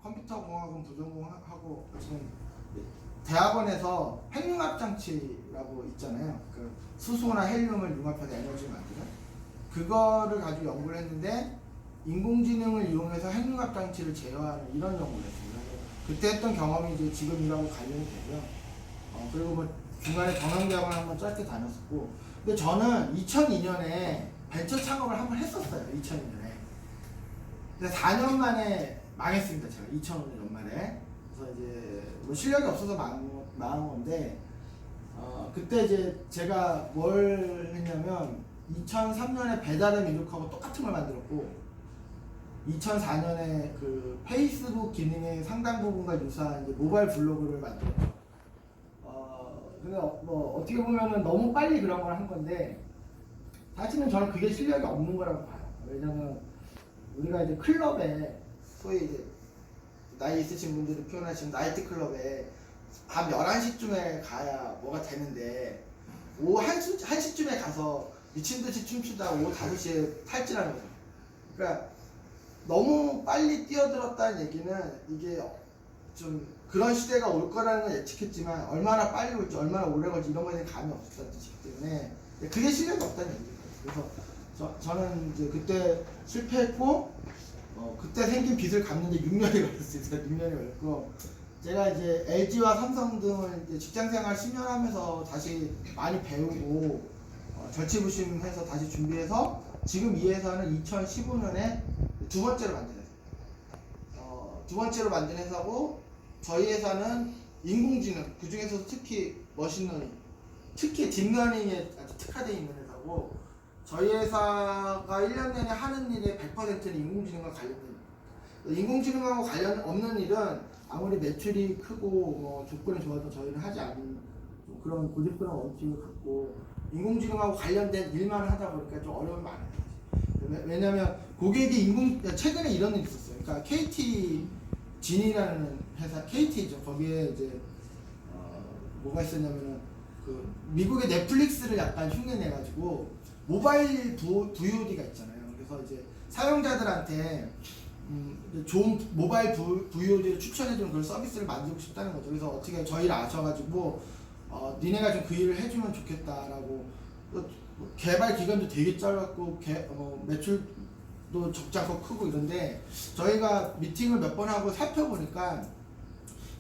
컴퓨터공학은 부전공하고 지금 대학원에서 핵융합장치라고 있잖아요. 그 수소나 헬륨을 융합해서 에너지 만드는 그거를 가지고 연구를 했는데 인공지능을 이용해서 핵융합장치를 제어하는 이런 연구를 했습니다. 그때 했던 경험이 이제 지금 일하고 관련이 되고요. 그리고 뭐 중간에 경영대학원 한번 짧게 다녔었고, 근데 저는 2002년에 벤처 창업을 한번 했었어요. 2002년에. 근데 4년 만에 망했습니다. 제가 2005년 연말에. 그래서 이제 뭐 실력이 없어서 망한 건데, 그때 이제 제가 뭘 했냐면 2003년에 배달의 민족하고 똑같은 걸 만들었고, 2004년에 그 페이스북 기능의 상당 부분과 유사한 이제 모바일 블로그를 만들었죠. 근데 뭐 어떻게 보면은 너무 빨리 그런 걸 한 건데, 사실은 저는 그게 실력이 없는 거라고 봐요. 왜냐면 우리가 이제 클럽에 소위 이제 나이 있으신 분들이 표현하시는 나이트 클럽에 밤 11시쯤에 가야 뭐가 되는데 오후 1시쯤에 가서 미친듯이 춤추다 오후 5시에 탈진하는 거죠. 그러니까 너무 빨리 뛰어들었다는 얘기는 이게 좀 그런 시대가 올 거라는 건 예측했지만 얼마나 빨리 올지 얼마나 오래 걸지 이런 거에 대한 감이 없었다는 뜻이기 때문에 그게 실력이 없다는 얘기예요. 그래서 저는 이제 그때 실패했고 그때 생긴 빚을 갚는데 6년이 걸렸어요. 6년이 걸렸고 제가 이제 LG와 삼성 등을 이제 직장생활 10년 하면서 다시 많이 배우고 절치부심해서 다시 준비해서 지금 이 회사는 2015년에 두 번째로 만든 회사예요. 두 번째로 만든 회사고 저희 회사는 인공지능 그 중에서도 특히 머신러닝 특히 딥러닝에 아주 특화되어 있는 회사고 저희 회사가 1년 내내 하는 일의 100%는 인공지능과 관련된 일입니다. 인공지능하고 관련 없는 일은 아무리 매출이 크고 뭐 조건이 좋아도 저희는 하지 않는 그런 고집스러운 원칙을 갖고 인공지능하고 관련된 일만 하다 보니까 좀 어려움이 많아요. 왜냐면 고객이 최근에 이런 일이 있었어요. 그러니까 KT 진이라는 회사 KT죠. 거기에 이제 뭐가 있었냐면은 그 미국의 넷플릭스를 약간 흉내내가지고 모바일 VOD가 있잖아요. 그래서 이제 사용자들한테 좋은 모바일 VOD를 추천해주는 그런 서비스를 만들고 싶다는 거죠. 그래서 어떻게 저희를 아셔가지고 니네가 좀 그 일을 해주면 좋겠다라고 개발 기간도 되게 짧았고 매출도 적지 않고 크고 이런데 저희가 미팅을 몇 번 하고 살펴보니까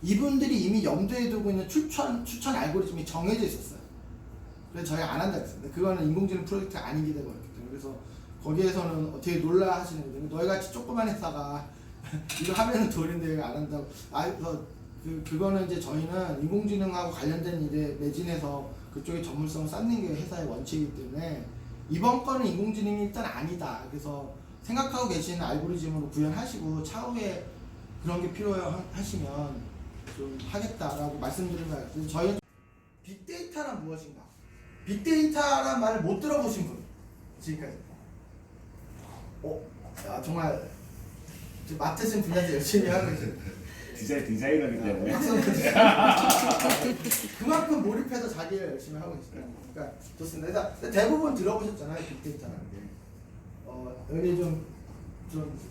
이분들이 이미 염두에 두고 있는 추천 알고리즘이 정해져 있었어요. 그래서 저희 안 한다 그랬어요. 근데 그거는 인공지능 프로젝트가 아니게 되고 있기 때문에 그래서 거기에서는 되게 놀라 하시는 거죠. 너희같이 조그만 회사가 이거 하면은 돈인데 왜 안 한다고. 그거는 이제 저희는 인공지능하고 관련된 일에 매진해서 그쪽에 전문성을 쌓는 게 회사의 원칙이기 때문에 이번 건은 인공지능이 일단 아니다. 그래서 생각하고 계시는 알고리즘으로 구현하시고 차후에 그런 게 필요하시면 좀 하겠다라고 말씀드리면 저희는 빅데이터란 무엇인가? 빅데이터란 말을 못 들어보신 분 지금까지 정말 맡으신 분야에서 열심히 하고 계세요. 디자이너이기 때문에 그만큼 몰입해서 자기를 열심히 하고 있어요. 그러니까 좋습니다. 그래서 대부분 들어보셨잖아요. 빅데이터라는 게 여기 좀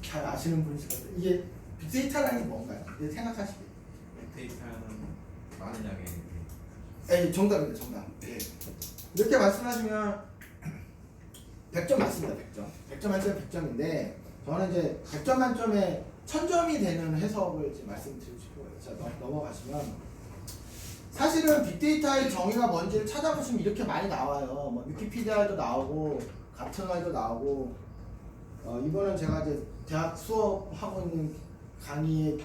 잘 아시는 분이실 것 같아요. 이게 빅데이터라는 게 뭔가요? 생각하시기. 빅데이터는 많은 양의 정답입니다. 정답. 예. 이렇게 말씀하시면 100점 맞습니다. 100점 만점에 100점인데 저는 이제 100점 만점에 1000점이 되는 해석을 이제 말씀드리고 싶어요. 자, 넘어가시면 사실은 빅데이터의 정의가 뭔지를 찾아보시면 이렇게 많이 나와요. 뭐 위키피디아에도 나오고 가트너에도 나오고 이거는 제가 이제 대학 수업하고 있는 강의에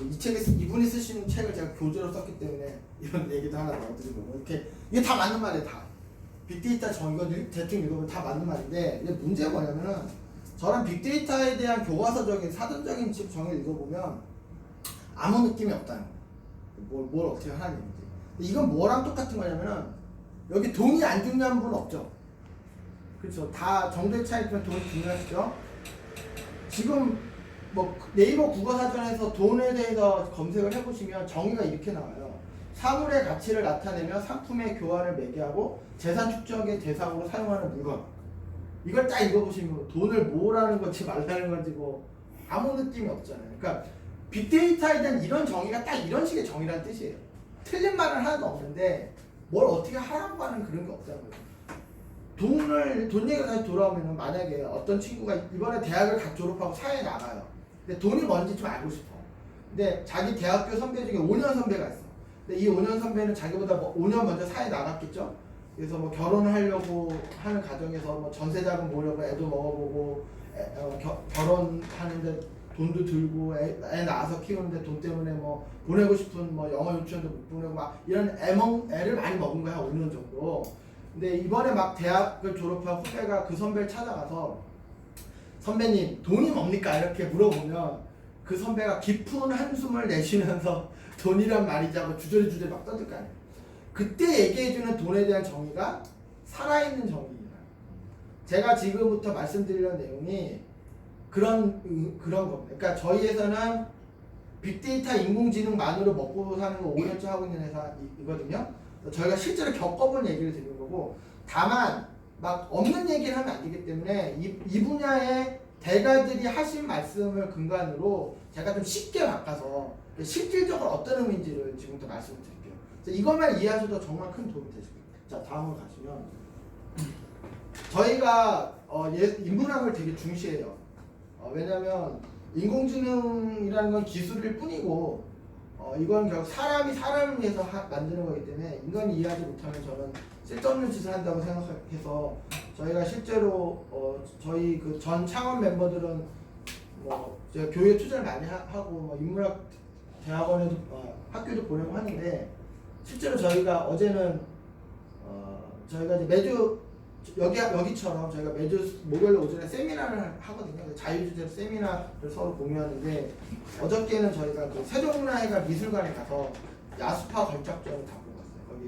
이분이 쓰시는 책을 제가 교재로 썼기 때문에 이런 얘기도 하나 넣어드리고 이렇게 이게 다 맞는 말이에요. 다 빅데이터 정의가 대충 읽어보면 다 맞는 말인데 이제 문제가 뭐냐면은 저는 빅데이터에 대한 교과서적인 사전적인 정의를 읽어보면 아무 느낌이 없다는 거예요. 뭘 어떻게 하라는 얘기지. 이건 뭐랑 똑같은 거냐면은 여기 돈이 안 중요한 분 없죠. 그렇죠. 다 정도의 차이지만 돈이 중요하시죠. 지금 뭐 네이버 국어사전에서 돈에 대해서 검색을 해보시면 정의가 이렇게 나와요. 사물의 가치를 나타내며 상품의 교환을 매개하고 재산 축적의 대상으로 사용하는 물건. 이걸 딱 읽어보시면 돈을 모으라는 건지 말라는 건지 뭐 아무 느낌이 없잖아요. 그러니까 빅데이터에 대한 이런 정의가 딱 이런 식의 정의란 뜻이에요. 틀린 말은 하나도 없는데 뭘 어떻게 하라고 하는 그런 게 없다는 거예요. 돈 얘기가 다시 돌아오면 만약에 어떤 친구가 이번에 대학을 갓 졸업하고 사회에 나가요. 근데 돈이 뭔지 좀 알고 싶어. 근데 자기 대학교 선배 중에 5년 선배가 있어. 근데 이 5년 선배는 자기보다 5년 먼저 사회에 나갔겠죠? 그래서 뭐 결혼을 하려고 하는 과정에서 뭐 전세자금 모으려고 애도 먹어보고 결혼하는데 돈도 들고 애 낳아서 키우는데 돈 때문에 뭐 보내고 싶은 뭐 영어 유치원도 못 보내고 막 이런 애를 많이 먹은 거야 5년 정도. 근데 이번에 막 대학을 졸업한 후배가 그 선배를 찾아가서 선배님 돈이 뭡니까 이렇게 물어보면 그 선배가 깊은 한숨을 내쉬면서 돈이란 말이지 하고 주저리 막 떠들 거 아니에요. 그때 얘기해주는 돈에 대한 정의가 살아있는 정의입니다. 제가 지금부터 말씀드리는 내용이 그런 겁니다. 그러니까 저희 회사는 빅데이터 인공지능만으로 먹고 사는 거 5년째 하고 있는 회사이거든요. 저희가 실제로 겪어본 얘기를 드리는 거고, 다만 막 없는 얘기를 하면 안 되기 때문에 이 분야의 대가들이 하신 말씀을 근간으로 제가 좀 쉽게 바꿔서 실질적으로 어떤 의미인지를 지금부터 말씀을 드릴게요. 이것만 이해하셔도 정말 큰 도움이 되실 거예요. 자, 다음으로 가시면 저희가 인문학을 되게 중시해요. 왜냐하면 인공지능이라는 건 기술일 뿐이고 이건 결국 사람이 사람을 위해서 만드는 거기 때문에 인간이 이해하지 못하면 저는 쓸데없는 짓을 한다고 생각해서 저희가 실제로 저희 그 전 창원 멤버들은 뭐 제가 교육에 투자를 많이 하고 뭐 인문학 대학원에도 학교도 보내고 하는데 실제로 저희가 어제는 저희가 이제 매주 여기처럼 저희가 매주 목요일 오전에 세미나를 하거든요. 자유주제로 세미나를 서로 공유하는데 어저께는 저희가 그 세종문화회관 미술관에 가서 야수파 걸작전을 다 보고 왔어요. 거기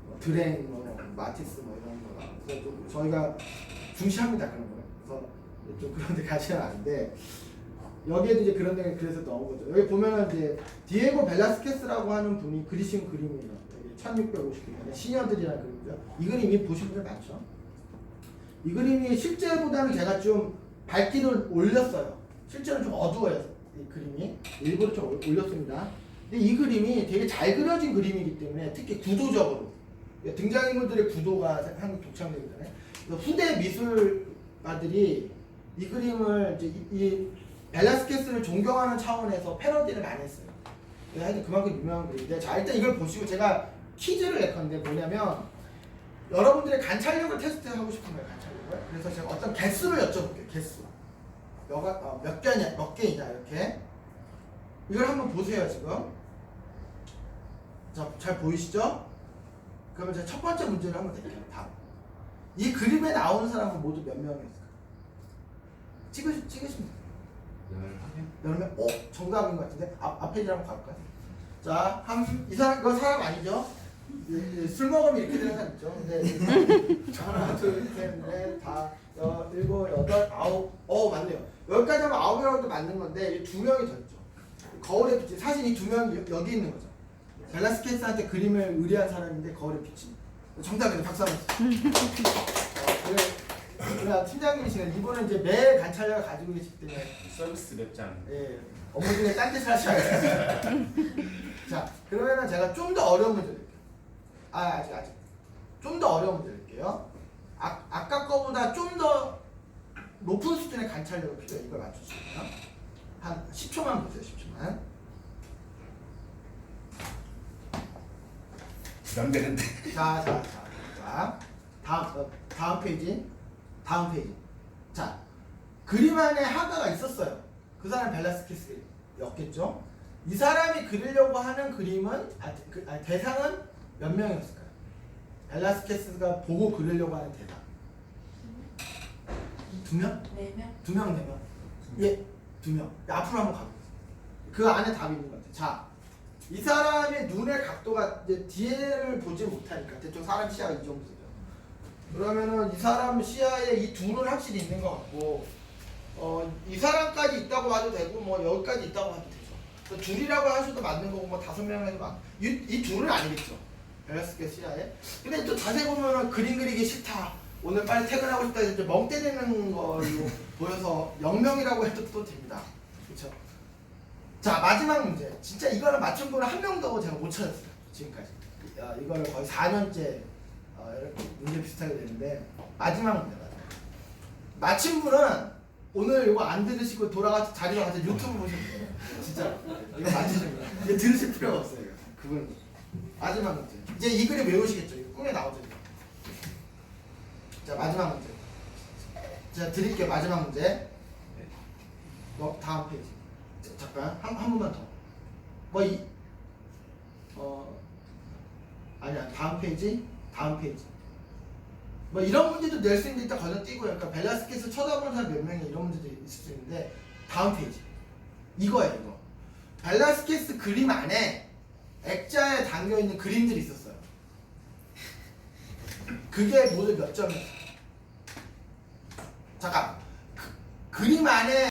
뭐 드랭, 뭐 마티스 뭐 이런 거가. 그래서 좀 저희가 중시합니다 그런 거. 그래서 좀 그런 데 가시는 않은데 여기에도 이제 그런 데 그래서 넣은 거죠. 여기 보면은 이제 디에고 벨라스케스라고 하는 분이 그리신 그림이에요. 1650년 시녀들이라는 그림이죠. 이 그림이 보신 분들 많죠. 이 그림이 실제보다는 제가 좀 밝기를 올렸어요. 실제로 좀 어두워요. 이 그림이 일부러 좀 올렸습니다. 근데 이 그림이 되게 잘 그려진 그림이기 때문에 특히 구도적으로 등장인물들의 구도가 한국 독창적이잖아요. 후대 미술가들이 이 그림을 이제 이 벨라스케스를 존경하는 차원에서 패러디를 많이 했어요. 하여튼 그만큼 유명한 그림인데, 자 일단 이걸 보시고 제가 퀴즈를 낼 건데 뭐냐면 여러분들의 관찰력을 테스트하고 싶은 거예요. 관찰력을. 그래서 제가 어떤 개수를 여쭤볼게요. 개수 몇 개냐 이렇게. 이걸 한번 보세요 지금. 자, 잘 보이시죠? 그러면 제가 첫 번째 문제를 한번 드릴게요. 답. 이 그림에 나오는 사람은 모두 몇 명이었을까요? 찍으시면 돼요. 10명? 정답인 것 같은데? 앞에 한번 가볼까요? 자, 이 사람, 이거 사람 아니죠? 술 먹으면 이렇게 되는 사람 있죠? 근데 하나, 둘, 셋, 넷, 다, 일곱, 여덟, 아홉, 맞네요. 여기까지 하면 9이라고도 맞는 건데, 이 2명이 더 있죠. 거울에 비친, 사실 이 2명이 여기 있는 거죠. 벨라스케스한테 그림을 의뢰한 사람인데, 거울에 비친. 정답입니다. 박수 한번 주세요. 그래, 팀장님이시네. 이분은 이제 매 관찰력을 가지고 계시기 때문에 서비스 몇 장. 예, 업무 중에 딴짓을 하셔야 돼요. 자, 그러면은 제가 좀 더 어려운 문제 드릴게요. 아직 좀 더 어려운 문제 드릴게요. 아까 거보다 좀 더 높은 수준의 관찰력이 필요해요. 이걸 맞추시면 한 10초만 보세요. 10초만. 부담되는데. 자, 다음 페이지. 자, 그림 안에 화가가 있었어요. 그 사람 벨라스케스였겠죠. 이 사람이 그리려고 하는 그림은 대상은 몇 명이었을까요? 벨라스케스가 보고 그리려고 하는 대상. 2명? 4명? 2명, 4명. 예, 2명. 앞으로 한번 가보겠습니다. 그 안에 답이 있는 것 같아요. 자, 이 사람의 눈의 각도가 이제 뒤를 보지 못하니까 대충 사람 시야가 이 정도 되죠. 그러면은 이 사람 시야에 이 둘은 확실히 있는 것 같고, 이 사람까지 있다고 봐도 되고, 뭐 여기까지 있다고 봐도 되죠. 둘이라고 하셔도 맞는 거고, 뭐 5명 해도 이 둘은 아니겠죠. 벨라스케스 시야에. 근데 또 자세히 보면은 그림 그리기 싫다. 오늘 빨리 퇴근하고 싶다. 이제 멍 때리는 걸로 보여서 0명이라고 해도 또 됩니다. 그렇죠? 자, 마지막 문제. 진짜 이거를 맞춘 분은 한 명도 제가 못 찾았어요. 지금까지. 이거를 거의 4년째 이렇게 문제 비슷하게 되는데 마지막 문제. 맞힌 분은 오늘 이거 안 들으시고 돌아가서 자리로 가서 유튜브 보시면 돼요. 진짜 이거 맞히시면 돼요. 이거 들으실 필요가 없어요. 이거. 그건 마지막 문제. 이제 이 그림 외우시겠죠? 이거 꿈에 나오죠. 자, 마지막 문제. 제가 드릴게요. 마지막 문제. 다음 페이지. 잠깐 한 번만 더. 아니야, 다음 페이지. 뭐 이런 문제도 낼 수 있는데 일단 건너뛰고요. 그러니까 벨라스케스 쳐다보는 사람 몇 명이 이런 문제도 있을 수 있는데 다음 페이지. 이거예요, 이거. 벨라스케스 그림 안에 액자에 담겨 있는 그림들이 있었어요. 그게 모두 몇 점이었어요? 잠깐. 그림 안에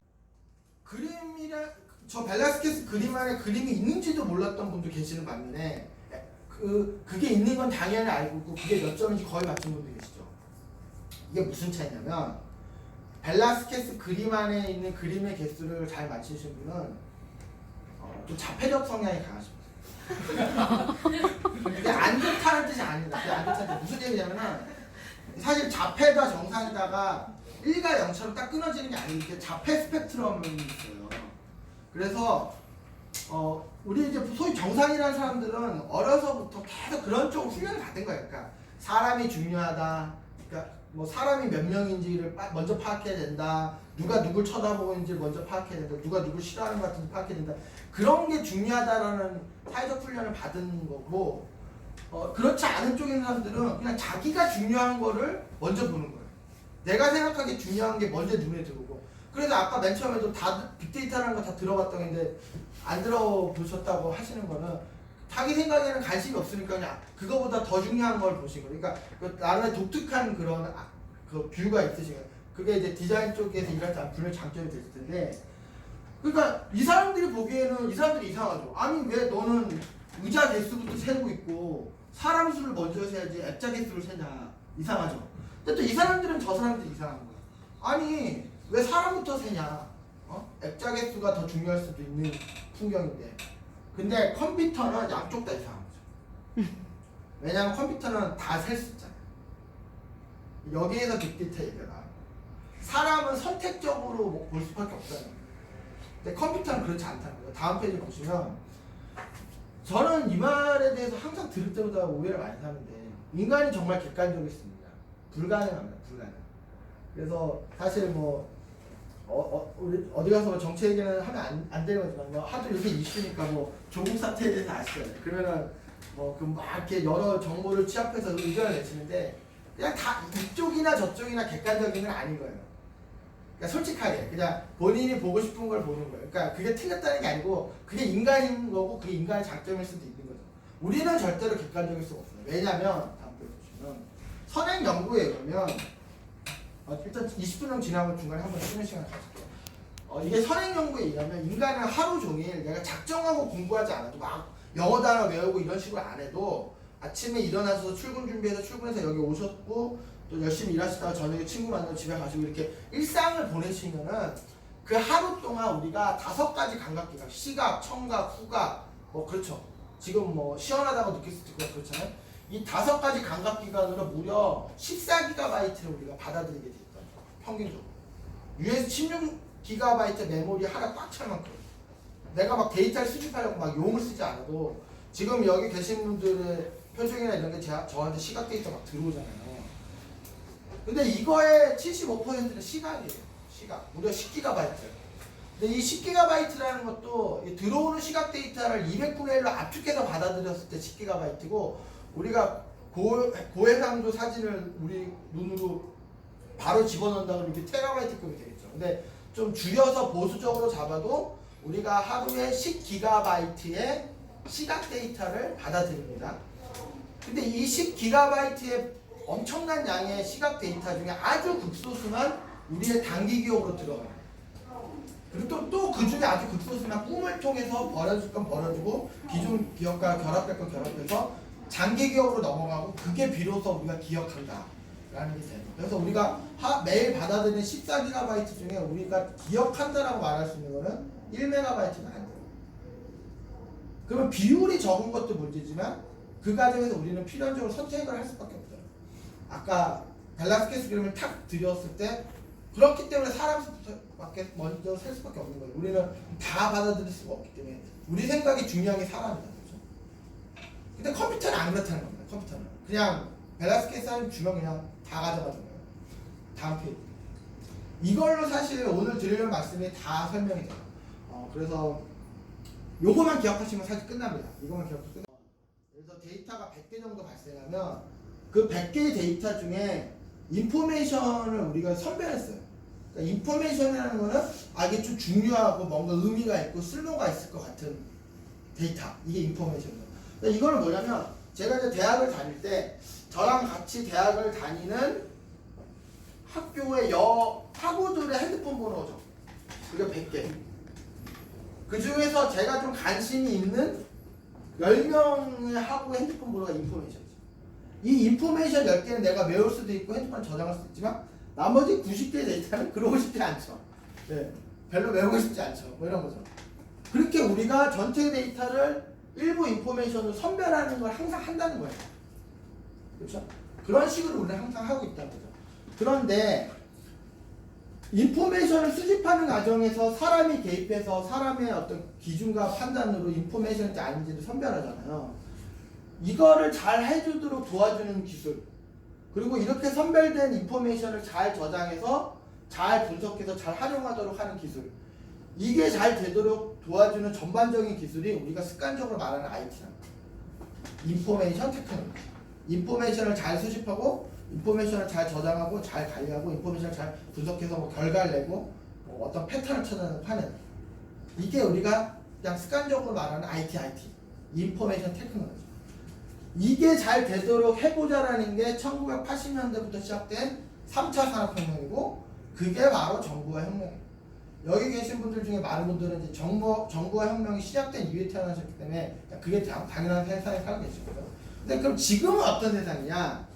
저 벨라스케스 그림 안에 그림이 있는지도 몰랐던 분도 계시는 반면에 그게 있는 건 당연히 알고 있고 그게 몇 점인지 거의 맞춘 분도 계시죠. 이게 무슨 차이냐면 벨라스케스 그림 안에 있는 그림의 개수를 잘 맞히신 분은 좀 자폐적 성향이 강하십니다. 그게 안 좋다는 뜻이 아닙니다. 그게 안 좋다는 뜻이 무슨 얘기냐면은 사실 자폐다 정상이다가 1과 0처럼 딱 끊어지는 게 아니고 자폐 스펙트럼이 있어요. 그래서 우리 이제 소위 정상이라는 사람들은 어려서부터 계속 그런 쪽으로 훈련을 받은 거예요. 그러니까 사람이 중요하다. 그러니까 뭐 사람이 몇 명인지를 먼저 파악해야 된다. 누가 누굴 쳐다보고 있는지 먼저 파악해야 된다. 누가 누굴 싫어하는 것 같은지 파악해야 된다. 그런 게 중요하다라는 사회적 훈련을 받은 거고 그렇지 않은 쪽에 있는 사람들은 그냥 자기가 중요한 거를 먼저 보는 거예요. 내가 생각하기에 중요한 게 먼저 눈에 들어오고. 그래서 아까 맨 처음에도 다 빅데이터라는 거 다 들어봤던 건데 안 들어보셨다고 하시는 거는 자기 생각에는 관심이 없으니까 그냥 그거보다 더 중요한 걸 보신 거예요. 그러니까 나름의 독특한 그런 그 뷰가 있으신 거예요. 그게 이제 디자인 쪽에서 일할 때 분명히 장점이 됐을 텐데 그러니까 이 사람들이 보기에는 이 사람들이 이상하죠. 아니 왜 너는 의자 개수부터 세고 있고 사람 수를 먼저 세야지 액자 개수를 세냐. 이상하죠. 근데 또 이 사람들은 저 사람들이 이상한 거예요. 아니 왜 사람부터 세냐? 액자 개수가 더 중요할 수도 있는 풍경인데. 근데 컴퓨터는 양쪽 다 이상한 거죠. 왜냐하면 컴퓨터는 다 셀 수 있잖아요. 여기에서 빅데이터 얘기가 나와요. 사람은 선택적으로 볼 수밖에 없다는 거예요. 근데 컴퓨터는 그렇지 않다는 거예요. 다음 페이지 보시면 저는 이 말에 대해서 항상 들을 때마다 오해를 많이 하는데 인간이 정말 객관적이습니다. 불가능합니다. 불가능. 그래서 사실 뭐 우리 어디 가서 정치 얘기는 하면 안 되는 거지만 뭐 하도 이렇게 이슈니까 뭐 조국 사태에 대해서 아시잖아요. 그러면은 뭐 그 막 이렇게 여러 정보를 취합해서 의견을 내시는데 그냥 다 이쪽이나 저쪽이나 객관적인 건 아닌 거예요. 그러니까 솔직하게 그냥 본인이 보고 싶은 걸 보는 거예요. 그러니까 그게 틀렸다는 게 아니고 그게 인간인 거고 그게 인간의 장점일 수도 있는 거죠. 우리는 절대로 객관적일 수가 없어요. 왜냐하면 다음 걸 보시면 선행 연구에 의하면 일단 20분 지나고 중간에 한번 쉬는 시간 가질게요. 이게 선행 연구에 의하면 인간은 하루 종일 내가 작정하고 공부하지 않아도 막 영어 단어 외우고 이런 식으로 안 해도 아침에 일어나서 출근 준비해서 출근해서 여기 오셨고 또 열심히 일하시다가 저녁에 친구 만나고 집에 가시고 이렇게 일상을 보내시면은 그 하루 동안 우리가 5가지 감각기관 시각, 청각, 후각 뭐 그렇죠. 지금 뭐 시원하다고 느낄 수도 있고 그렇잖아요. 이 5가지 감각기관으로 무려 14GB를 우리가 받아들이게 돼 있다. 평균적으로. US 16GB 메모리 하나 꽉 찰 만큼. 내가 막 데이터를 수집하려고 막 용을 쓰지 않아도 지금 여기 계신 분들의 표정이나 이런 게 저한테 시각 데이터 막 들어오잖아요. 근데 이거의 75%는 시각이에요. 시각. 무려 10GB. 근데 이 10GB라는 것도 들어오는 시각 데이터를 200분의 1로 압축해서 받아들였을 때 10GB고 우리가 고해상도 사진을 우리 눈으로 바로 집어넣는다고 이렇게 테라바이트급이 되겠죠. 근데 좀 줄여서 보수적으로 잡아도 우리가 하루에 10GB의 시각 데이터를 받아들입니다. 근데 이 10GB의 엄청난 양의 시각 데이터 중에 아주 극소수만 우리의 단기 기억으로 들어가요. 그리고 또 그 중에 아주 극소수만 꿈을 통해서 버려줄 건 버려주고 기존 기억과 결합될 건 결합해서 장기 기억으로 넘어가고 그게 비로소 우리가 기억한다 라는 게 돼요. 그래서 우리가 매일 받아들이는 14GB 중에 우리가 기억한다라고 말할 수 있는 거는 1MB는 안 돼요. 그러면 비율이 적은 것도 문제지만 그 과정에서 우리는 필연적으로 선택을 할 수밖에 없어요. 아까 밸런스 케이스 그림을 탁 드렸을 때 그렇기 때문에 사람밖에 먼저 살 수밖에 없는 거예요. 우리는 다 받아들일 수가 없기 때문에 우리 생각이 중요한 게 사람이다. 그렇죠? 근데 컴퓨터는 안 그렇다는 겁니다. 컴퓨터는 그냥 밸런스 케이스 하나 주면 그냥 다 가져가는 거예요. 다음 페이지. 이걸로 사실 오늘 드리는 말씀이 다 설명이 돼요. 그래서 요거만 기억하시면 사실 끝납니다. 이거만 기억하시면 끝납니다. 그래서 데이터가 100개 정도 발생하면 그 100개의 데이터 중에 인포메이션을 우리가 선별했어요. 그러니까 인포메이션이라는 거는 이게 좀 중요하고 뭔가 의미가 있고 쓸모가 있을 것 같은 데이터. 이게 인포메이션이에요. 그러니까 이거는 뭐냐면 제가 이제 대학을 다닐 때 저랑 같이 대학을 다니는 학교의 학우들의 핸드폰 번호죠. 그게 100개. 그 중에서 제가 좀 관심이 있는 10명의 학우의 핸드폰 번호가 인포메이션이죠. 이 인포메이션 10개는 내가 외울 수도 있고 핸드폰에 저장할 수도 있지만 나머지 90개의 데이터는 그러고 싶지 않죠. 네, 별로 외우고 싶지 않죠. 뭐 이런 거죠. 그렇게 우리가 전체 데이터를 일부 인포메이션으로 선별하는 걸 항상 한다는 거예요. 그렇죠? 그런 식으로 우리는 항상 하고 있다는 거죠. 그런데 인포메이션을 수집하는 과정에서 사람이 개입해서 사람의 어떤 기준과 판단으로 인포메이션인지 아닌지를 선별하잖아요. 이거를 잘 해주도록 도와주는 기술, 그리고 이렇게 선별된 인포메이션을 잘 저장해서 잘 분석해서 잘 활용하도록 하는 기술, 이게 잘 되도록 도와주는 전반적인 기술이 우리가 습관적으로 말하는 IT랍니다. 인포메이션 테크놀로지. 인포메이션을 잘 수집하고 인포메이션을 잘 저장하고 잘 관리하고 인포메이션을 잘 분석해서 뭐 결과를 내고 뭐 어떤 패턴을 찾아내는 이게 우리가 그냥 습관적으로 말하는 IT 인포메이션 테크놀로지. 이게 잘 되도록 해보자라는 게 1980년대부터 시작된 3차 산업혁명이고 그게 바로 정부화 혁명이에요. 여기 계신 분들 중에 많은 분들은 이제 정부화 혁명이 시작된 이후에 태어나셨기 때문에 그게 당연한 세상에 살고 계시거든요. 근데 그럼 지금은 어떤 세상이냐?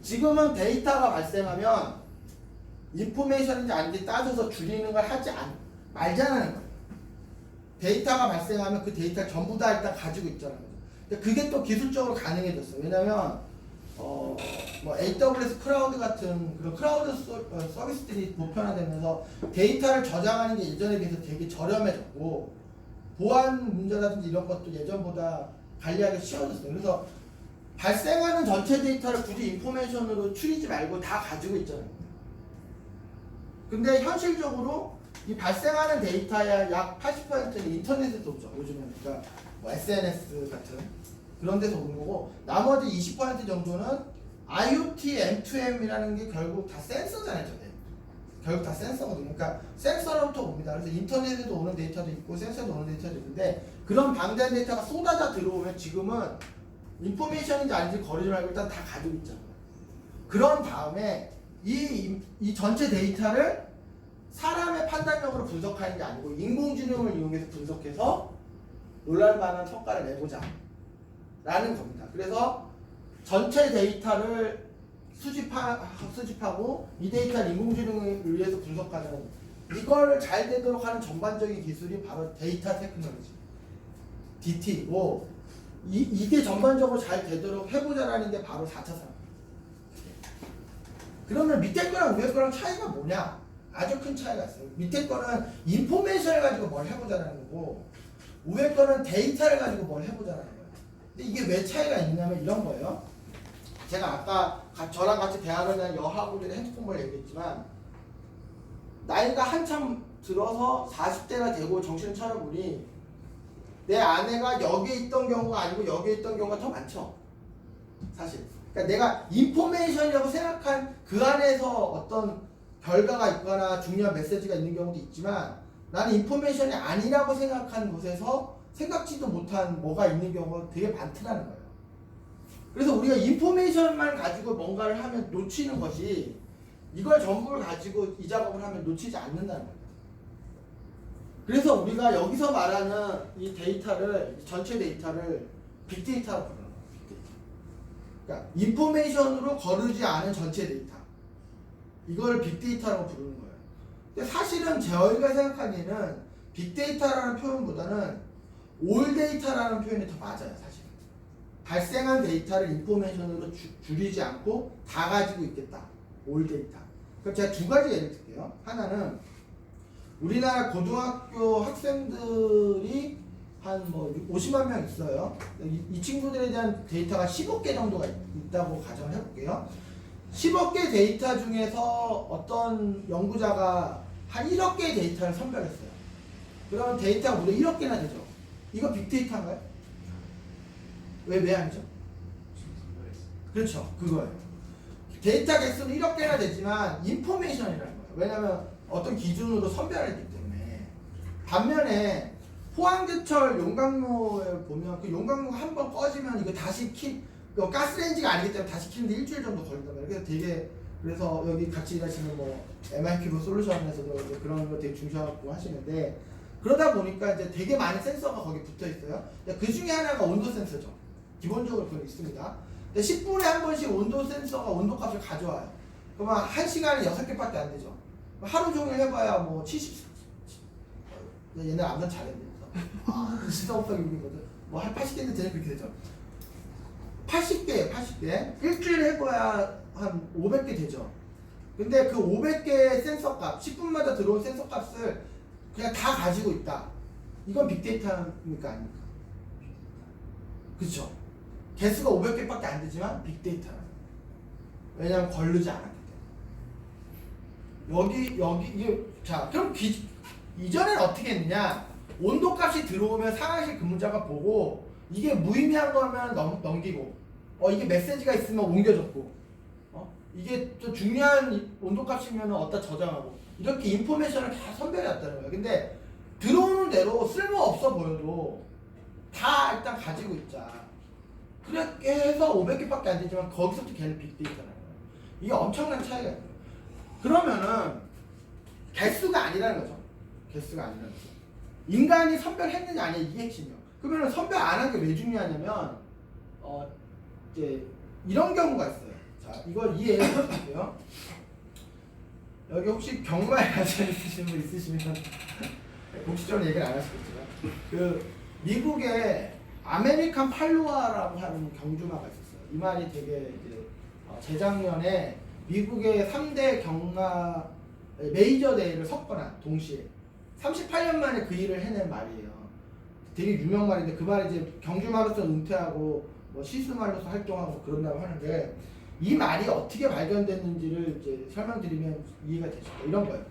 지금은 데이터가 발생하면 인포메이션인지 아닌지 따져서 줄이는 걸 하지 말자는 거예요. 데이터가 발생하면 그 데이터를 전부 다 일단 가지고 있잖아요. 근데 그게 또 기술적으로 가능해졌어요. 왜냐면 뭐 AWS 클라우드 같은 그런 클라우드 서비스들이 보편화되면서 데이터를 저장하는 게 예전에 비해서 되게 저렴해졌고 보안 문제라든지 이런 것도 예전보다 관리하기 쉬워졌어요. 그래서 발생하는 전체 데이터를 굳이 인포메이션으로 추리지 말고 다 가지고 있잖아요. 근데 현실적으로 이 발생하는 데이터의 약 80%는 인터넷에서 오죠. 요즘은 그러니까 뭐 SNS 같은 그런 데서 오는 거고 나머지 20% 정도는 IoT, M2M이라는 게 결국 다 센서잖아요. 결국 다 센서거든요. 그러니까 센서로부터 옵니다. 그래서 인터넷에도 오는 데이터도 있고 센서에도 오는 데이터도 있는데 그런 방대한 데이터가 쏟아져 들어오면 지금은 인포메이션인지 아닌지 거리지 말고 일단 다 가지고 있잖아요. 그런 다음에 이 전체 데이터를 사람의 판단력으로 분석하는 게 아니고 인공지능을 이용해서 분석해서 놀랄만한 성과를 내보자 라는 겁니다. 그래서 전체 데이터를 수집하고 이 데이터를 인공지능을 위해서 분석하는 이걸 잘 되도록 하는 전반적인 기술이 바로 데이터 테크놀로지 DT이고 이게 전반적으로 잘 되도록 해보자라는 게 바로 4차 산업. 그러면 밑에 거랑 위에 거랑 차이가 뭐냐? 아주 큰 차이가 있어요. 밑에 거는 인포메이션을 가지고 뭘 해보자라는 거고 위에 거는 데이터를 가지고 뭘 해보자라는 거예요. 근데 이게 왜 차이가 있냐면 이런 거예요. 제가 아까 저랑 같이 대학을 다닌 여학우들의 핸드폰을 얘기했지만 나이가 한참 들어서 40대가 되고 정신을 차려보니 내 아내가 여기에 있던 경우가 아니고 여기에 있던 경우가 더 많죠. 사실. 그러니까 내가 인포메이션이라고 생각한 그 안에서 어떤 결과가 있거나 중요한 메시지가 있는 경우도 있지만 나는 인포메이션이 아니라고 생각한 곳에서 생각지도 못한 뭐가 있는 경우가 되게 많더라는 거예요. 그래서 우리가 인포메이션만 가지고 뭔가를 하면 놓치는 것이 이걸 전부를 가지고 이 작업을 하면 놓치지 않는다는 거예요. 그래서 우리가 여기서 말하는 이 데이터를 전체 데이터를 빅데이터라고 부르는 거예요. 빅데이터. 그러니까 인포메이션으로 거르지 않은 전체 데이터. 이걸 빅데이터라고 부르는 거예요. 근데 사실은 저희가 생각하기에는 빅데이터라는 표현보다는 all 데이터라는 표현이 더 맞아요, 사실. 발생한 데이터를 인포메이션으로 줄이지 않고 다 가지고 있겠다. all 데이터. 그럼 제가 두 가지 예를 들게요. 하나는 우리나라 고등학교 학생들이 한 뭐 50만 명 있어요. 이 친구들에 대한 데이터가 15개 정도가 있다고 가정을 해볼게요. 10억 개 데이터 중에서 어떤 연구자가 한 1억 개의 데이터를 선별했어요. 그러면 데이터가 무려 1억 개나 되죠. 이거 빅데이터인가요? 왜 아니죠? 그렇죠. 그거예요. 데이터 개수는 1억 개나 되지만 인포메이션이라는 거예요. 왜냐하면 어떤 기준으로 선별했기 때문에. 반면에 포항제철 용광로에 보면 그 용광로가 한 번 꺼지면 이거 다시 가스레인지가 아니기 때문에 다시 키는데 일주일 정도 걸린단 말이에요. 그래서 여기 같이 일하시는 뭐 MIQ 솔루션에서도 그런 거 되게 중시하고 하시는데, 그러다 보니까 이제 되게 많은 센서가 거기 붙어 있어요. 그 중에 하나가 온도 센서죠. 기본적으로 그건 있습니다. 근데 10분에 한 번씩 온도 센서가 온도값을 가져와요. 그러면 1시간에 6개밖에 안 되죠. 하루 종일 해봐야 뭐 70. 얘네 암산 잘했네. 시사업성이거든. 뭐 한 80개인데 되는 그렇게 되죠. 80개예요, 80개. 일주일에 해봐야 한 500개 되죠. 근데 그 500개의 센서 값, 10분마다 들어온 센서 값을 그냥 다 가지고 있다. 이건 빅데이터입니까? 아닙니까? 그쵸? 개수가 500개밖에 안 되지만 빅데이터라. 왜냐면 걸르지 않았기 때문에. 이게, 자, 그럼 이전엔 어떻게 했느냐? 온도값이 들어오면 상하실 근무자가 보고 이게 무의미한 거면 넘기고, 이게 메시지가 있으면 옮겨줬고, 이게 또 중요한 온도값이면 어디다 저장하고, 이렇게 인포메이션을 다 선별해왔다는 거예요. 근데 들어오는 대로 쓸모없어 보여도 다 일단 가지고 있자. 그렇게 해서 500개밖에 안 되지만 거기서부터 걔는 빅데이터라는 거예요. 이게 엄청난 차이가 있어요. 그러면은 개수가 아니라는 거죠. 개수가 아니라는 거죠. 인간이 선별했느냐 아니냐, 이게 핵심이요. 그러면 선별 안 한 게 왜 중요하냐면 이제 이런 경우가 있어요. 자, 이걸 이해해 볼게요. 여기 혹시 경마에 관심 있으신 분 있으시면 공식적으로 얘기를 안 할 수도 있지만, 그 미국의 아메리칸 팔로아라고 하는 경주마가 있었어요. 이 말이 되게 이제 재작년에 미국의 3대 경마 메이저 대회를 섰거나 동시에 38년 만에 그 일을 해낸 말이에요. 되게 유명 말인데, 그 말이 이제 경주마로서 은퇴하고 뭐 시수말로서 활동하고 그런다고 하는데, 이 말이 어떻게 발견됐는지를 이제 설명드리면 이해가 되실 거예요. 이런 거예요.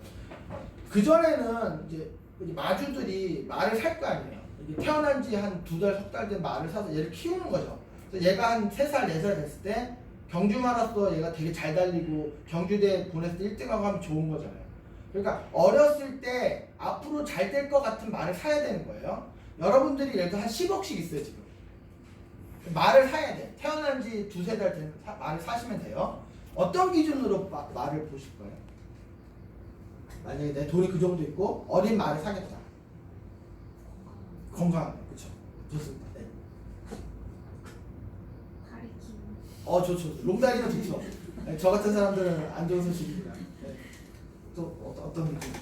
그 전에는 이제 마주들이 말을 살 거 아니에요. 태어난 지 한 2달, 3달 된 말을 사서 얘를 키우는 거죠. 그래서 얘가 한 3살, 4살 됐을 때 경주마라서 얘가 되게 잘 달리고 경주대 보냈을 때 1등하고 하면 좋은 거잖아요. 그러니까 어렸을 때 앞으로 잘 될 것 같은 말을 사야 되는 거예요. 여러분들이 예를 들어 한 10억씩 있어요, 지금. 말을 사야 돼. 태어난 지 2-3달 된 말을 사시면 돼요. 어떤 기준으로 말을 보실 거예요? 만약에 내 돈이 그 정도 있고 어린 말을 사겠다. 건강, 그쵸? 좋습니다. 네. 가리킴. 좋죠. 롱다리는 좋죠. 네, 저 같은 사람들은 안 좋은 소식입니다. 네. 또 어떤 느낌?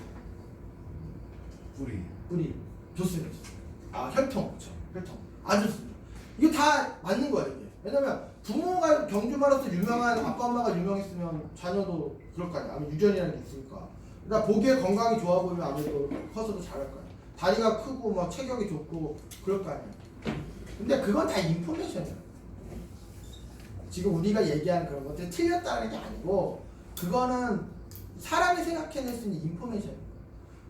뿌리. 좋습니다. 혈통, 그쵸? 혈통. 아주 좋습니다. 이거 다 맞는 거예요, 이게. 왜냐면 부모가 경주마라서 유명한 아빠 엄마가 유명했으면 자녀도 그럴 거 아니야. 아무 유전이라는 게 있으니까. 그러니까 보기에 건강이 좋아 보이면 아무래도 커서도 잘할 거 아니야. 다리가 크고 막 체격이 좋고 그럴 거 아니야. 근데 그건 다 인포메이션이야. 지금 우리가 얘기하는 그런 것들이 틀렸다는 게 아니고, 그거는 사람이 생각해낼 수 있는 인포메이션이야.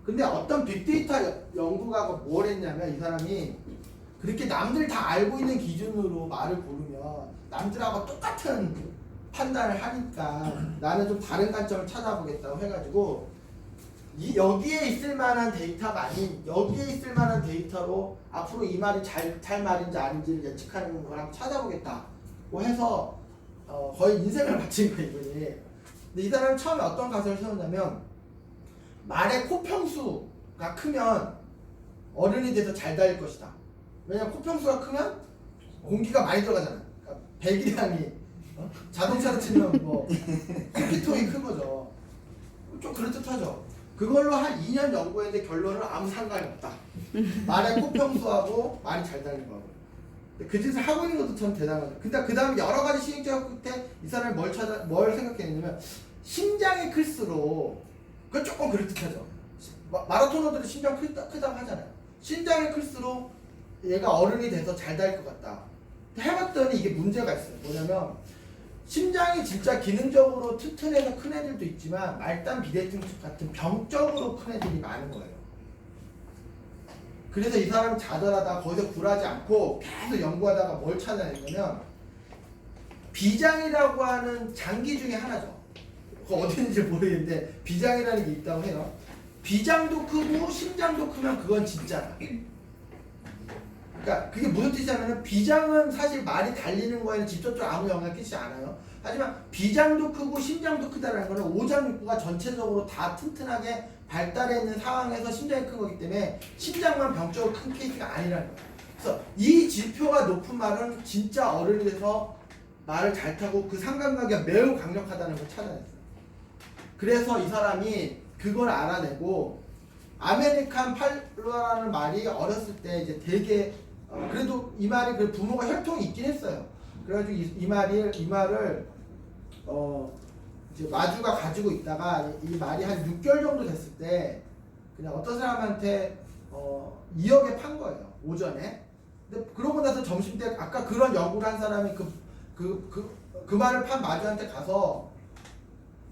근데 어떤 빅데이터 연구가가 뭘 했냐면, 이 사람이 그렇게 남들 다 알고 있는 기준으로 말을 고르면 남들하고 똑같은 판단을 하니까 나는 좀 다른 관점을 찾아보겠다고 해가지고, 여기에 있을 만한 데이터가 아닌 여기에 있을 만한 데이터로 앞으로 이 말이 잘 말인지 아닌지를 예측하는 걸 한번 찾아보겠다고 해서 거의 인생을 바친 거예요, 이분이. 근데 이 사람은 처음에 어떤 가설을 세웠냐면, 말의 코평수가 크면 어른이 돼서 잘 달릴 것이다. 왜냐면 코평수가 크면 공기가 많이 들어가잖아. 그러니까 배기량이 자동차로 치면 뭐 스피통이 큰 거죠. 좀 그럴듯하죠. 그걸로 한 2년 연구했는데 결론은 아무 상관이 없다. 말의 코평수하고 말이 잘 달린 거하고. 그 짓을 하고 있는 것도 참 대단하죠. 근데 그 다음에 여러 가지 시행착오 끝에 이 사람이 뭘 생각했냐면 심장이 클수록 그건 조금 그럴듯하죠. 마라토너들이 심장 크다고 하잖아요. 심장이 클수록 얘가 어른이 돼서 잘 달 것 같다. 해봤더니 이게 문제가 있어요. 뭐냐면 심장이 진짜 기능적으로 튼튼해서 큰 애들도 있지만 말단 비대증 같은 병적으로 큰 애들이 많은 거예요. 그래서 이 사람이 좌절하다가 거기서 굴하지 않고 계속 연구하다가 뭘 찾아냈냐면 비장이라고 하는 장기 중에 하나죠. 그거 어디 있는지 모르겠는데 비장이라는 게 있다고 해요. 비장도 크고 심장도 크면 그건 진짜다. 그러니까 그게 무슨 뜻이냐면 비장은 사실 말이 달리는 거에는 직접적으로 아무 영향을 끼치지 않아요. 하지만 비장도 크고 심장도 크다는 거는 오장육부가 전체적으로 다 튼튼하게 발달해 있는 상황에서 심장이 큰 거기 때문에 심장만 병적으로 큰 케이스가 아니라는 거예요. 그래서 이 지표가 높은 말은 진짜 어른이 돼서 말을 잘 타고 그 상관관계가 매우 강력하다는 걸 찾아냈어요. 그래서 이 사람이 그걸 알아내고 아메리칸 팔로라는 말이 어렸을 때 이제 되게 그래도 이 말이 그 부모가 혈통이 있긴 했어요. 그래가지고 이 말을 이제 마주가 가지고 있다가 이 말이 한 6개월 정도 됐을 때 그냥 어떤 사람한테 2억에 판 거예요. 오전에. 근데 그러고 나서 점심 때 아까 그런 연구를 한 사람이 그 말을 판 마주한테 가서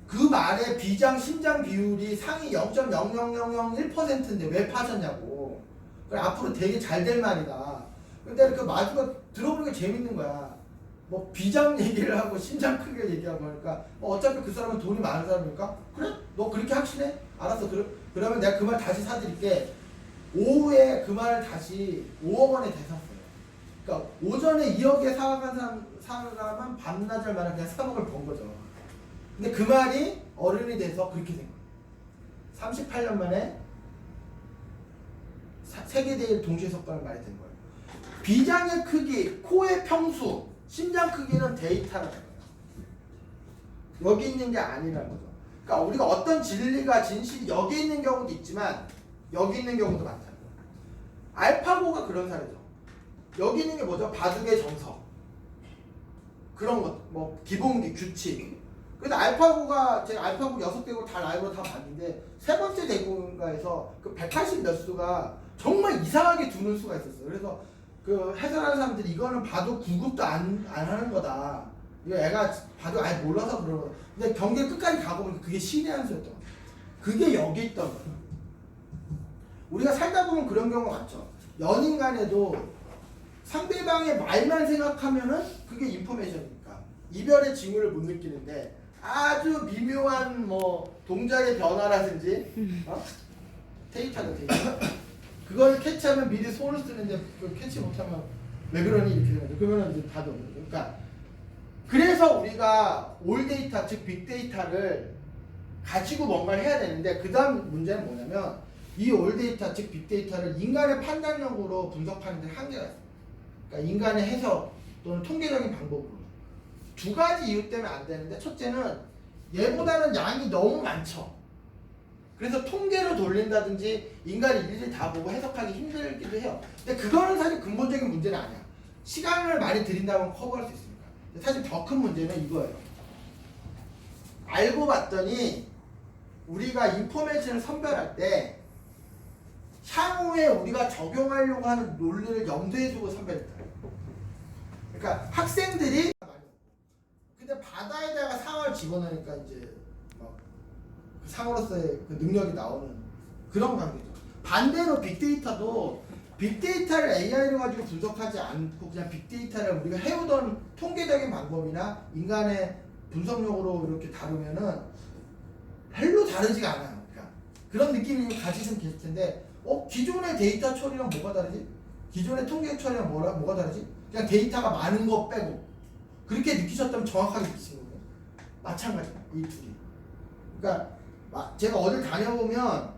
그 말의 비장 심장 비율이 상위 0.00001%인데 왜 파셨냐고. 그래 앞으로 되게 잘 될 말이다. 근데 그 마주가 들어보니까 재밌는 거야. 뭐 비장 얘기를 하고 심장 크게 얘기하고 하니까 어차피 그 사람은 돈이 많은 사람이니까 그래? 너 그렇게 확신해? 알았어. 그러면 내가 그 말 다시 사드릴게. 오후에 그 말을 다시 5억 원에 되샀어요. 그러니까 오전에 2억에 사간 사람은 반나절 만에 그냥 3억을 번 거죠. 근데 그 말이 어른이 돼서 그렇게 된 거예요. 38년 만에 세계대회 동시에 석관을 말이 된 거예요. 비장의 크기, 코의 평수, 심장 크기는 데이터라는 거예요. 여기 있는 게 아니라는 거죠. 그러니까 우리가 어떤 진리가 진실이 여기 있는 경우도 있지만 여기 있는 경우도 많다는 거예요. 알파고가 그런 사례죠. 여기 있는 게 뭐죠? 바둑의 정석. 그런 것, 뭐 기본기, 규칙. 그래서 알파고가 제가 알파고 6대국 다 라이브로 다 봤는데 세 번째 대국인가에서 그 180 몇 수가 정말 이상하게 두는 수가 있었어요. 그래서 그 해설하는 사람들이 이거는 봐도 구급도 안 하는 거다. 이거 애가 봐도 아예 몰라서 그러는 거다. 근데 경기를 끝까지 가고 보니까 그게 신의 한 수였던 거예요. 그게 여기 있던 거예요. 우리가 살다 보면 그런 경우가 많죠. 연인 간에도 상대방의 말만 생각하면은 그게 인포메이션이니까 이별의 징후를 못 느끼는데 아주 미묘한 뭐 동작의 변화라든지 데이터다 데이터. 그걸 캐치하면 미리 손을 쓰는데 그걸 캐치 못하면 왜 그러니 이렇게 되는 거죠. 그러면 이제 답이 없는 거죠. 그러니까 그래서 우리가 올 데이터 즉 빅데이터를 가지고 뭔가를 해야 되는데 그 다음 문제는 뭐냐면 이 올 데이터 즉 빅데이터를 인간의 판단력으로 분석하는 데 한계가 있어요. 그러니까 인간의 해석 또는 통계적인 방법으로 두 가지 이유 때문에 안 되는데 첫째는 얘보다는 양이 너무 많죠. 그래서 통계로 돌린다든지 인간이 일일이 다 보고 해석하기 힘들기도 해요. 근데 그거는 사실 근본적인 문제는 아니야. 시간을 많이 들인다면 커버할 수 있으니까. 근데 사실 더 큰 문제는 이거예요. 알고 봤더니 우리가 인포메이션을 선별할 때 향후에 우리가 적용하려고 하는 논리를 염두에 두고 선별했다. 그러니까 학생들이 근데 바다에다가 상어를 집어넣으니까 이제 막 그 상어로서의 그 능력이 나오는 그런 관계죠. 반대로 빅데이터도 빅데이터를 AI로 가지고 분석하지 않고 그냥 빅데이터를 우리가 해오던 통계적인 방법이나 인간의 분석력으로 이렇게 다루면은 별로 다르지가 않아요. 그러니까 그런 느낌이 가지시면 계실 텐데 기존의 데이터 처리랑 뭐가 다르지? 기존의 통계 처리랑 뭐가 다르지? 그냥 데이터가 많은 거 빼고 그렇게 느끼셨다면 정확하게 느끼시는 거예요. 마찬가지예요. 이 둘이. 그러니까 제가 어딜 다녀보면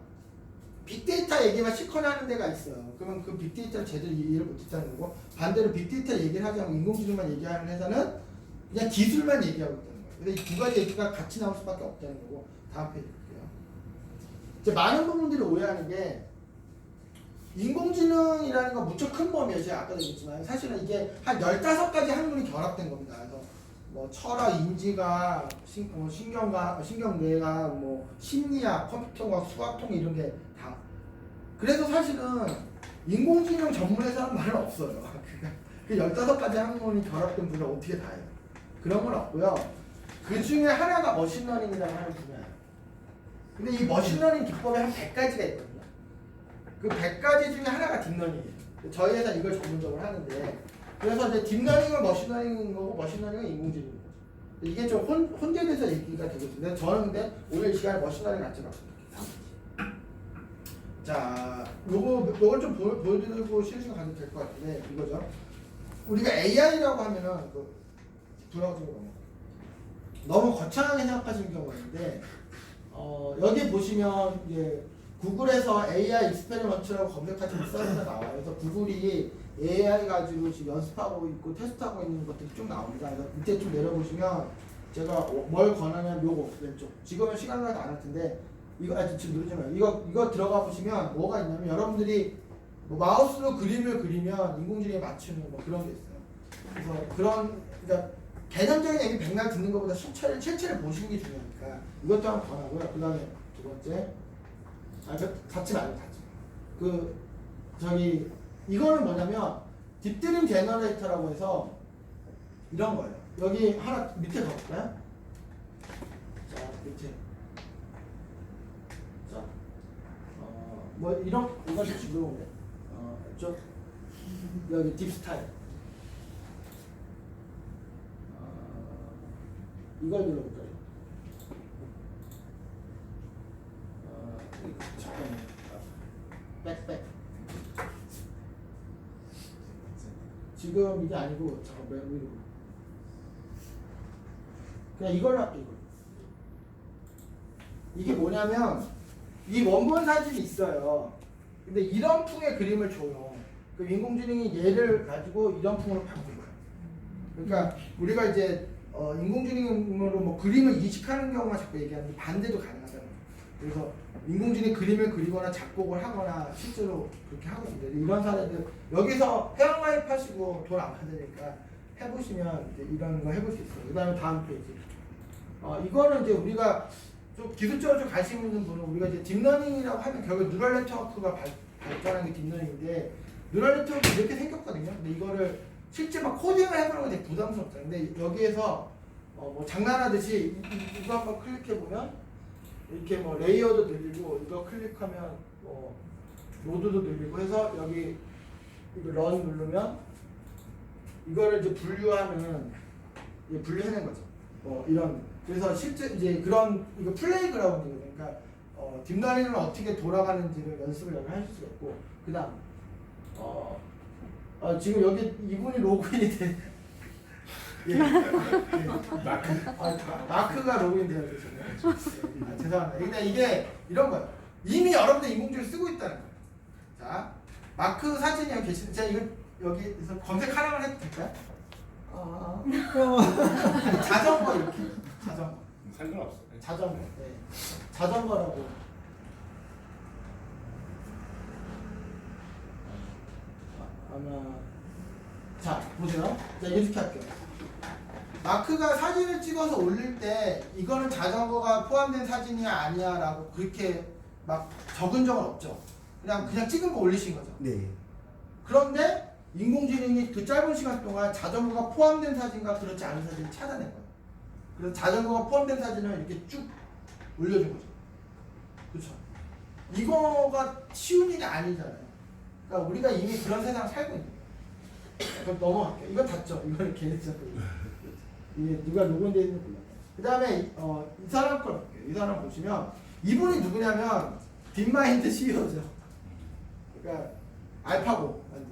빅데이터 얘기만 시커나 하는 데가 있어요. 그러면 그 빅데이터를 제대로 이해를 못했다는 거고 반대로 빅데이터 얘기를 하지 않고 인공지능만 얘기하는 회사는 그냥 기술만 얘기하고 있다는 거예요. 그래서 이 두 가지 얘기가 같이 나올 수밖에 없다는 거고 다음 페이지 볼게요. 이제 많은 부분들이 오해하는 게 인공지능이라는 건 무척 큰 범위예요. 제가 아까도 얘기했지만 사실은 이게 한 15가지 학문이 결합된 겁니다. 그래서 뭐 철학, 인지학, 신경학, 신경뇌학, 뭐 심리학, 컴퓨터학, 수학통 이런 게 다. 그래서 사실은 인공지능 전문에서는 말은 없어요. 그 15가지 학문이 결합된 분야 어떻게 다 해요? 그런 건 없고요. 그 중에 하나가 머신러닝이라는 하는 분야예요. 근데 이 머신러닝 기법이 한 100가지가 있거든요. 그 100가지 중에 하나가 딥러닝이에요. 저희 회사 이걸 전문적으로 하는데 그래서 이제 딥러닝은 머신러닝인 거고 머신러닝은 인공지능인 거죠. 이게 좀 혼재돼서 얘기가 되거든요. 저는 근데 오늘 이 시간에 머신러닝 같이 봤습니다. 자, 요걸 좀 보여드리고 실시간 가도 될 것 같은데 이거죠. 우리가 AI라고 하면은 그 불러가지고 너무 거창하게 생각하시는 경우가 있는데 여기 보시면 이제 구글에서 AI 익스페리먼트라고 검색하시면 서비스가 나와요. 그래서 구글이 AI 가지고 지금 연습하고 있고 테스트하고 있는 것들이 쭉 나옵니다. 그래서 밑에 좀 내려보시면 제가 뭘 권하냐면 요거 왼쪽. 지금은 시간 가도 안 할 텐데 이거 지금 누르지 마요. 이거 들어가 보시면 뭐가 있냐면 여러분들이 뭐 마우스로 그림을 그리면 인공지능에 맞추는 뭐 그런 게 있어요. 그래서 그러니까 개념적인 얘기 백날 듣는 것보다 실체를 보시는 게 중요하니까 이것도 한번 권하고요. 그 다음에 두 번째 닫지 말고 이거는 뭐냐면 딥드림 제너레이터라고 해서 이런 거예요. 여기 하나 밑에 가볼까요? 자 밑에 뭐 이런 이거 지금 좀 여기 딥 스타일 이걸 눌러볼까요? 잠깐만요. 백. 지금 이게 아니고 잠깐 맨 위로. 그냥 이걸로 할게 이거. 이게 뭐냐면 이 원본 사진이 있어요. 근데 이런 풍의 그림을 줘요. 그 인공지능이 얘를 가지고 이런 풍으로 바꾼 거예요. 그러니까 우리가 이제 인공지능으로 뭐 그림을 이식하는 경우가 자꾸 얘기하는데 반대도 가능하다는 거예요. 그래서 인공지능이 그림을 그리거나 작곡을 하거나 실제로 그렇게 하고 있는데 이런 사례들 여기서 회원가입하시고 돈 안 받으니까 해보시면 이제 이런 거 해볼 수 있어요. 그 다음에 다음 페이지. 이거는 이제 우리가 좀 기술적으로 좀 관심 있는 분은 우리가 이제 딥러닝이라고 하면 결국 뉴럴 네트워크가 발전한 게 딥러닝인데 뉴럴 네트워크 이렇게 생겼거든요. 근데 이거를 실제 막 코딩을 해보는 건 되게 부담스럽다. 근데 여기에서 뭐 장난하듯이 이거 한번 클릭해 보면 이렇게 뭐 레이어도 늘리고 이거 클릭하면 뭐 노드도 늘리고 해서 여기 이거 런 누르면 이거를 이제 분류해낸 거죠. 이런 그래서 실제 이제 그런 이거 플레이그라운드거든요. 그러니까 딥러닝은 어떻게 돌아가는지를 연습을 여기 하실 수가 있고 그다음 지금 여기 이분이 로그인이 돼. 예. 마크가 로그인 되어 계시네요. 죄송합니다. 근데 이게 이런 거예요. 이미 여러분들 인공지능을 쓰고 있다는 거예요. 자, 마크 사진이 여기 계시는 제가 이거 여기서 검색 하나만 해도 될까요? 자전거 이렇게 자전거. 상관없어. 자전거. 네. 자전거라고. 아마 자 보세요. 자 이렇게 할게요. 마크가 사진을 찍어서 올릴 때 이거는 자전거가 포함된 사진이야 아니야라고 그렇게 막 적은 적은 없죠. 그냥 찍은 거 올리신 거죠. 네. 그런데 인공지능이 그 짧은 시간 동안 자전거가 포함된 사진과 그렇지 않은 사진을 찾아낸 거예요. 그래서 자전거가 포함된 사진을 이렇게 쭉 올려준 거죠. 그렇죠. 이거가 쉬운 일이 아니잖아요. 그러니까 우리가 이미 그런 세상 살고 있는 거예요. 그럼 넘어갈게요. 이건 닫죠. 이거는 걔네죠. 이게 누가 로그인되어 있는지 몰라요. 그 다음에 이 사람 걸 볼게요. 이 사람 보시면 이분이 누구냐면 딥마인드 CEO죠. 그러니까 알파고 만든.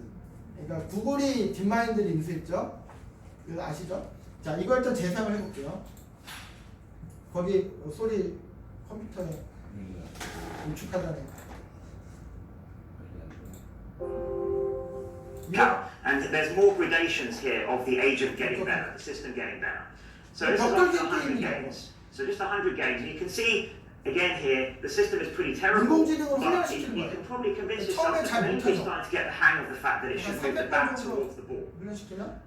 그러니까 구글이 딥마인드를 인수했죠. 그래서 아시죠? 자, 이걸 일단 재생을 해볼게요. 거기 소리 컴퓨터에 우측하다는. Now, and there's more gradations here of the agent getting better, the system getting better. So this is like 100 games. So just 100 games, and you can see again here, the system is pretty terrible, 인공지능으로 but 훈련시키는 you 거예요. can probably convince 처음에 yourself 잘 that maybe it's 못하죠. starting to get the hang of the fact that it should move the bat 300번 towards 정도 the ball. 훈련시키면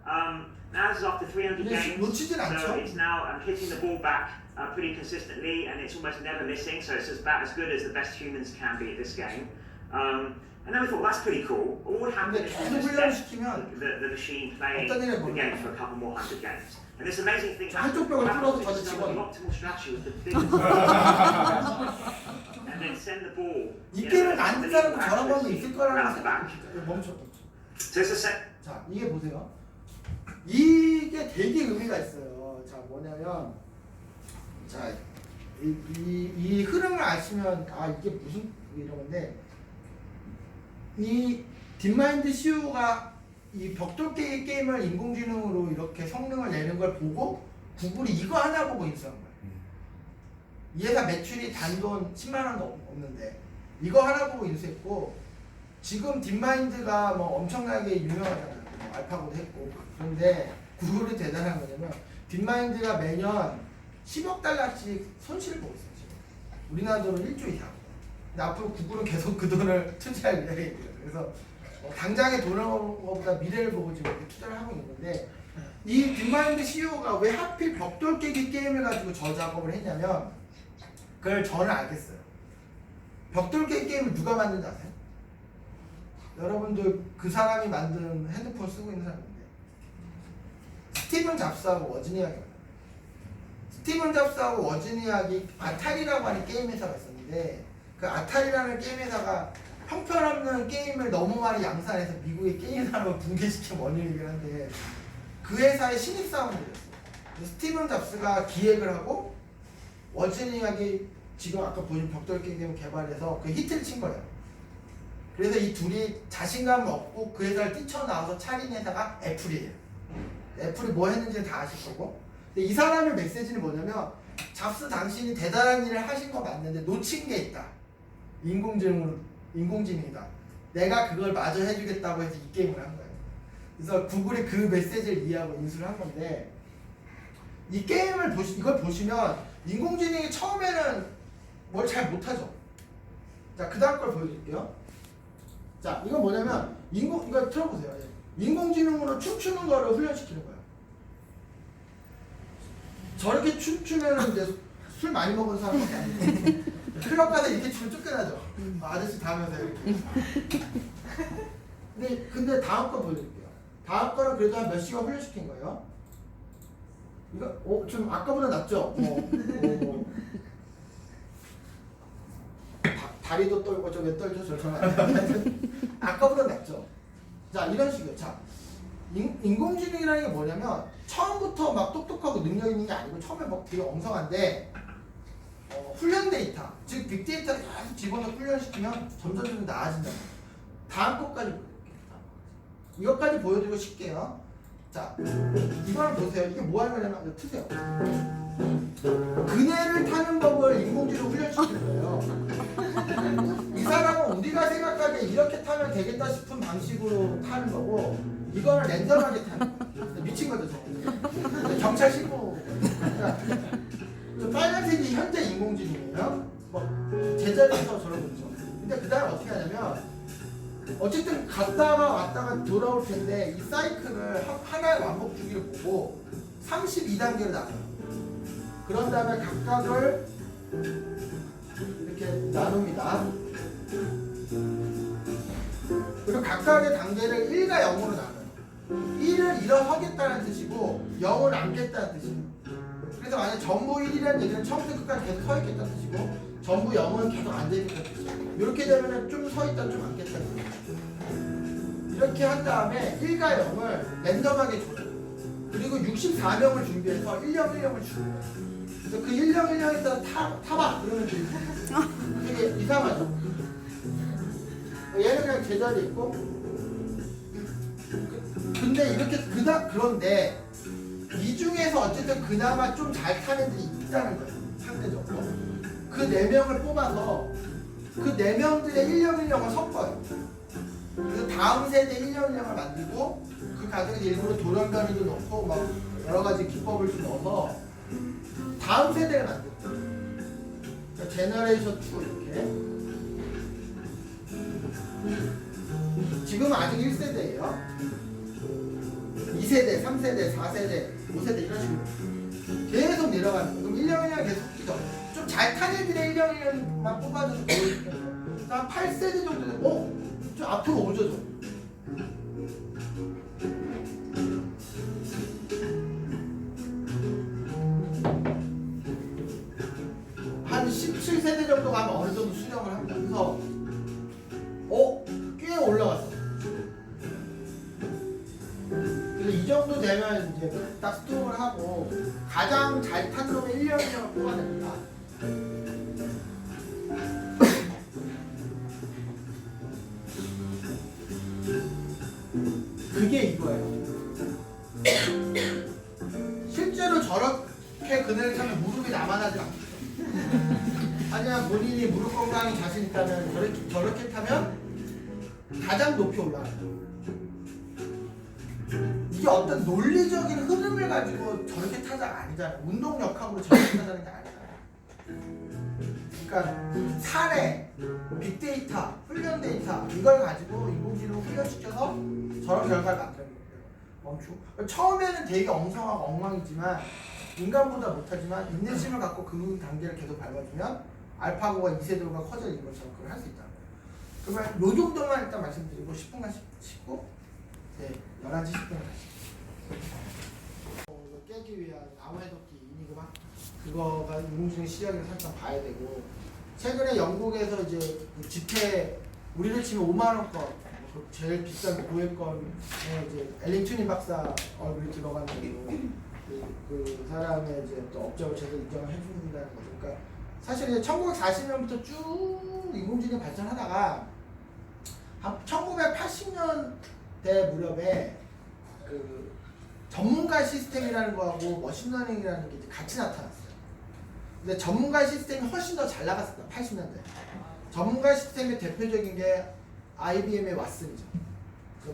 Now this is after 300 이게 games, 놓치진 so 않죠. it's now hitting the ball back pretty consistently, and it's almost never missing. So it's about as good as the best humans can be at this game. And then we thought that's pretty cool. What would happen 근데 if 계속 we just 훈련시키면 the machine playing 어떤 일이 the 벌어져요? game for a couple more hundred games? And this amazing thing 한쪽 happens. 벽을 What 뚫어서 happens is 저를 the 집어넣어. optimal strategy was the big and then send the ball. 이 you 게임을 know, 만든 the 사람도 legal 저런 거는 accuracy 있을 거라는 round the back. 생각이 멈췄죠. So it's a set. 자, 이게 보세요. 이게 되게 의미가 있어요. 자, 뭐냐면, 자, 이 흐름을 아시면, 아, 이게 무슨, 이런 건데, 이 딥마인드 CEO가 이 벽돌 깨기 게임을 인공지능으로 이렇게 성능을 내는 걸 보고, 구글이 이거 하나 보고 인수한 거예요. 이 회사 매출이 단돈 10만 원도 없는데, 이거 하나 보고 인수했고, 지금 딥마인드가 뭐 엄청나게 유명하잖아요. 뭐 알파고도 했고. 그런데 구글이 대단한 거냐면 딥마인드가 매년 10억 달러씩 손실을 보고 있어요. 지금. 우리나라 돈은 1조 이상. 근데 앞으로 구글은 계속 그 돈을 투자할 예정이에요. 그래서 당장의 돈을 버는 것보다 미래를 보고 지금 이렇게 투자를 하고 있는 건데, 이 딥마인드 CEO가 왜 하필 벽돌 깨기 게임을 가지고 저 작업을 했냐면, 그걸 저는 알겠어요. 벽돌 깨기 게임을 누가 만든지 아세요? 여러분들 그 사람이 만든 핸드폰 쓰고 있는 사람인데, 스티븐 잡스하고 워즈니악이 만든. 스티븐 잡스하고 워즈니악이 아타리라고 하는 게임 회사가 있었는데, 그 아타리라는 게임 회사가 형편없는 게임을 너무 많이 양산해서 미국의 게임 산업을 붕괴시킨 원인이긴 한데, 그 회사의 신입사원들이었어요. 스티븐 잡스가 기획을 하고 워즈니악이 지금 아까 보신 벽돌 게임 개발해서 그 히트를 친 거예요. 그래서 이 둘이 자신감을 얻고 그 회사를 뛰쳐나와서 차린 회사가 애플이에요. 애플이 뭐 했는지 다 아실 거고. 근데 이 사람의 메시지는 뭐냐면, 잡스 당신이 대단한 일을 하신 거 맞는데 놓친 게 있다. 인공지능이다. 내가 그걸 마저 해주겠다고 해서 이 게임을 한 거예요. 그래서 구글이 그 메시지를 이해하고 인수를 한 건데, 이 게임을 이걸 보시면 인공지능이 처음에는 뭘 잘 못하죠. 자, 그 다음 걸 보여드릴게요. 자, 이건 뭐냐면 이거 들어보세요. 인공지능으로 춤추는 거를 훈련시키는 거예요. 저렇게 춤추면 이제 술 많이 먹은 사람밖에 안 돼요. 클럽 가서 이렇게 추면 쫓겨나죠. 아저씨 다음에서 이렇게. 근데 다음 거 보여드릴게요. 다음 거는 그래도 한 몇 시간 훈련시킨 거예요. 이거 좀 아까보다 낫죠? 다리도 떨고 저 왜 떨죠? 저처럼 아까보다 낫죠? 자, 이런 식이에요. 자, 인공지능이라는 게 뭐냐면 처음부터 막 똑똑하고 능력 있는 게 아니고 처음에 막 되게 엉성한데, 훈련 데이터, 즉 빅데이터를 계속 집어넣고 훈련시키면 점점 나아진다. 다음 것까지 보여드릴게요. 이것까지 보여드리고 싶게요. 자, 이걸 보세요. 이게 뭐 하는 거냐면, 이거 트세요. 그네를 타는 법을 인공지능으로 훈련시키는 거예요. 이 사람은 우리가 생각하기에 이렇게 타면 되겠다 싶은 방식으로 타는 거고, 이거는 랜덤하게 타는 거예요. 미친 거죠, 저거. 경찰 신고. 저 빨간색이 현재 인공지능이에요. 제자리에서 저러고 있죠. 근데 그 다음에 어떻게 하냐면, 어쨌든 갔다가 왔다가 돌아올 텐데 이 사이클을 하나의 왕복 주기를 보고 32단계로 나눠요. 그런 다음에 각각을 이렇게 나눕니다. 그리고 각각의 단계를 1과 0으로 나눠요. 1을 일어서겠다는 뜻이고 0을 안겠다는 뜻이에요. 그래서 만약 전부 1이라는 얘기는 처음부터 끝까지 계속 서 있겠다는 뜻이고, 전부 0은 계속 앉아있겠다는 뜻이에요. 이렇게 되면 좀 서 있다 좀 앉겠다는 뜻이에요. 이렇게 한 다음에 1과 0을 랜덤하게 줘요. 그리고 64명을 준비해서 1령 1령을 주는 거예요. 그래서 그 1령 1령에서 타봐! 그러면 되게 이상하죠? 얘는 그냥 제자리에 있고, 근데 이렇게 그런데 이 중에서 어쨌든 그나마 좀 잘 타는 애들이 있다는 거예요. 상대적으로. 그 4명을 뽑아서 그 4명들의 1령 1령을 섞어요. 그래서 다음 세대 1령 1령을 만들고, 그 과정에서 일부러 돌연변이도 넣고 막 여러 가지 기법을 좀 넣어서 다음 세대를 만들어요. 그러니까 제너레이션 2 이렇게. 지금 아직 1세대예요. 2세대, 3세대, 4세대, 5세대 이런 식으로 계속 내려가는 거예요. 그럼 1년 1년 계속 뛰죠. 좀 잘 탄 애들의 1년 1년만 뽑아줘서 보여줄게요. 한 8세대 정도 되면 좀 앞으로 오죠 좀. 한 17세대 정도 가면 어느 정도 수령을 합니다. 그래서 꽤 올라갔어. 그래서 이 정도 되면 이제 딱 스톱을 하고 가장 잘 탄 놈의 1년 1년을 뽑아냅니다. 그게 이거예요. 실제로 저렇게 그네를 타면 무릎이 남아나지 않겠죠. 하지만 본인이 무릎 건강에 자신 있다면 저렇게 타면 가장 높이 올라가요. 이게 어떤 논리적인 흐름을 가지고 저렇게 타자가 아니잖아요. 운동 역학으로 저렇게 타자는 게 아니잖아요. 그러니까 사례, 빅데이터, 훈련 데이터 이걸 가지고 인공지능을 훈련시켜서 저런 결과를 만드는 거예요. 멈추고 처음에는 되게 엉성하고 엉망이지만 인간보다 못하지만 인내심을 갖고 그 단계를 계속 밟아주면 알파고가 2세대가 커져있는 것처럼 그걸 할 수 있다는 거예요. 그러면 요 정도만 일단 말씀드리고 10분간 씻고 네, 11시 10분에 가시죠. 이거 깨기 위한 암호해독기 이니그마 그거가 인공지능 시력을 살짝 봐야 되고 최근에 영국에서 이제 그 지폐 우리를 치면 5만원권 제일 비싼 고액권에 이제 엘린 튜닝 박사 얼굴이 들어간 거고 그 사람의 이제 또 업적을 제대로 인정을 해준다는 거죠. 그러니까 사실 이제 1940년부터 쭉 인공지능이 발전하다가 한 1980년대 무렵에 그 전문가 시스템이라는 거하고 머신러닝이라는 게 이제 같이 나타났어요. 근데 전문가 시스템이 훨씬 더 잘 나갔습니다. 80년대. 전문가 시스템의 대표적인 게 IBM의 왓슨이죠.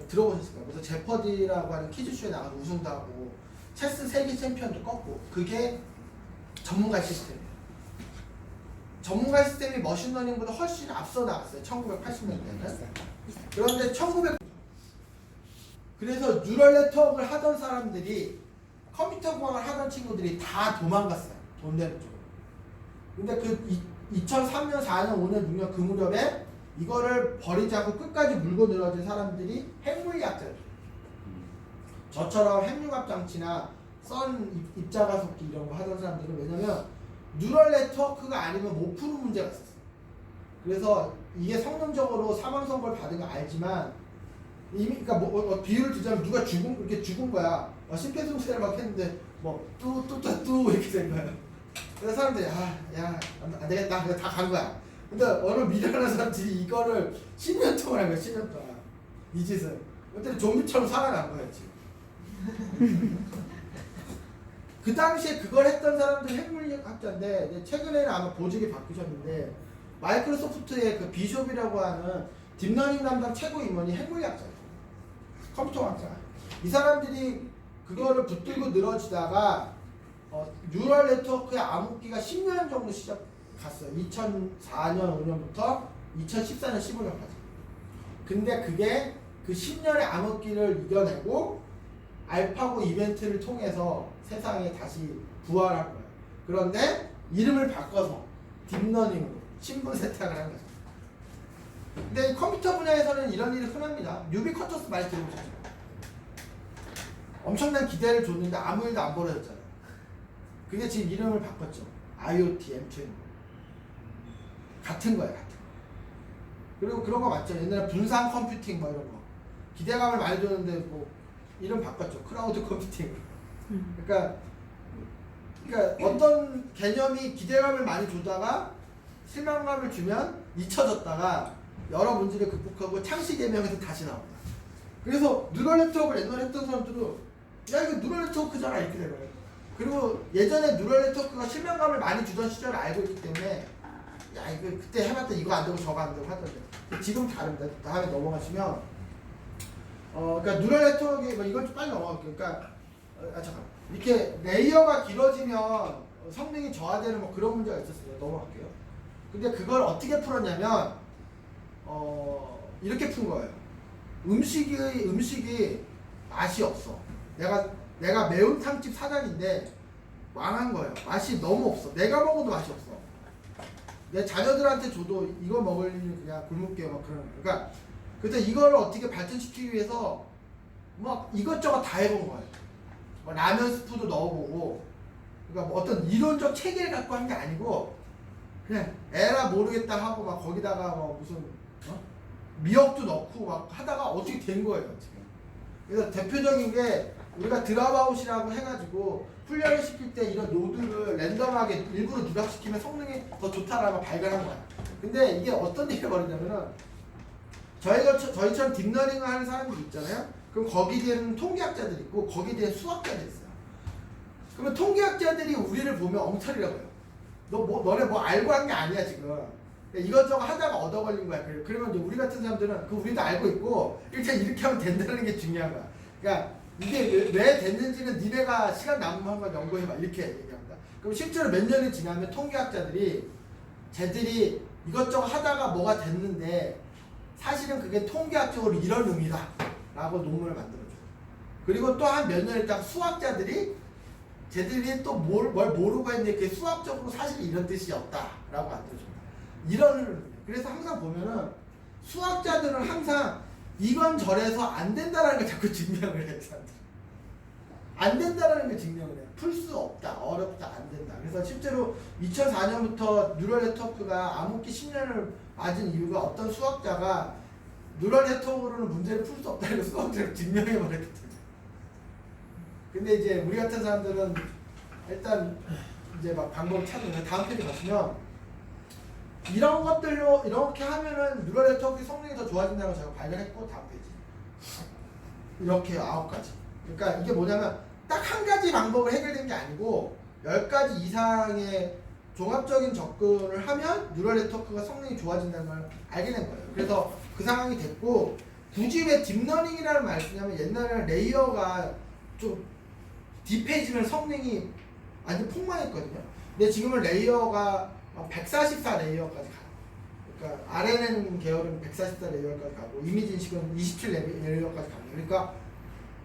들어보셨을 거예요. 그래서 제퍼디라고 하는 퀴즈쇼에 나가서 우승도 하고 체스 세계 챔피언도 꺾고 그게 전문가 시스템이에요. 전문가 시스템이 머신러닝보다 훨씬 앞서 나갔어요. 1980년대에는. 그런데 그래서 뉴럴 네트워크를 하던 사람들이 컴퓨터 공학을 하던 친구들이 다 도망갔어요. 돈 내는 쪽으로. 근데 그 2003년, 4년, 5년, 6년 그 무렵에 이거를 버리자고 끝까지 물고 늘어진 사람들이 핵물리학자들. 저처럼 핵융합 장치나 선 입자가속기 이런 거 하던 사람들은 왜냐면 뉴럴 네트워크가 아니면 못 푸는 문제가 있었어요. 그래서 이게 성능적으로 사망 선고를 받은 거 알지만 이미 그러니까 뭐 비유를 두자면 누가 이렇게 죽은 거야. 심폐소생술을 막 했는데 뭐 뚜 이렇게 된 거야. 그래서 사람들이 안 되겠다. 그래서 다 간 거야. 근데 어느 미련한 사람들이 이거를 10년 동안 한 거야. 10년 동안 이 짓을. 그때 좀비처럼 살아난 거야 지금. 그 당시에 그걸 했던 사람들이 핵물리학자인데 최근에는 아마 보직이 바뀌셨는데 마이크로소프트의 그 비숍이라고 하는 딥러닝 담당 최고 임원이 핵물리학자예요. 컴퓨터학자. 이 사람들이 그거를 붙들고 늘어지다가 뉴럴 네트워크의 암흑기가 10년 정도 갔어요. 2004년 5년부터 2014년 15년까지. 근데 그게 그 10년의 암흑기를 이겨내고 알파고 이벤트를 통해서 세상에 다시 부활한 거예요. 그런데 이름을 바꿔서 딥러닝으로 신분 세탁을 한 거죠. 근데 컴퓨터 분야에서는 이런 일이 흔합니다. 유비쿼터스 많이 들어보셨죠? 엄청난 기대를 줬는데 아무 일도 안 벌어졌잖아요. 그게 지금 이름을 바꿨죠. IoT, M2M. 같은 거예요, 같은 거. 그리고 그런 거 맞죠? 옛날에 분산 컴퓨팅 뭐 이런 거. 기대감을 많이 줬는데 뭐 이름 바꿨죠. 클라우드 컴퓨팅. 그러니까 어떤 개념이 기대감을 많이 주다가 실망감을 주면 잊혀졌다가 여러 문제를 극복하고 창시 개명해서 다시 나옵니다. 그래서 뉴럴 네트워크를 옛날에 했던 사람들은 야 이거 뉴럴 네트워크잖아 이렇게 되는 거예요. 그리고 예전에 뉴럴 네트워크가 실망감을 많이 주던 시절을 알고 있기 때문에 야 이거 그때 해봤다 이거 안 되고 저거 안 되고 하던데 지금 다릅니다. 다음에 넘어가시면 그러니까 뉴럴 네트워크 뭐 이건 좀 빨리 넘어갈게요. 그러니까 잠깐 이렇게 레이어가 길어지면 성능이 저하되는 뭐 그런 문제가 있었어요. 넘어갈게요. 근데 그걸 어떻게 풀었냐면 이렇게 푼 거예요. 음식이 맛이 없어. 내가 매운탕집 사장인데 망한 거예요. 맛이 너무 없어. 내가 먹어도 맛이 없어. 내 자녀들한테 줘도 이거 먹을 일 그냥 굶을게요 막 그러는 거예요. 그러니까 그래서 이걸 어떻게 발전시키기 위해서 막 이것저것 다 해본 거예요. 뭐 라면 스프도 넣어보고, 그러니까 뭐 어떤 이론적 체계를 갖고 한 게 아니고 그냥 에라 모르겠다 하고 막 거기다가 뭐 무슨 미역도 넣고 막 하다가 어떻게 된 거예요 지금. 그래서 대표적인 게 우리가 드랍아웃이라고 해가지고 훈련을 시킬 때 이런 노드를 랜덤하게 일부러 누락시키면 성능이 더 좋다라고 발견한 거야. 근데 이게 어떤 일이 벌어지냐면은 저희처럼 딥러닝을 하는 사람들이 있잖아요. 그럼 거기에 대한 통계학자들이 있고 거기에 대한 수학자들이 있어요. 그러면 통계학자들이 우리를 보면 엉터리라고 해요. 너네 뭐 알고 한 게 아니야 지금. 이것저것 하다가 얻어 걸린 거야. 그러면 이제 우리 같은 사람들은 우리도 알고 있고 일단 이렇게 하면 된다는 게 중요한 거야. 그러니까 이게 왜 됐는지는 니네가 시간 남으면 한번 연구해봐 이렇게 얘기합니다. 그럼 실제로 몇 년이 지나면 통계학자들이 쟤들이 이것저것 하다가 뭐가 됐는데 사실은 그게 통계학적으로 이런 의미다 라고 논문을 만들어줘요. 그리고 또 한 몇 년 있다가 수학자들이 쟤들이 또 뭘 모르고 했는데 그게 수학적으로 사실 이런 뜻이 없다 라고 만들어줍니다. 이런 의미예요. 그래서 항상 보면은 수학자들은 항상 이건 저래서 안 된다라는 걸 자꾸 증명을 해요. 안 된다라는 걸 증명을 해요. 풀 수 없다, 어렵다, 안 된다. 그래서 실제로 2004년부터 뉴럴 네트워크가 암흑기 10년을 맞은 이유가 어떤 수학자가 뉴럴 네트워크로는 문제를 풀 수 없다는 걸 수학자로 증명해 버렸기 때문에. 근데 이제 우리 같은 사람들은 일단 이제 막 방법을 찾는 다음 페이지 보시면 이런 것들로 이렇게 하면은 뉴럴 네트워크 성능이 더 좋아진다는 걸 제가 발견했고 다음 페이지 이렇게 9가지. 그러니까 이게 뭐냐면 딱 한 가지 방법을 해결된 게 아니고 10가지 이상의 종합적인 접근을 하면 뉴럴 네트워크가 성능이 좋아진다는 걸 알게 된 거예요. 그래서 그 상황이 됐고 굳이 왜 딥러닝이라는 말을 쓰냐면 옛날에는 레이어가 좀 딥해지면 성능이 완전 폭망했거든요. 근데 지금은 레이어가 144 레이어까지 가요. 그러니까 RNN 계열은 144 레이어까지 가고 이미지 인식은 27 레이어까지 갑니다. 그러니까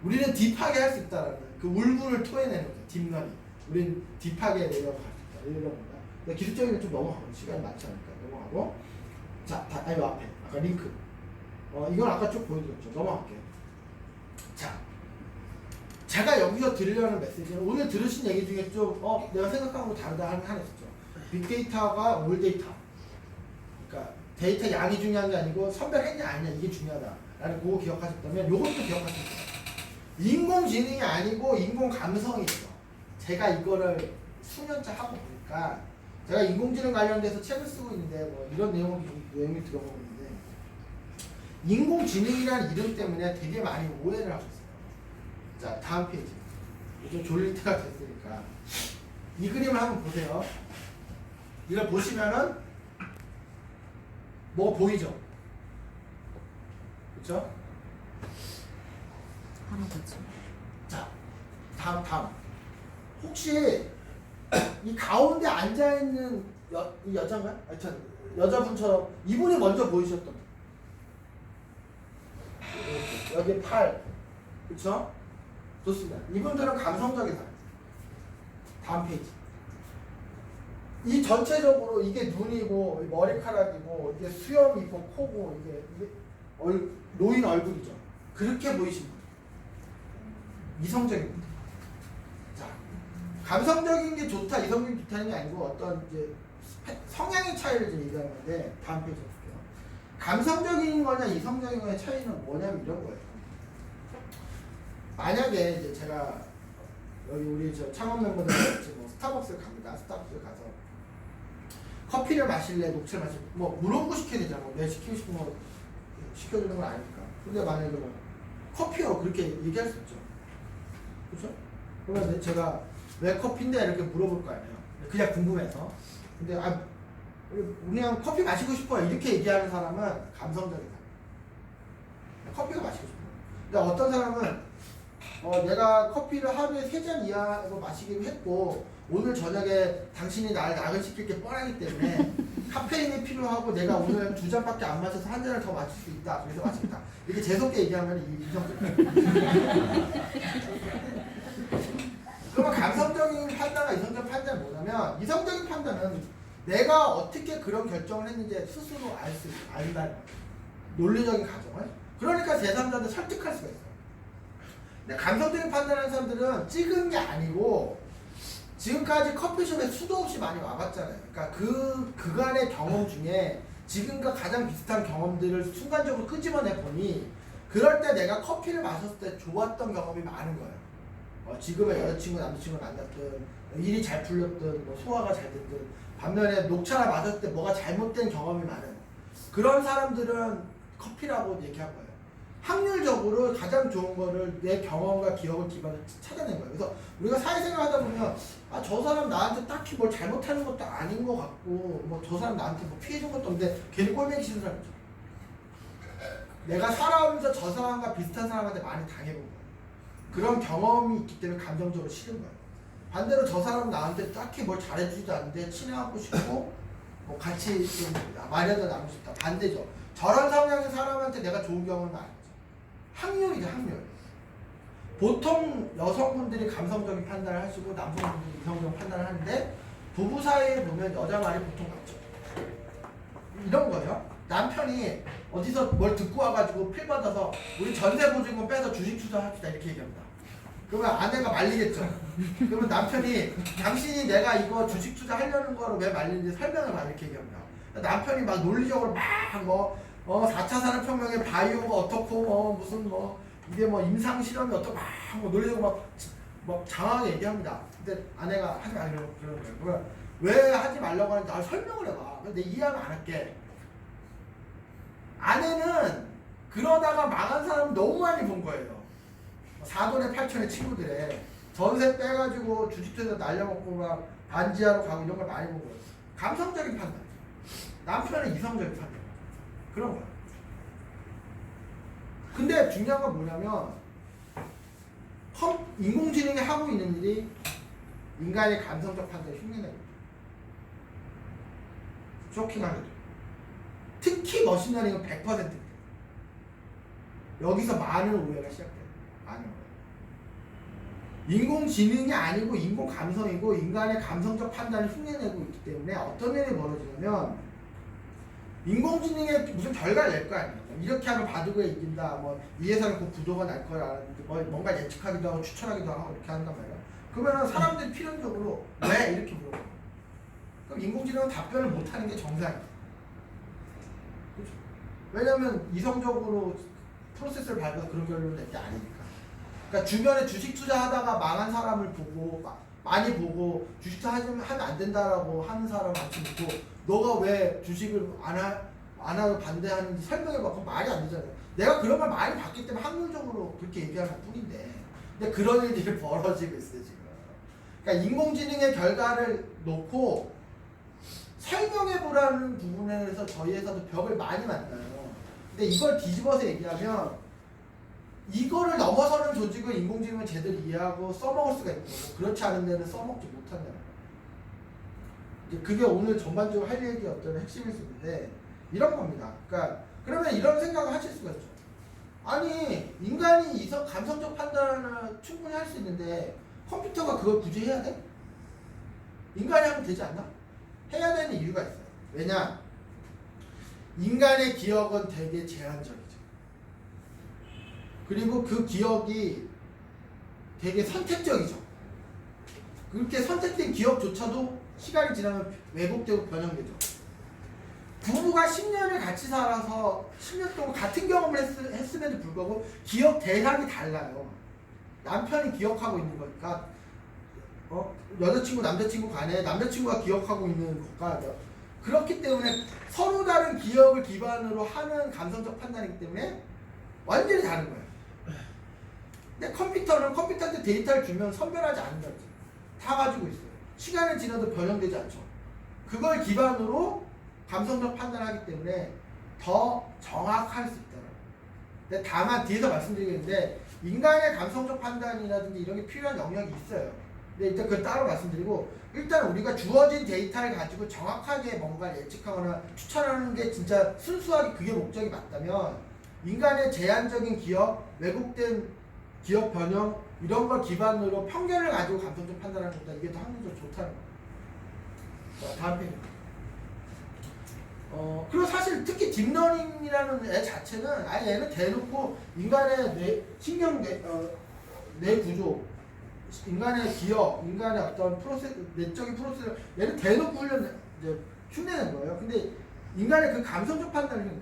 우리는 딥하게 할 수 있다라는 그 울분을 토해내는 거죠. 딥러닝. 우리는 딥하게 레이어가 갈 수 있다. 이런 겁니다. 근데 기술적인 건 좀 넘어가고 시간이 많지 않으니까 넘어가고 자, 이 앞에 아까 링크 이건 아까 쭉 보여드렸죠. 넘어갈게요. 자, 제가 여기서 드리려는 메시지는 오늘 들으신 얘기 중에 좀 내가 생각한 거 다르다 하는 하나 있었죠. 빅데이터가 올데이터. 그러니까 데이터 양이 중요한 게 아니고 선별했냐 아니냐 이게 중요하다라는 그거 기억하셨다면 요것도 기억하시면 돼요. 인공지능이 아니고 인공감성이 있어. 제가 이거를 수년째 하고 보니까 제가 인공지능 관련돼서 책을 쓰고 있는데 뭐 이런 내용이 들어가고 있는데 인공지능이라는 이름 때문에 되게 많이 오해를 하고 있어요. 자, 다음 페이지. 요즘 졸릴 때가 됐으니까 이 그림을 한번 보세요. 이걸 보시면은 뭐 보이죠? 그쵸? 하나 더지. 자, 다음. 혹시 이 가운데 앉아있는 이 여자인가요? 하여튼 여자분처럼 이분이 먼저 보이셨던 분. 여기 팔. 그쵸? 좋습니다. 이분들은 감성적이다. 다음 페이지. 이 전체적으로 이게 눈이고 머리카락이고 이게 수염이고 코고 이게 노인 얼굴이죠. 그렇게 보이신 분. 이성적입니다. 자, 감성적인 게 좋다, 이성적인 게 좋다는 게 아니고 어떤 이제 성향의 차이를 좀 얘기하는 건데 다음 페이지 볼게요. 감성적인 거냐 이성적인 거냐 차이는 뭐냐면 이런 거예요. 만약에 이제 제가 여기 우리 저 창원 멤버들 같이 뭐 스타벅스를 갑니다. 스타벅스를 가서 커피를 마실래, 녹차를 마실래, 뭐 물어보고 시켜야 되잖아. 내가 시키고 싶은 거 시켜주는 건 아니니까. 근데 만약에 뭐 커피요 그렇게 얘기할 수 있죠. 그렇죠? 그러면 제가 왜 커피인데 이렇게 물어볼 거 아니에요. 그냥 궁금해서. 근데 그냥 커피 마시고 싶어요 이렇게 얘기하는 사람은 감성적이다. 커피가 마시고 싶어요. 근데 어떤 사람은 내가 커피를 하루에 3잔 이하로 마시기로 했고 오늘 저녁에 당신이 나를 야근시킬 게 뻔하기 때문에 카페인이 필요하고 내가 오늘 2잔밖에 안 마셔서 한 잔을 더 마실 수 있다. 그래서 마신다. 이렇게 재수없게 얘기하면 이성적이에요. 그러면 감성적인 판단과 이성적 판단은 뭐냐면 이성적인 판단은 내가 어떻게 그런 결정을 했는지 스스로 안다는 거예요. 논리적인 가정을. 그러니까 제3자한테 설득할 수가 있어요. 근데 감성적인 판단하는 사람들은 찍은 게 아니고 지금까지 커피숍에 수도 없이 많이 와봤잖아요. 그러니까 그간의 경험 중에 지금과 가장 비슷한 경험들을 순간적으로 끄집어내 보니 그럴 때 내가 커피를 마셨을 때 좋았던 경험이 많은 거예요. 지금의 여자친구, 남자친구를 만났든 일이 잘 풀렸든 뭐 소화가 잘 됐든 반면에 녹차를 마셨을 때 뭐가 잘못된 경험이 많은 그런 사람들은 커피라고 얘기할 거예요. 확률적으로 가장 좋은 거를 내 경험과 기억을 기반으로 찾아낸 거예요. 그래서 우리가 사회생활 하다 보면 저 사람 나한테 딱히 뭘 잘못하는 것도 아닌 것 같고 뭐 저 사람 나한테 뭐 피해준 것도 없는데 괜히 꼴보기 싫은 사람 있죠. 내가 살아오면서 저 사람과 비슷한 사람한테 많이 당해본 거예요. 그런 경험이 있기 때문에 감정적으로 싫은 거예요. 반대로 저 사람 나한테 딱히 뭘 잘해주지도 않는데 친해하고 싶고 뭐 같이 좀 말이라도 나누고 싶다. 반대죠. 저런 성향의 사람한테 내가 좋은 경험은 아니죠. 확률이죠, 확률. 보통 여성분들이 감성적인 판단을 하시고 남성분들이 이성적인 판단을 하는데 부부 사이에 보면 여자 말이 보통 맞죠. 이런 거예요. 남편이 어디서 뭘 듣고 와가지고 필 받아서 우리 전세 보증금 빼서 주식 투자합시다 이렇게 얘기합니다. 그러면 아내가 말리겠죠. 그러면 남편이 당신이 내가 이거 주식 투자하려는 거로 왜 말리는지 설명을 막 이렇게 얘기합니다. 남편이 막 논리적으로 막 4차 산업혁명의 바이오가 어떻고 무슨 이게 임상 실험이 어떻고 막 논리적으로 막 장황하게 얘기합니다. 근데 아내가 하지 말라고 그러는 거예요. 그러면 왜 하지 말라고 하는지 설명을 해봐. 내 이해하면 안 할게. 아내는 그러다가 망한 사람 너무 많이 본 거예요. 4돈에 8천의 친구들에 전세 빼가지고 주식투자 날려먹고 막 반지하러 가고 이런 걸 많이 본 거예요. 감성적인 판단. 남편은 이성적인 판단. 그런 거야. 근데 중요한 건 뭐냐면 인공지능이 하고 있는 일이 인간의 감성적 판단을 흉내내고 쇼킹하게도 특히 머신러닝은 100%입니다. 여기서 많은 오해가 시작돼요. 많은 오해. 인공지능이 아니고 인공감성이고 인간의 감성적 판단을 흉내내고 있기 때문에 어떤 일이 벌어지냐면 인공지능에 무슨 결과를 낼 거 아니에요. 이렇게 하면 바둑에 이긴다. 이 회사는 곧 부도가 날 거라는데 뭔가 예측하기도 하고 추천하기도 하고 이렇게 한단 말이에요. 그러면 사람들이 필연적으로 왜 이렇게 물어봐요. 그럼 인공지능은 답변을 못하는 게 정상이에요. 그렇죠? 왜냐면 이성적으로 프로세스를 밟아서 그런 결론을 낼 게 아니니까. 그러니까 주변에 주식 투자하다가 망한 사람을 보고 많이 보고 주식 투자하면 안 된다라고 하는 사람 같이 있고 너가 왜 주식을 안 하고 반대하는지 설명해봐. 그럼 말이 안 되잖아요. 내가 그런 걸 많이 봤기 때문에 확률적으로 그렇게 얘기하는 뿐인데 근데 그런 일들이 벌어지고 있어요 지금. 그러니까 인공지능의 결과를 놓고 설명해보라는 부분에서 저희 회사도 벽을 많이 만나요. 근데 이걸 뒤집어서 얘기하면 이거를 넘어서는 조직을 인공지능을 제대로 이해하고 써먹을 수가 있는 거고 그렇지 않은 데는 써먹지 못한다는 거예요. 이제 그게 오늘 전반적으로 할 얘기 어떤 핵심일 수 있는데 이런 겁니다. 그러니까 그러면 이런 생각을 하실 수가 있죠. 아니 인간이 감성적 판단을 충분히 할 수 있는데 컴퓨터가 그걸 굳이 해야 돼? 인간이 하면 되지 않나? 해야 되는 이유가 있어요. 왜냐? 인간의 기억은 되게 제한적이죠. 그리고 그 기억이 되게 선택적이죠. 그렇게 선택된 기억조차도 시간이 지나면 왜곡되고 변형되죠. 부부가 10년을 같이 살아서 10년 동안 같은 경험을 했음에도 불구하고 기억 대상이 달라요. 남편이 기억하고 있는 거니까 여자친구 남자친구 간에 남자친구가 기억하고 있는 것과 그렇기 때문에 서로 다른 기억을 기반으로 하는 감성적 판단이기 때문에 완전히 다른 거예요. 근데 컴퓨터한테 데이터를 주면 선별하지 않는다고 다 가지고 있어요. 시간이 지나도 변형되지 않죠. 그걸 기반으로 감성적 판단을 하기 때문에 더 정확할 수 있다는 거예요. 근데 다만 뒤에서 말씀드리겠는데 인간의 감성적 판단이라든지 이런 게 필요한 영역이 있어요. 근데 일단 그걸 따로 말씀드리고 일단 우리가 주어진 데이터를 가지고 정확하게 뭔가 예측하거나 추천하는 게 진짜 순수하게 그게 목적이 맞다면 인간의 제한적인 기억, 왜곡된 기억 변형 이런 걸 기반으로 편견을 가지고 감성적 판단하는 것보다 이게 더 확률적으로 좋다는 거예요. 자, 다음 페이지. 그리고 사실 특히 딥러닝이라는 애 자체는 아예 얘는 대놓고 인간의 뇌 구조, 인간의 기억, 인간의 어떤 내적인 프로세스 얘는 대놓고 흉내낸 거예요. 근데 인간의 그 감성적 판단을 흉내낸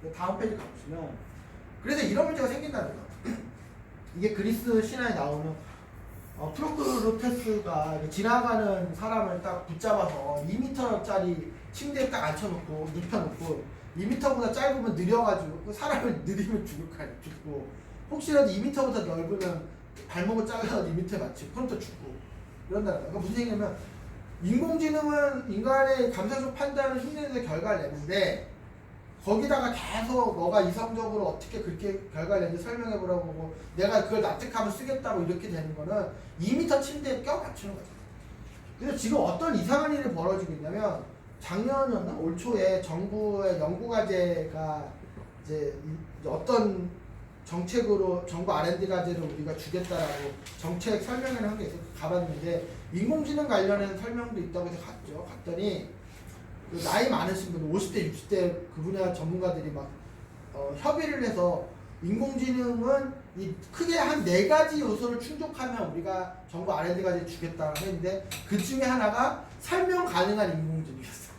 거예요. 다음 페이지 가보시면 그래서 이런 문제가 생긴다는 거예요. 이게 그리스 신화에 나오는 프로크루테스가 지나가는 사람을 딱 붙잡아서 2m짜리 침대에 딱 앉혀놓고 눕혀놓고 2m보다 짧으면 느려가지고 그 사람을 느리면 죽고 혹시라도 2m보다 넓으면 발목을 잘라서 2m에 맞추고 그럼 또 죽고 이런다는 거예요. 그러니까 무슨 얘기냐면 인공지능은 인간의 감성적 판단을 흉내내는 결과를 내는데 거기다가 계속 너가 이성적으로 어떻게 그렇게 결과를 내는지 설명해보라고 하고 내가 그걸 납득하면 쓰겠다고 이렇게 되는 거는 2m 침대에 껴 맞추는 거죠. 그래서 지금 어떤 이상한 일이 벌어지고 있냐면 작년이었나? 올 초에 정부의 연구과제가 이제 어떤 정책으로 정부 R&D 과제를 우리가 주겠다라고 정책 설명회를 한 게 있어서 가봤는데 인공지능 관련된 설명도 있다고 해서 갔죠. 갔더니 나이 많으신 분 50대 60대 그 분야 전문가들이 막 협의를 해서 인공지능은 크게 한 4가지 요소를 충족하면 우리가 정부 R&D 과제 주겠다고 했는데 그 중에 하나가 설명 가능한 인공지능이었어요.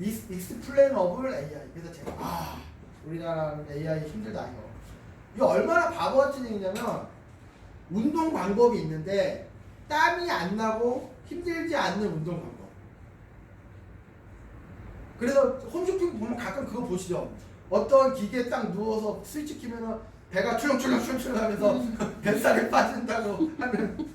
explainable AI. 그래서 제가 우리나라는 AI 힘들다 이거. 이게 얼마나 바보 같은 얘기냐면 운동 방법이 있는데 땀이 안 나고 힘들지 않는 운동 방법. 그래서 홈쇼핑 보면 가끔 그거 보시죠. 어떤 기계에 딱 누워서 스위치 키면은 배가 출렁출렁 하면서 뱃살이 빠진다고 하는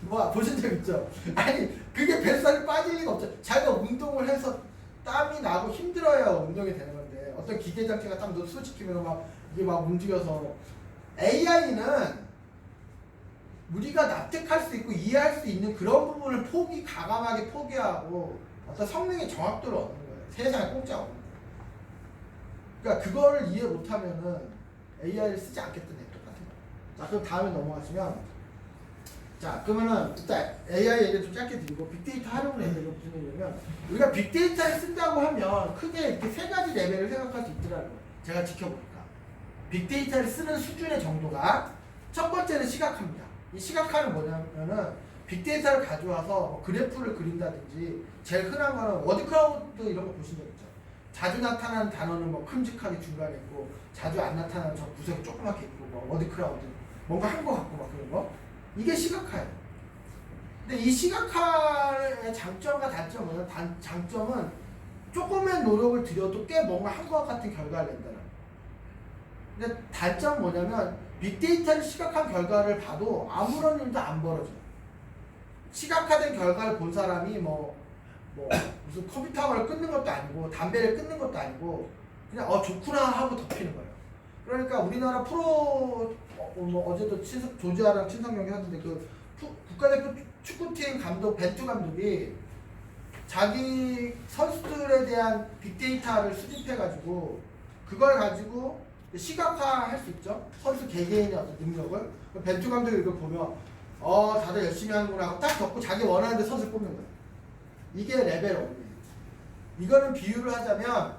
뭐 보신 적 있죠? 아니 그게 뱃살이 빠질 리가 없죠. 자기가 운동을 해서 땀이 나고 힘들어야 운동이 되는 건데 어떤 기계 장치가 딱 누워 스위치 키면 막 이게 막 움직여서 AI는 우리가 납득할 수 있고 이해할 수 있는 그런 부분을 가감하게 포기하고 어떤 성능의 정확도를 얻는 거예요. 세상에 공짜가 없는 거예요. 그러니까 그거를 이해 못하면은 AI를 쓰지 않겠다는 얘기 똑같은 거예요. 자, 그럼 다음에 넘어가시면 자, 그러면은 일단 AI 얘기를 좀 짧게 드리고 빅데이터 활용을 해야 되는 무슨 얘기냐면 우리가 빅데이터를 쓴다고 하면 크게 이렇게 3가지 레벨을 생각할 수 있더라고요. 제가 지켜보니까 빅데이터를 쓰는 수준의 정도가 첫 번째는 시각화입니다. 이 시각화는 뭐냐면은 빅데이터를 가져와서 뭐 그래프를 그린다든지 제일 흔한 거는 워드크라우드 이런 거 보신 적 있죠? 자주 나타나는 단어는 뭐 큼직하게 중간에 있고 자주 안 나타나는 저 구석이 조그맣게 있고 뭐 워드크라우드 뭔가 한 거 같고 막 그런 거 이게 시각화예요. 근데 이 시각화의 장점과 단점은 뭐냐면 장점은 조금의 노력을 들여도 꽤 뭔가 한 것 같은 결과를 낸다는 거예요. 근데 단점은 뭐냐면 빅데이터를 시각한 결과를 봐도 아무런 일도 안 벌어져요. 시각화된 결과를 본 사람이 뭐 무슨 컴퓨터를 끊는 것도 아니고 담배를 끊는 것도 아니고 그냥 좋구나 하고 덮이는 거예요. 그러니까 우리나라 어제도 조지아랑 친선 경기 하던데 그 국가대표 축구팀 감독 벤투 감독이 자기 선수들에 대한 빅데이터를 수집해가지고 그걸 가지고 시각화할 수 있죠. 선수 개개인의 어떤 능력을. 벤투 감독이 이걸 보면 다들 열심히 하는구나 하고 딱 적고 자기 원하는 데 선수를 뽑는 거예요. 이게 레벨 1입니다. 이거는 비유를 하자면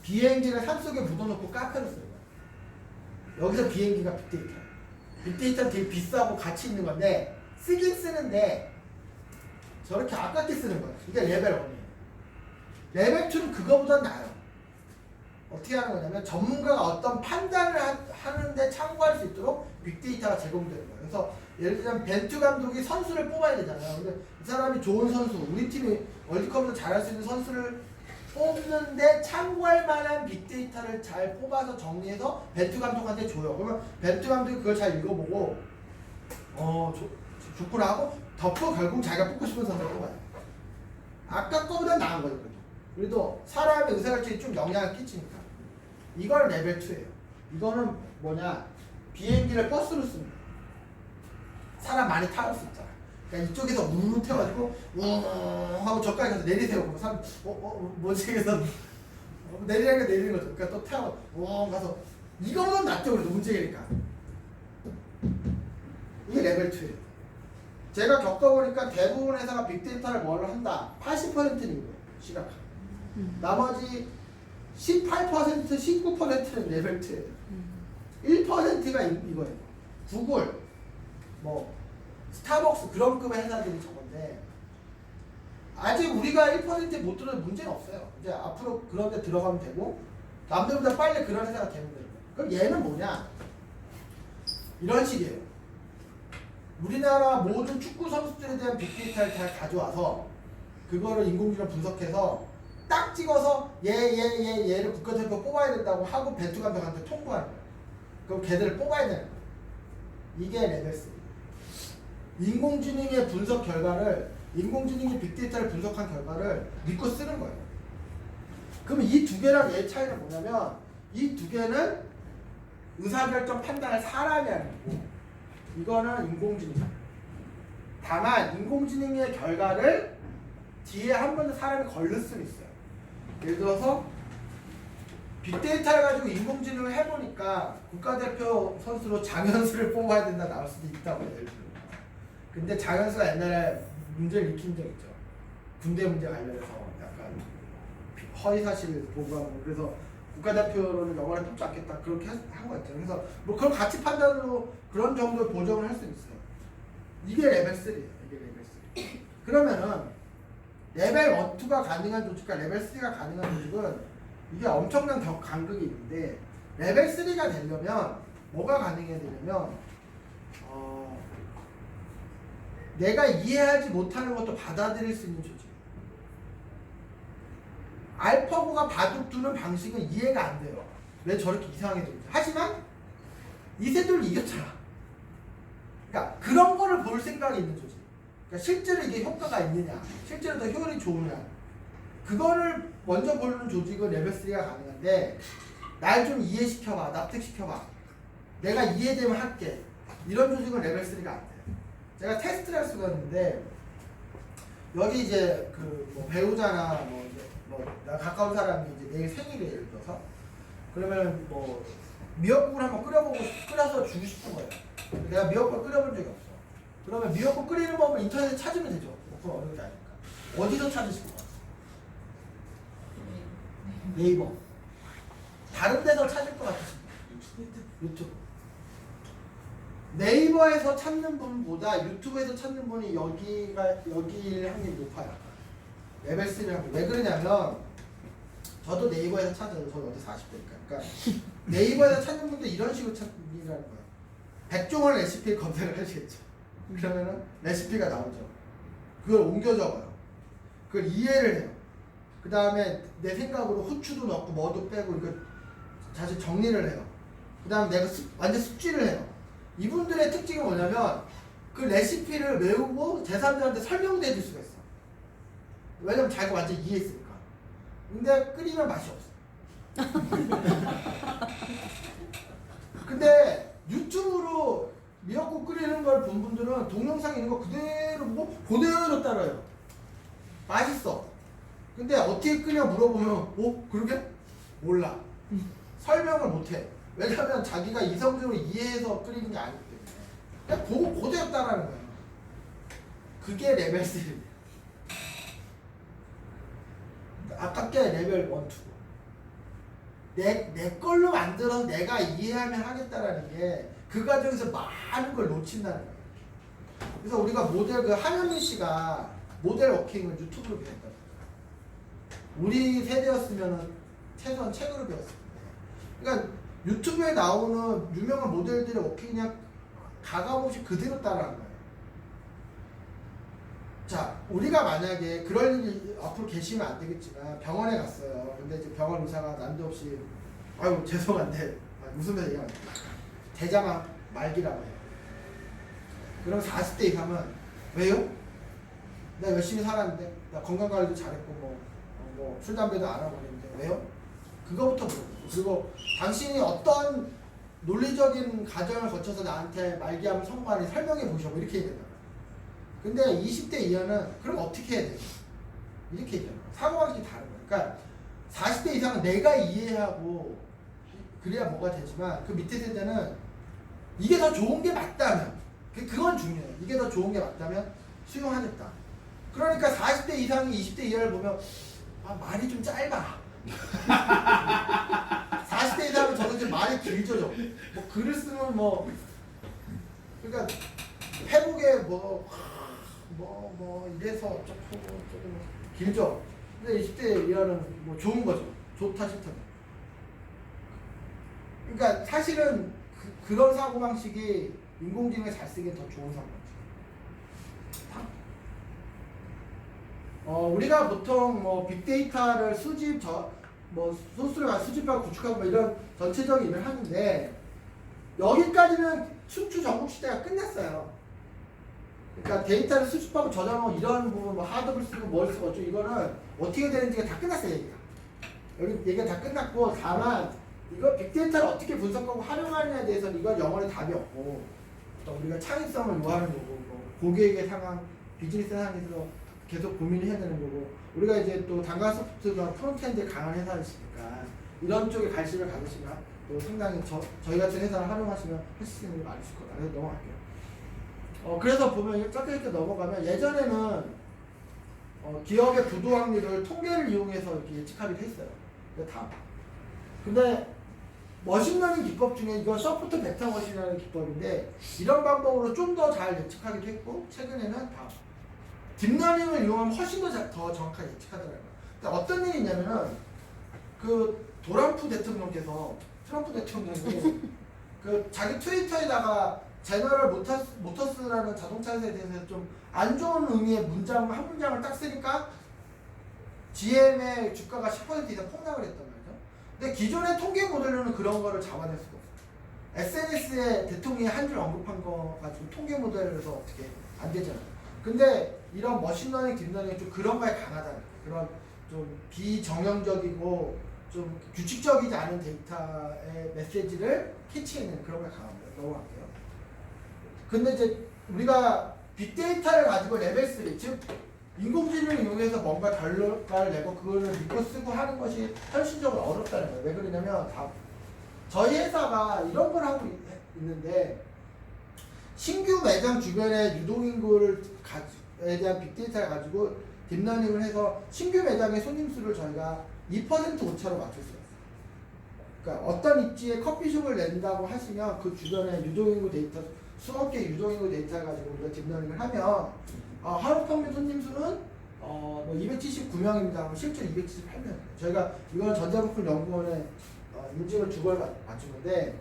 비행기를 산속에 묻어놓고 카페로 쓰는 거예요. 여기서 비행기가 빅데이터예요. 빅데이터는 되게 비싸고 가치 있는 건데 쓰긴 쓰는데 저렇게 아깝게 쓰는 거예요. 이게 레벨 1이에요. 레벨 2는 그거보다 나아요. 어떻게 하는 거냐면 전문가가 어떤 판단을 하는데 참고할 수 있도록 빅데이터가 제공되는 거예요. 그래서 예를 들면 벤투 감독이 선수를 뽑아야 되잖아요. 근데 이 사람이 좋은 선수, 우리 팀이 월드컵에서 잘할 수 있는 선수를 뽑는데 참고할 만한 빅데이터를 잘 뽑아서 정리해서 벤투 감독한테 줘요. 그러면 벤투 감독이 그걸 잘 읽어보고 좋구나 하고 덮어 결국 자기가 뽑고 싶은 선수를 뽑아요. 아까 거보다 나은 거죠. 그래도 사람의 의사결정이 좀 영향을 끼치니까. 이걸 레벨 2예요. 이거는 뭐냐? 비행기를 버스로 씁니다. 사람 많이 타올 수 있잖아. 그러니까 이쪽에서 우르르 태워가지고 하고 저까지 가서 내리세요. 그럼 사람 뭐지 해서 내리는 거죠. 그러니까 또 태워 가서 이거보다 낫죠. 그래도 문제니까. 이게 레벨 2예요. 제가 겪어보니까 대부분 회사가 빅데이터를 뭘 한다. 80%는 이거예요. 시각화. 나머지 18%, 19%는 레벨 2예요. 1%가 이거예요. 구글, 뭐 스타벅스 그런 급의 회사들이 저건데 아직 우리가 1%에 못 들어도 문제는 없어요. 이제 앞으로 그런 데 들어가면 되고 남들보다 빨리 그런 회사가 되면 되는 거예요. 그럼 얘는 뭐냐? 이런 식이에요. 우리나라 모든 축구 선수들에 대한 빅데이터를 다 가져와서 그거를 인공지능 분석해서 딱 찍어서 얘를 국가대표 뽑아야 된다고 하고 벤투 감독한테 통보하는 거예요. 그럼 걔들을 뽑아야 되는 거예요. 이게 레벨 3. 인공지능의 분석 결과를 인공지능이 빅데이터를 분석한 결과를 믿고 쓰는 거예요. 그러면 이 두 개랑 얘의 차이는 뭐냐면 이 두 개는 의사결정 판단을 사람이 하는 거고 이거는 인공지능이에요. 다만 인공지능의 결과를 뒤에 한 번 더 사람이 걸릴 수는 있어요. 예를 들어서 빅데이터를 가지고 인공지능을 해보니까 국가대표 선수로 장현수를 뽑아야 된다 나올 수도 있다고 예를 들어요. 근데 장현수가 옛날에 문제를 일으킨 적 있죠. 군대 문제 관련해서 약간 허위사실 보고하고 그래서 국가대표로는 영원히 뽑지 않겠다 그렇게 한 거 있죠. 그래서 뭐 그런 가치 판단으로 그런 정도의 보정을 할 수 있어요. 이게 레벨 3예요. 이게 레벨 3. 그러면은 레벨 1, 2가 가능한 조직과 레벨 3가 가능한 조직은 이게 엄청난 간극이 있는데 레벨 3가 되려면 뭐가 가능해야 되냐면 내가 이해하지 못하는 것도 받아들일 수 있는 조직. 알파고가 바둑 두는 방식은 이해가 안 돼요. 왜 저렇게 이상하게 되는지. 하지만 이 새들을 이겼잖아. 그러니까 그런 거를 볼 생각이 있는 조직. 그러니까 실제로 이게 효과가 있느냐, 실제로 더 효율이 좋으냐, 그거를 먼저 보는 조직은 레벨 3가 가능한데 날 좀 이해시켜봐, 납득시켜봐, 내가 이해되면 할게, 이런 조직은 레벨 3가 안 돼요. 제가 테스트를 할 수가 있는데 여기 이제 그 뭐 배우자나 뭐 나 가까운 사람이 이제 내일 생일이에요. 예를 들어서 그러면 뭐 미역국을 한번 끓여서 주고 싶은 거예요. 내가 미역국을 끓여본 적이 없어. 그러면 미역국 끓이는 법을 인터넷에 찾으면 되죠. 그건 어려운 게 아니니까. 어디서 찾으실 것 같아요? 네이버. 다른 데서 찾을 것 같으신가요? 유튜브. 네이버에서 찾는 분보다 유튜브에서 찾는 분이 여기일 확률이 높아요. 레벨 3를 하고. 왜 그러냐면 저도 네이버에서 찾아요. 저는 어디 40대니까. 그러니까 네이버에서 찾는 분도 이런 식으로 찾는다는 거예요. 백종원 레시피 검색을 하시겠죠. 그러면은 레시피가 나오죠. 그걸 옮겨 적어요. 그걸 이해를 해요. 그 다음에 내 생각으로 후추도 넣고 뭐도 빼고 이거 다시 정리를 해요. 그 다음에 내가 완전 숙지를 해요. 이분들의 특징이 뭐냐면 그 레시피를 외우고 제3자한테 설명도 해줄 수가 있어. 왜냐면 자기가 완전 이해했으니까. 근데 끓이면 맛이 없어. 근데 유튜브로 미역국 끓이는 걸 본 분들은 동영상 있는 거 그대로 보고 그대로 따라요. 맛있어. 근데 어떻게 끓여 물어보면 그러게? 몰라. 설명을 못해. 왜냐면 자기가 이성적으로 이해해서 끓이는 게 아니기 때문에 그냥 보고 그대로 따라하는 거예요. 그게 레벨 3. 아깝게 레벨 1, 2. 내 걸로 만들어서 내가 이해하면 하겠다라는 게 그 과정에서 많은 걸 놓친다는 거예요. 그래서 우리가 모델 한현민 씨가 모델 워킹을 유튜브로 배웠다. 우리 세대였으면은 최소한 책으로 배웠을 거예요. 그러니까 유튜브에 나오는 유명한 모델들의 워킹 그냥 가감없이 그대로 따라하는 거예요. 자, 우리가 만약에 그럴 일이 앞으로 계시면 안 되겠지만 병원에 갔어요. 근데 이제 병원 의사가 난데없이 아유 죄송한데 웃으면서 얘기합니다. 대장암 말기라고 해요. 그럼 40대 이상은 왜요? 내가 열심히 살았는데 나 건강관리도 잘했고 뭐 술 담배도 안 하고 그랬는데 왜요? 그거부터 물어보고 그리고 당신이 어떤 논리적인 과정을 거쳐서 나한테 말기암 성과를 설명해 보셔 뭐 이렇게 얘기한다. 근데 20대 이하는 그럼 어떻게 해야 돼? 이렇게 얘기하는 거야. 사고방식이 다른 거야. 그러니까 40대 이상은 내가 이해하고 그래야 뭐가 되지만 그 밑에 세대는 이게 더 좋은 게 맞다면 그건 중요해요. 이게 더 좋은 게 맞다면 수용하겠다. 그러니까 40대 이상이 20대 이하를 보면 말이 좀 짧아. 40대 이상은 저는 좀 말이 길죠. 좀. 뭐 글을 쓰면 뭐 그러니까 회복에 뭐 이래서 어쩌고 조금 길죠. 근데 20대 이하는 뭐 좋은 거죠. 좋다 싫다. 그러니까 사실은 그런 사고방식이 인공지능을 잘 쓰기에 더 좋은 사고방식. 우리가 보통 뭐 빅데이터를 소스를 수집하고 구축하고 뭐 이런 전체적인 일을 하는데 여기까지는 순추 전국 시대가 끝났어요. 그러니까 데이터를 수집하고 저장하고 이런 부분 뭐 하드를 쓰고 뭘 쓰고 어쩌고 이거는 어떻게 되는지가 다 끝났어요. 여기 얘기가 다 끝났고 다만 이거 빅데이터를 어떻게 분석하고 활용하느냐에 대해서는 이건 영원히 답이 없고 또 우리가 창의성을 요하는 거고 뭐 고객의 상황, 비즈니스 상황에서 계속 고민을 해야 되는 거고 우리가 이제 또 단가 소프트가 프론트엔드에 강한 회사이시니까 이런 쪽에 관심을 가지시면 또 상당히 저희 같은 회사를 활용하시면 하실 수 있는 게 많으실 거다. 그래서 넘어갈게요. 그래서 보면 이렇게 넘어가면 예전에는 기업의 부도 확률을 통계를 이용해서 이렇게 예측하기도 했어요. 근데 머신러닝 기법 중에 이건 소프트 벡터 머신이라는 기법인데 이런 방법으로 좀 더 잘 예측하기도 했고 최근에는 딥러닝을 이용하면 훨씬 더 정확하게 예측하더라고요. 근데 어떤 일이 있냐면은 그 트럼프 대통령이 그 자기 트위터에다가 제너럴 모터스라는 자동차 회사에 대해서 좀 안 좋은 의미의 한 문장을 딱 쓰니까 GM의 주가가 10% 이상 폭락을 했단 말이죠. 근데 기존의 통계 모델로는 그런 거를 잡아낼 수가 없어요. SNS에 대통령이 한 줄 언급한 거 가지고 통계 모델에서 어떻게 안 되잖아요. 근데 이런 머신러닝, 딥러닝이 좀 그런 거에 강하다는 그런 좀 비정형적이고 좀 규칙적이지 않은 데이터의 메시지를 캐치해내는 그런 거에 강합니다. 넘어갈게요. 근데 이제 우리가 빅데이터를 가지고 레벨 3, 즉 인공지능을 이용해서 뭔가 결과를 내고 그거를 믿고 쓰고 하는 것이 현실적으로 어렵다는 거예요. 왜 그러냐면 저희 회사가 이런 걸 하고 있는데 신규 매장 주변의 유동인구에 대한 빅데이터를 가지고 딥러닝을 해서 신규 매장의 손님 수를 저희가 2% 오차로 맞췄어요. 그러니까 어떤 입지에 커피숍을 낸다고 하시면 그 주변의 유동인구 데이터 수억 개 유동인구 데이터를 가지고 우리가 딥러닝을 하면 하루 평균 손님 수는 279명입니다. 실제로 278명. 저희가 이거는 전자부품 연구원에 인증을 2걸 맞추는데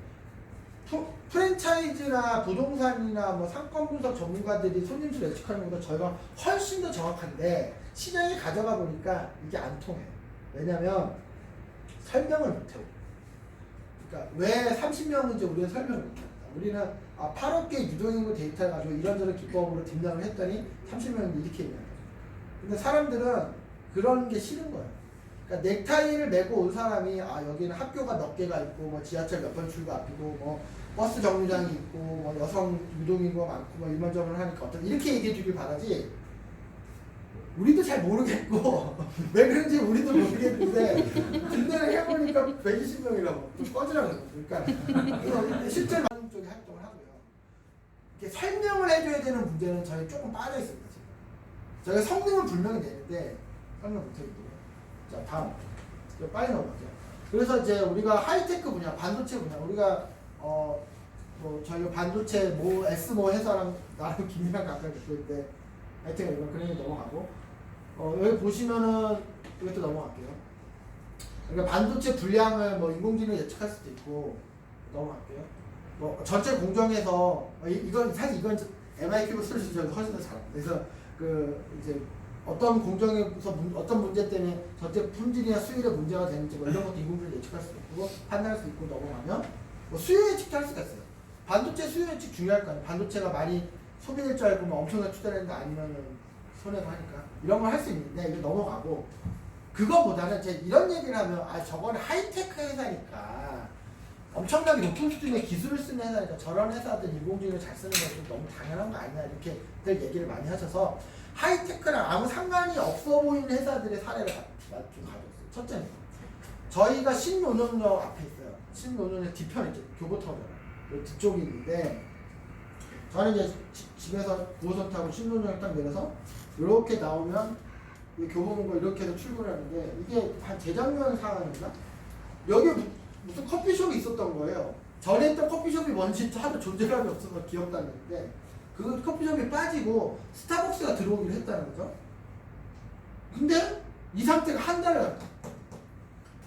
프랜차이즈나 부동산이나 뭐 상권 분석 전문가들이 손님 수를 예측하는 것보다 저희가 훨씬 더 정확한데 시장에 가져가 보니까 이게 안 통해요. 왜냐면 설명을 못해요. 그러니까 왜 30명인지 우리는 설명을 못해요. 우리는 8억 개 유동인구 데이터를 가지고 이런저런 기법으로 딥러닝을 했더니 30명인데 이렇게 얘기하는 거죠. 근데 사람들은 그런 게 싫은 거예요. 그러니까 넥타이를 메고 온 사람이 여기는 학교가 몇 개가 있고 뭐 지하철 몇 번 출구 앞이고 뭐 버스 정류장이 있고 뭐 여성 유동인구가 많고 뭐 일반적으로 하니까 어떤 이렇게 얘기해 주길 바라지 우리도 잘 모르겠고 왜 그런지 우리도 모르겠는데 뒷내를 해보니까 120명이라고 꺼지라고 그러니까 실제로 많은 쪽에 활동을 하고요. 이렇게 설명을 해줘야 되는 문제는 저희 조금 빠져 있습니다. 저희가 성능은 분명히 내는데 설명 못해요. 자, 다음. 빨리 넘어가죠. 그래서 이제 우리가 하이테크 분야, 반도체 분야, 우리가 저희가 반도체 S 회사랑 나랑 김이랑 가까이 붙고 있는데 하여튼 이건 그런 얘기 넘어가고 여기 보시면은 이것도 넘어갈게요. 그러니까 반도체 분량을 인공지능 예측할 수도 있고 넘어갈게요. 전체 공정에서 이건 사실 MIQ 솔루션 훨씬 더 잘합니다. 그래서 이제 어떤 공정에서 어떤 문제 때문에 전체 품질이나 수율에 문제가 되는지 이런 것도 인공지능 예측할 수도 있고 판단할 수 있고 넘어가면 수요 예측도 할 수가 있어요. 반도체 수요 예측 중요할 거 아니에요. 반도체가 많이 소비될 줄 알고 엄청나게 투자했는데 아니면은 손해가 하니까 이런 걸 할 수 있는데 이거 넘어가고 그거보다는 이런 얘기를 하면 저거는 하이테크 회사니까 엄청나게 높은 수준의 기술을 쓰는 회사니까 저런 회사들 인공지능을 잘 쓰는 것은 너무 당연한 거 아니냐 이렇게들 얘기를 많이 하셔서 하이테크랑 아무 상관이 없어 보이는 회사들의 사례를 좀 가져왔어요. 첫째는 저희가 신논현역 앞에 있어요. 신논현역 뒤편에 이제 교보터미널 뒤쪽이 있는데 저는 이제 집에서 9호선 타고 신논현역 딱 내려서 이렇게 나오면 교보문고 이렇게 해서 출근을 하는데 이게 한 재작년 상황인가? 여기 무슨 커피숍이 있었던 거예요. 전에 있던 커피숍이 뭔지 하도 존재감이 없어서 기억도 안 나는데 그 커피숍이 빠지고 스타벅스가 들어오기로 했다는 거죠. 근데 이 상태가 한 달을 갔다.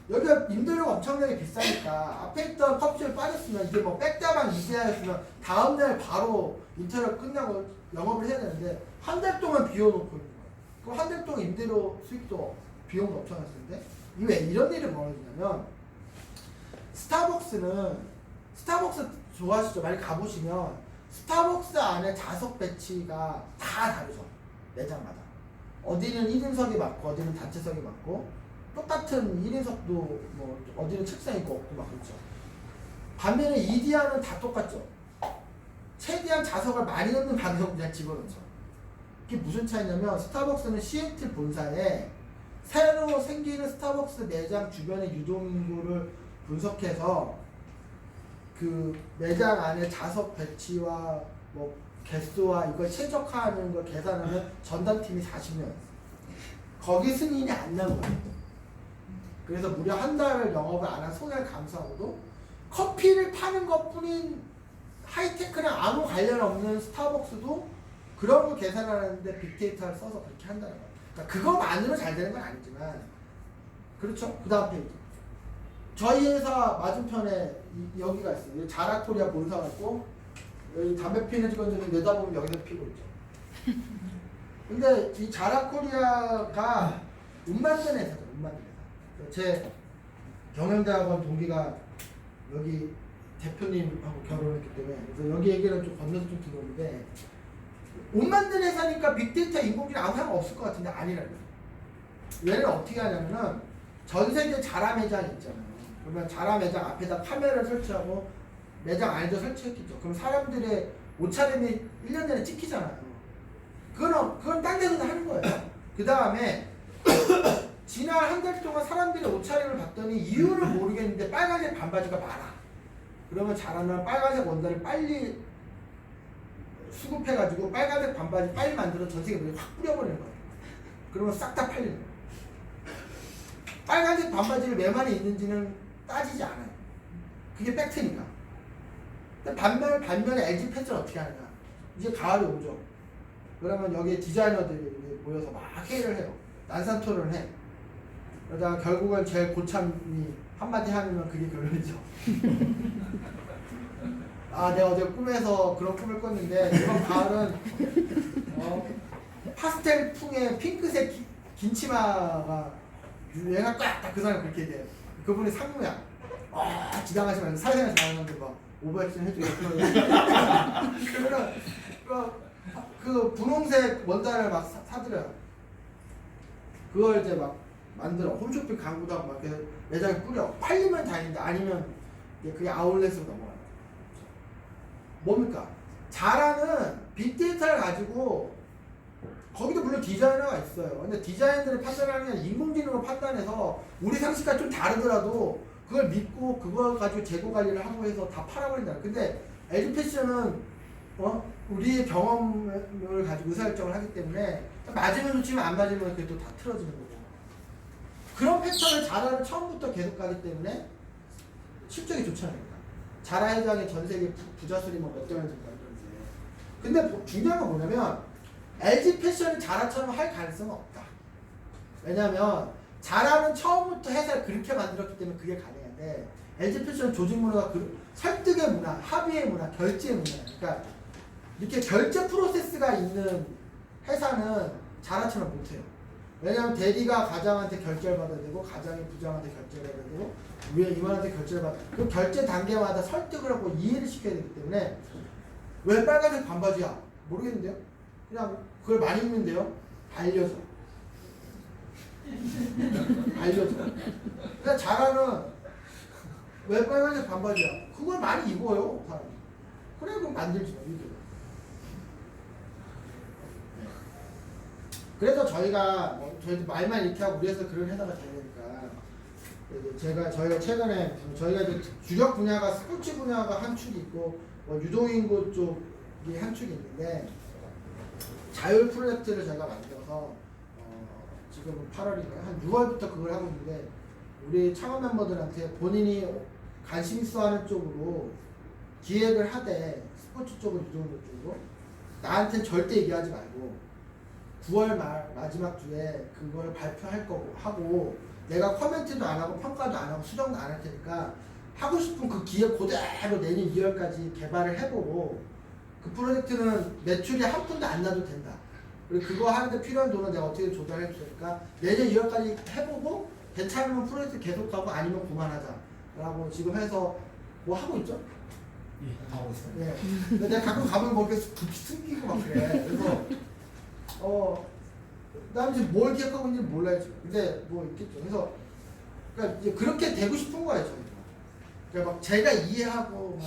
여기가 임대료가 엄청나게 비싸니까 앞에 있던 커피숍이 빠졌으면 이게 뭐 백다방 이세아였으면 다음날 바로 인터넷 끝나고 영업을 해야 되는데 한 달 동안 비워놓고 있는 거예요. 그럼 한 달 동안 임대료 수익도 비용도 엄청났을 텐데 왜 이런 일이 벌어지냐면 스타벅스 좋아하시죠? 많이 가보시면 스타벅스 안에 좌석 배치가 다 다르죠. 매장마다. 어디는 1인석이 많고 어디는 단체석이 많고 똑같은 1인석도 뭐 어디는 책상 있고 없고 막 그렇죠. 반면에 이디야는 다 똑같죠. 최대한 좌석을 많이 넣는 방향으로 그냥 집어넣죠. 이게 무슨 차이냐면 스타벅스는 시애틀 본사에 새로 생기는 스타벅스 매장 주변의 유동인구를 분석해서 그 매장 안에 좌석 배치와 뭐 개수와 이걸 최적화하는 걸 계산하면 전담팀이 40명 거기 승인이 안 난 거예요. 그래서 무려 한 달을 영업을 안 한 손해를 감수하고도 커피를 파는 것뿐인 하이테크랑 아무 관련 없는 스타벅스도 그런 거 계산하는데 빅데이터를 써서 그렇게 한다는 거예요. 그러니까 그거만으로 잘 되는 건 아니지만 그렇죠. 그 다음 페이지. 저희 회사 맞은편에 여기가 있어요. 자라코리아 본사가 있고 여기 담배 피는 직원들이 내다보면 여기서 피고 있죠. 근데 이 자라코리아가 운 만든 회사죠. 운 만든 회사. 제 경영대학원 동기가 여기 대표님하고 결혼했기 때문에 그래서 여기 얘기를 좀 건너서 좀 들어오는데 옷 만든 회사니까 빅데이터 인공지능 아무 상관 없을 것 같은데 아니라는 거예요. 얘는 어떻게 하냐면은 전 세계 자라 매장이 있잖아요. 그러면 자라 매장 앞에다 카메라를 설치하고 매장 안에도 설치했겠죠. 그럼 사람들의 옷차림이 1년 내내 찍히잖아요. 그건 딴 데서도 하는 거예요. 그 다음에 지난 한 달 동안 사람들의 옷차림을 봤더니 이유를 모르겠는데 빨간색 반바지가 많아. 그러면 자라는 빨간색 원단을 빨리 수급해가지고 빨간색 반바지 빨리 만들어 전 세계에 확 뿌려버리는 거예요. 그러면 싹 다 팔리는 거예요. 빨간색 반바지를 왜 많이 입는지는 따지지 않아요. 그게 팩트니까. 반면에 LG 팬츠는 어떻게 하느냐. 이제 가을이 오죠. 그러면 여기에 디자이너들이 모여서 막 회의를 해요. 난산 토론을 해. 그러다가 결국은 제일 고참이 한마디 하면 그게 결론이죠. 아, 내가 어제 꿈에서 그런 꿈을 꿨는데 이번 가을은 파스텔 풍의 핑크색 긴 치마가 유행할 거야. 딱 그 사람이 그렇게 얘기해요. 그분이 상무야. 지당하지 말고 사회생활 잘하는데 막 오버액션 해주고 그러면 그 분홍색 원단을 막 사들여요. 그걸 이제 막 만들어 홈쇼핑 광고도 하고 막 이렇게 매장에 뿌려. 팔리면 다행인데 아니면 그게 아울렛으로 넘어가요. 뭡니까? 자라는 빅데이터를 가지고 거기도 물론 디자이너가 있어요. 근데 디자이너들이 판단하는 게 인공지능으로 판단해서 우리 상식과 좀 다르더라도 그걸 믿고 그걸 가지고 재고 관리를 하고 해서 다 팔아버린다. 근데 LG 패션은 우리의 경험을 가지고 의사결정을 하기 때문에 맞으면 좋지만 안 맞으면 그게 또 다 틀어지는 거고. 그런 패턴을 자라는 처음부터 계속 가기 때문에 실적이 좋지 않습니까? 자라 회장의 전 세계 부자 수리 뭐 몇 조 원인지 모르겠는데 근데 중요한 건 뭐냐면 LG 패션이 자라처럼 할 가능성은 없다. 왜냐면 자라는 처음부터 회사를 그렇게 만들었기 때문에 그게 가능한데 LG 패션은 조직 문화가 설득의 문화, 합의의 문화, 결제의 문화. 그러니까 이렇게 결제 프로세스가 있는 회사는 자라처럼 못해요. 왜냐하면 대리가 가장한테 결제를 받아야 되고 가장이 부장한테 결제를 해야 되고 위에 임원한테 결제를 받아야 되고 그 결제 단계마다 설득을 하고 이해를 시켜야 되기 때문에 왜 빨간색 반바지야? 모르겠는데요? 그냥 그걸 많이 입는데요? 알려줘. 알려줘. 그러니까 자라는 왜 빨간색 반바지야? 그걸 많이 입어요 사람이. 그래 그럼 만들지 마 이거. 그래서 저희가 저희도 말만 이렇게 하고 우리에서 그런 회사가 되니까 저희가 최근에 저희가 이제 주력 분야가 스포츠 분야가 한 축이 있고 뭐 유동인구 쪽이 한 축이 있는데 자율 프로젝트를 저희가 만들어서 지금 8월인가 한 6월부터 그걸 하고 있는데 우리 창업 멤버들한테 본인이 관심 있어하는 쪽으로 기획을 하되 스포츠 쪽은 유동인구 쪽으로 나한테는 절대 얘기하지 말고 9월 마지막 주에 그걸 발표할 거고 하고 내가 코멘트도 안 하고 평가도 안 하고 수정도 안 할 테니까 하고 싶은 그 기획 그대로 내년 2월까지 개발을 해보고 그 프로젝트는 매출이 한 푼도 안 나도 된다. 그리고 그거 하는데 필요한 돈은 내가 어떻게 조달해 주니까 내년 2월까지 해보고 괜찮으면 프로젝트 계속하고 아니면 그만하자 라고 지금 해서 뭐 하고 있죠? 예, 하고 있어요. 예. 근데 내가 가끔 가면 뭐 이렇게 급히 숨기고 막 그래. 그래서 난 이제 뭘 기억하고 있는지 몰라야지. 근데 뭐 있겠죠. 그래서 그러니까 이제 그렇게 되고 싶은 거예요, 저희가. 그러니까 막 제가 이해하고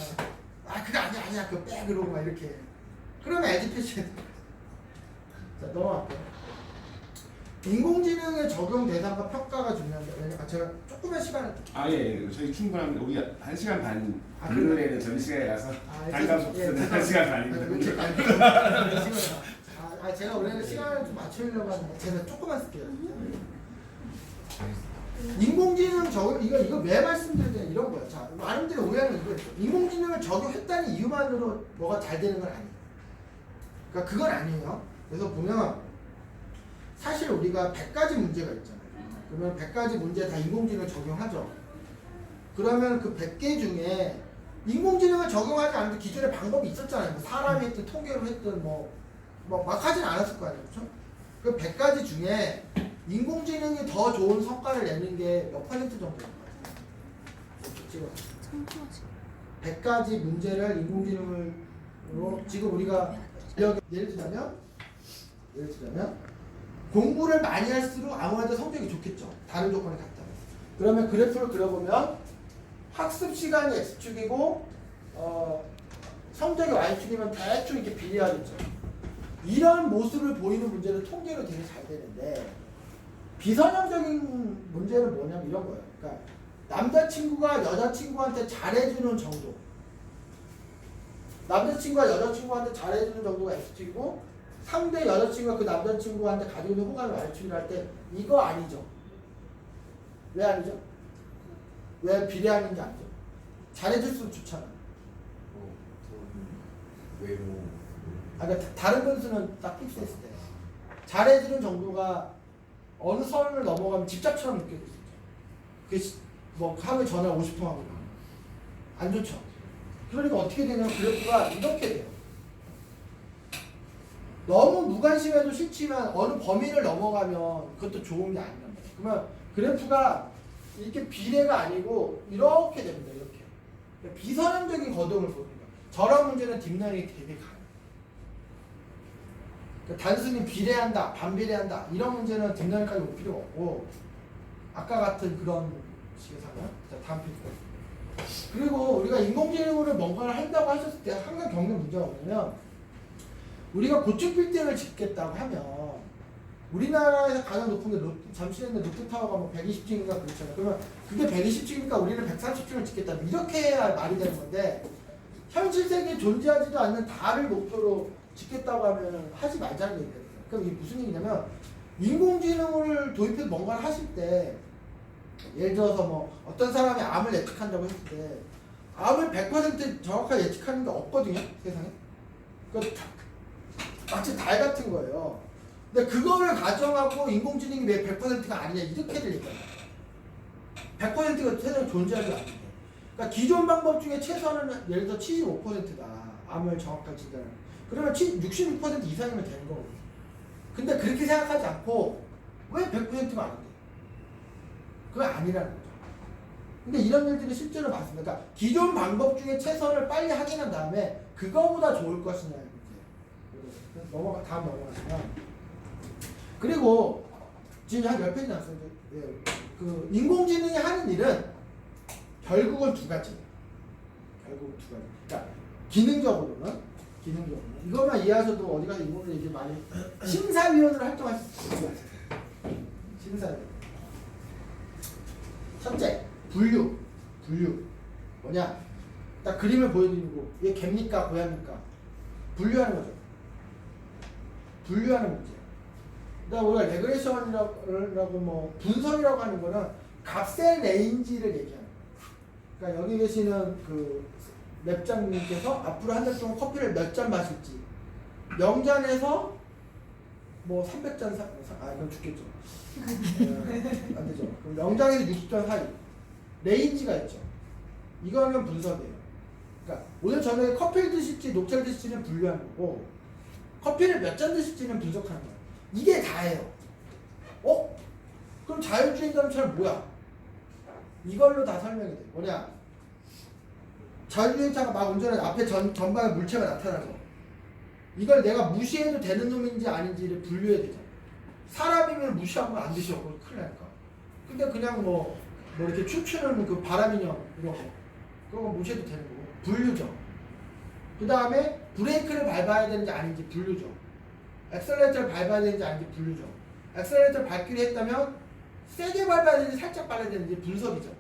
막 그거 아니야 그거 빼 그러고 막 이렇게. 그러면 에듀케이션. 자 넘어갈게요. 인공지능의 적용 대상과 평가가 중요한데 왜냐면 제가 조금만 시간을 예. 저희 충분합니다. 우리 1시간 반 아, 금요일에는 전시회라서 단감 속수는 1시간 반입니다. 제가 원래는 시간을 좀 맞추려고 하는데 제가 조금만 쓸게요. 인공지능 적용 이거 왜 말씀드리냐 이런 거예요. 자, 많은 분들이 오해하는 이거예요. 인공지능을 적용했다는 이유만으로 뭐가 잘 되는 건 아니에요. 그러니까 그건 아니에요. 그래서 보면 사실 우리가 100가지 문제가 있잖아요. 그러면 100가지 문제 다 인공지능을 적용하죠. 그러면 그 100개 중에 인공지능을 적용하지 않는데 기존에 방법이 있었잖아요. 뭐 사람이 했든 통계로 했든 뭐 막 하진 않았을 거 아니에요. 그렇죠? 그 100가지 중에 인공지능이 더 좋은 성과를 내는 게 몇 퍼센트 정도인 것 같아요? 이렇게 찍어서 100가지 문제를 인공지능으로 지금 우리가 예를 들자면 공부를 많이 할수록 아무래도 성적이 좋겠죠. 다른 조건이 같다면. 그러면 그래프를 그려보면 학습 시간이 X축이고 성적이 Y축이면 대충 이렇게 비례하겠죠. 이런 모습을 보이는 문제는 통계로 되게 잘 되는데 비선형적인 문제는 뭐냐면 이런 거예요. 그러니까 남자친구가 여자친구한테 잘해주는 정도, 남자친구가 여자친구한테 잘해주는 정도가 X축이고 상대 여자친구가 그 남자친구한테 가지고 있는 호감을 Y축이라 할 때 이거 아니죠. 왜 아니죠? 왜 비례하는지 아니죠? 잘해줄수록 좋잖아. 외로. 그러니까 다른 변수는 딱 픽스했을 때 잘해주는 정도가 어느 선을 넘어가면 집착처럼 느껴질 수 있죠. 뭐 하루에 전화 50통 하고 안 좋죠. 그러니까 어떻게 되냐면 그래프가 이렇게 돼요. 너무 무관심해도 싫지만 어느 범위를 넘어가면 그것도 좋은 게 아니란 말이에요. 그러면 그래프가 이렇게 비례가 아니고 이렇게 됩니다. 이렇게 비선형적인 거동을 보는 거예요. 저런 문제는 딥러닝이 되게 강해요. 그러니까 단순히 비례한다, 반비례한다 이런 문제는 딥러닝까지 올 필요가 없고 아까 같은 그런 식의 상황. 자, 다음 페이지. 그리고 우리가 인공지능으로 뭔가를 한다고 하셨을 때 항상 겪는 문제가 뭐냐면 우리가 고층 빌딩을 짓겠다고 하면 우리나라에서 가장 높은 게 잠실에 있는 롯데타워가 뭐 120층인가 그렇잖아요. 그러면 그게 120층이니까 우리는 130층을 짓겠다. 이렇게 해야 말이 되는 건데 현실 세계에 존재하지도 않는 달을 목표로 짓겠다고 하면 하지 말자는 얘기예요. 그럼 이게 무슨 얘기냐면 인공지능을 도입해서 뭔가를 하실 때 예를 들어서 뭐 어떤 사람이 암을 예측한다고 했을 때 암을 100% 정확하게 예측하는 게 없거든요. 세상에. 그러니까 마치 달 같은 거예요. 근데 그거를 가정하고 인공지능이 왜 100%가 아니냐 이렇게들 얘기해요. 100%가 세상에 존재하지 않는데. 그러니까 기존 방법 중에 최소한은 예를 들어 75%다. 암을 정확하게 진단하는. 그러면 66% 이상이면 되는 거거든요. 근데 그렇게 생각하지 않고 왜 100%가 아닌데? 그건 아니라는 거죠. 근데 이런 일들이 실제로 많습니다. 그러니까 기존 방법 중에 최선을 빨리 확인한 다음에 그거보다 좋을 것이냐 이제 다음 넘어가시면 그리고 지금 한 10페이지 남았어요. 그 인공지능이 하는 일은 결국은 두 가지. 그러니까 기능적으로는 이것만 이해하셔도 어디 가서 이 부분을 이제 많이 심사위원으로 활동할 수 있어요. 심사위원. 첫째, 분류. 뭐냐? 딱 그림을 보여드리고 이게 개입니까 고양입니까? 분류하는 거죠. 분류하는 문제. 그다음 우리가 레그레션이라고 뭐 분석이라고 하는 거는 값의 레인지를 얘기하는 거예요. 그러니까 여기 계시는 그 맵장님께서 앞으로 한 달 동안 커피를 몇 잔 마실지 0잔에서 뭐 300잔 그럼 죽겠죠. 안 되죠. 그럼 0잔에서 60잔 사이 레인지가 있죠. 이거는 분석이에요. 그러니까 오늘 저녁에 커피를 드실지 녹차를 드실지는 분류하는 거고 커피를 몇 잔 드실지는 분석하는 거예요. 이게 다예요. 그럼 자율주행자는 뭐야? 이걸로 다 설명이 돼. 뭐냐? 자율주행차가 막 운전하는 앞에 전방에 물체가 나타나죠. 이걸 내가 무시해도 되는 놈인지 아닌지를 분류해야 되잖아. 사람이면 무시하면 안 되죠. 그거 큰일 나니까. 근데 그냥 뭐 이렇게 춤추는 그 바람 인형 이런 거 그거 무시해도 되는 거고 분류죠. 그 다음에 브레이크를 밟아야 되는지 아닌지 분류죠. 엑셀레이터를 밟아야 되는지 아닌지 분류죠. 엑셀레이터를 밟기로 했다면 세게 밟아야 되는지 살짝 밟아야 되는지 분석이죠.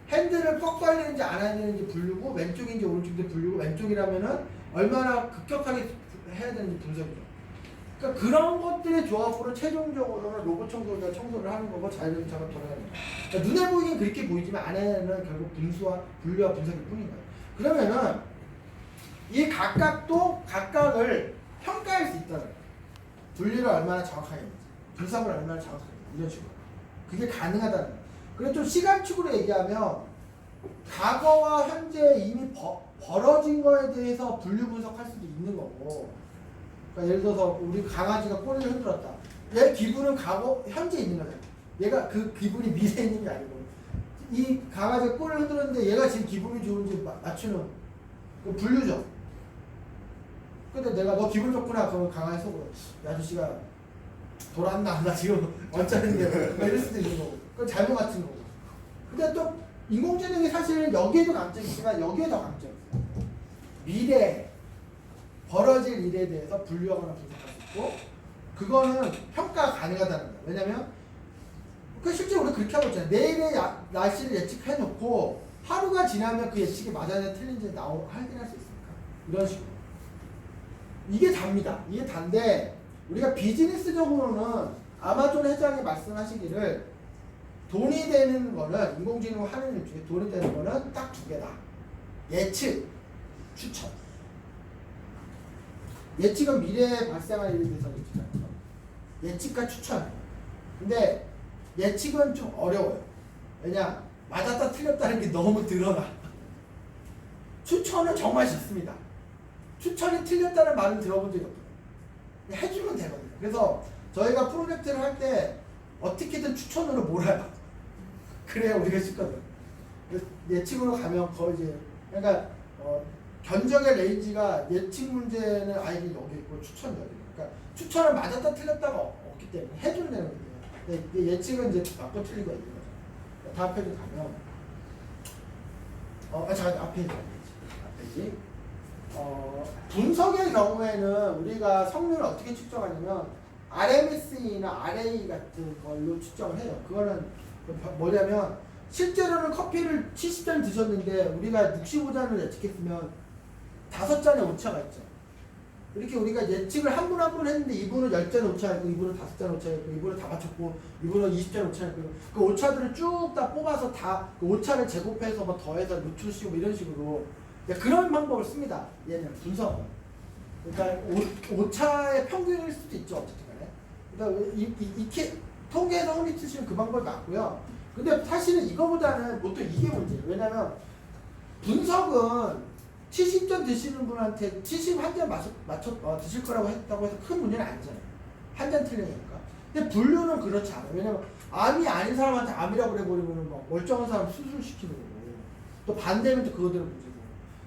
핸들을 꺾어야 되는지 안 해야 되는지 분류고 왼쪽인지 오른쪽인지 분류고 왼쪽이라면은 얼마나 급격하게 해야 되는지 분석이죠. 그러니까 그런 것들의 조합으로 최종적으로는 로봇 청소기가 청소를 하는 거고 자율주행차가 돌아가는 거예요. 그러니까 눈에 보기엔 그렇게 보이지만 안에는 결국 분류와 분석일 뿐인 거예요. 그러면은 이 각각을 평가할 수 있다는 거예요. 분류를 얼마나 정확하게 했는지, 분석을 얼마나 정확하게 했는지 이런 식으로. 그게 가능하다는 거예요. 그래서 좀 시간축으로 얘기하면 과거와 현재 이미 벌어진 거에 대해서 분류 분석할 수도 있는 거고 그러니까 예를 들어서 우리 강아지가 꼬리를 흔들었다. 얘 기분은 현재 있는 거잖아. 얘가 그 기분이 미래에 있는 게 아니고 이 강아지가 꼬리를 흔들었는데 얘가 지금 기분이 좋은지 맞추는 그 분류죠. 근데 내가 너 기분 좋구나 그러면 강아지 속으로 이 아저씨가 돌았나 나 지금 언짢은데 이럴 수도 있는 거고 그건 잘못 맞춘 거고. 근데 또 인공지능이 사실은 여기에도 강점이 있지만 여기에 더 강점이 있어요. 미래 벌어질 일에 대해서 분류하거나 분석할 수 있고 그거는 평가가 가능하다는 거예요. 왜냐면 실제 우리 그렇게 하고 있잖아요. 내일의 날씨를 예측해 놓고 하루가 지나면 그 예측이 맞아야 틀린지 확인할 수 있으니까 이런 식으로 이게 답니다. 이게 단데 우리가 비즈니스적으로는 아마존 회장이 말씀하시기를 돈이 되는 거는 인공지능을 하는 일 중에 돈이 되는 거는 딱 두 개다. 예측, 추천. 예측은 미래에 발생할 일에 대해서 예측하는 거. 예측과 추천. 근데 예측은 좀 어려워요. 왜냐? 맞았다 틀렸다는 게 너무 드러나. 추천은 정말 쉽습니다. 추천이 틀렸다는 말은 들어본 적이 없어요. 해주면 되거든요. 그래서 저희가 프로젝트를 할 때 어떻게든 추천으로 몰아요. 그래야 우리가 쉽거든. 예측으로 가면 거의 이제 그러니까 견적의 레인지가 예측 문제는 아이디 여기 있고 추천 여기 있고 그러니까 추천은 맞았다 틀렸다가 없기 때문에 해주면 되는 거예요. 근데 예측은 이제 맞고 틀리고 있는 거죠. 다음 페이지 가면 잠깐 앞페이지 분석의 경우에는 우리가 성능을 어떻게 측정하냐면 RMSE나 RA 같은 걸로 측정을 해요. 그거는 뭐냐면 실제로는 커피를 70잔 드셨는데 우리가 65잔을 예측했으면 5잔의 오차가 있죠. 이렇게 우리가 예측을 한 분 한 분 했는데 이분은 10잔 오차했고 이분은 5잔 오차했고 이분은 다 맞췄고 이분은 20잔 오차했고 그 오차들을 쭉 다 뽑아서 다 그 오차를 제곱해서 뭐 더해서 루트시고 뭐 이런 식으로 그런 방법을 씁니다. 얘는 분석은. 그러니까 오차의 평균일 수도 있죠. 어쨌든 간에. 그러니까 이렇게 통계에서 흔히 쓰시는 그 방법이 맞고요. 근데 사실은 이거보다는 보통 이게 문제예요. 왜냐면 분석은 70점 드시는 분한테 71점 드실 거라고 했다고 해서 큰 문제는 아니잖아요. 한 잔 틀리니까. 근데 분류는 그렇지 않아요. 왜냐면 암이 아닌 사람한테 암이라고 그래버리면 막 멀쩡한 사람 수술시키는 거고 또 반대면 또 그거대로 문제고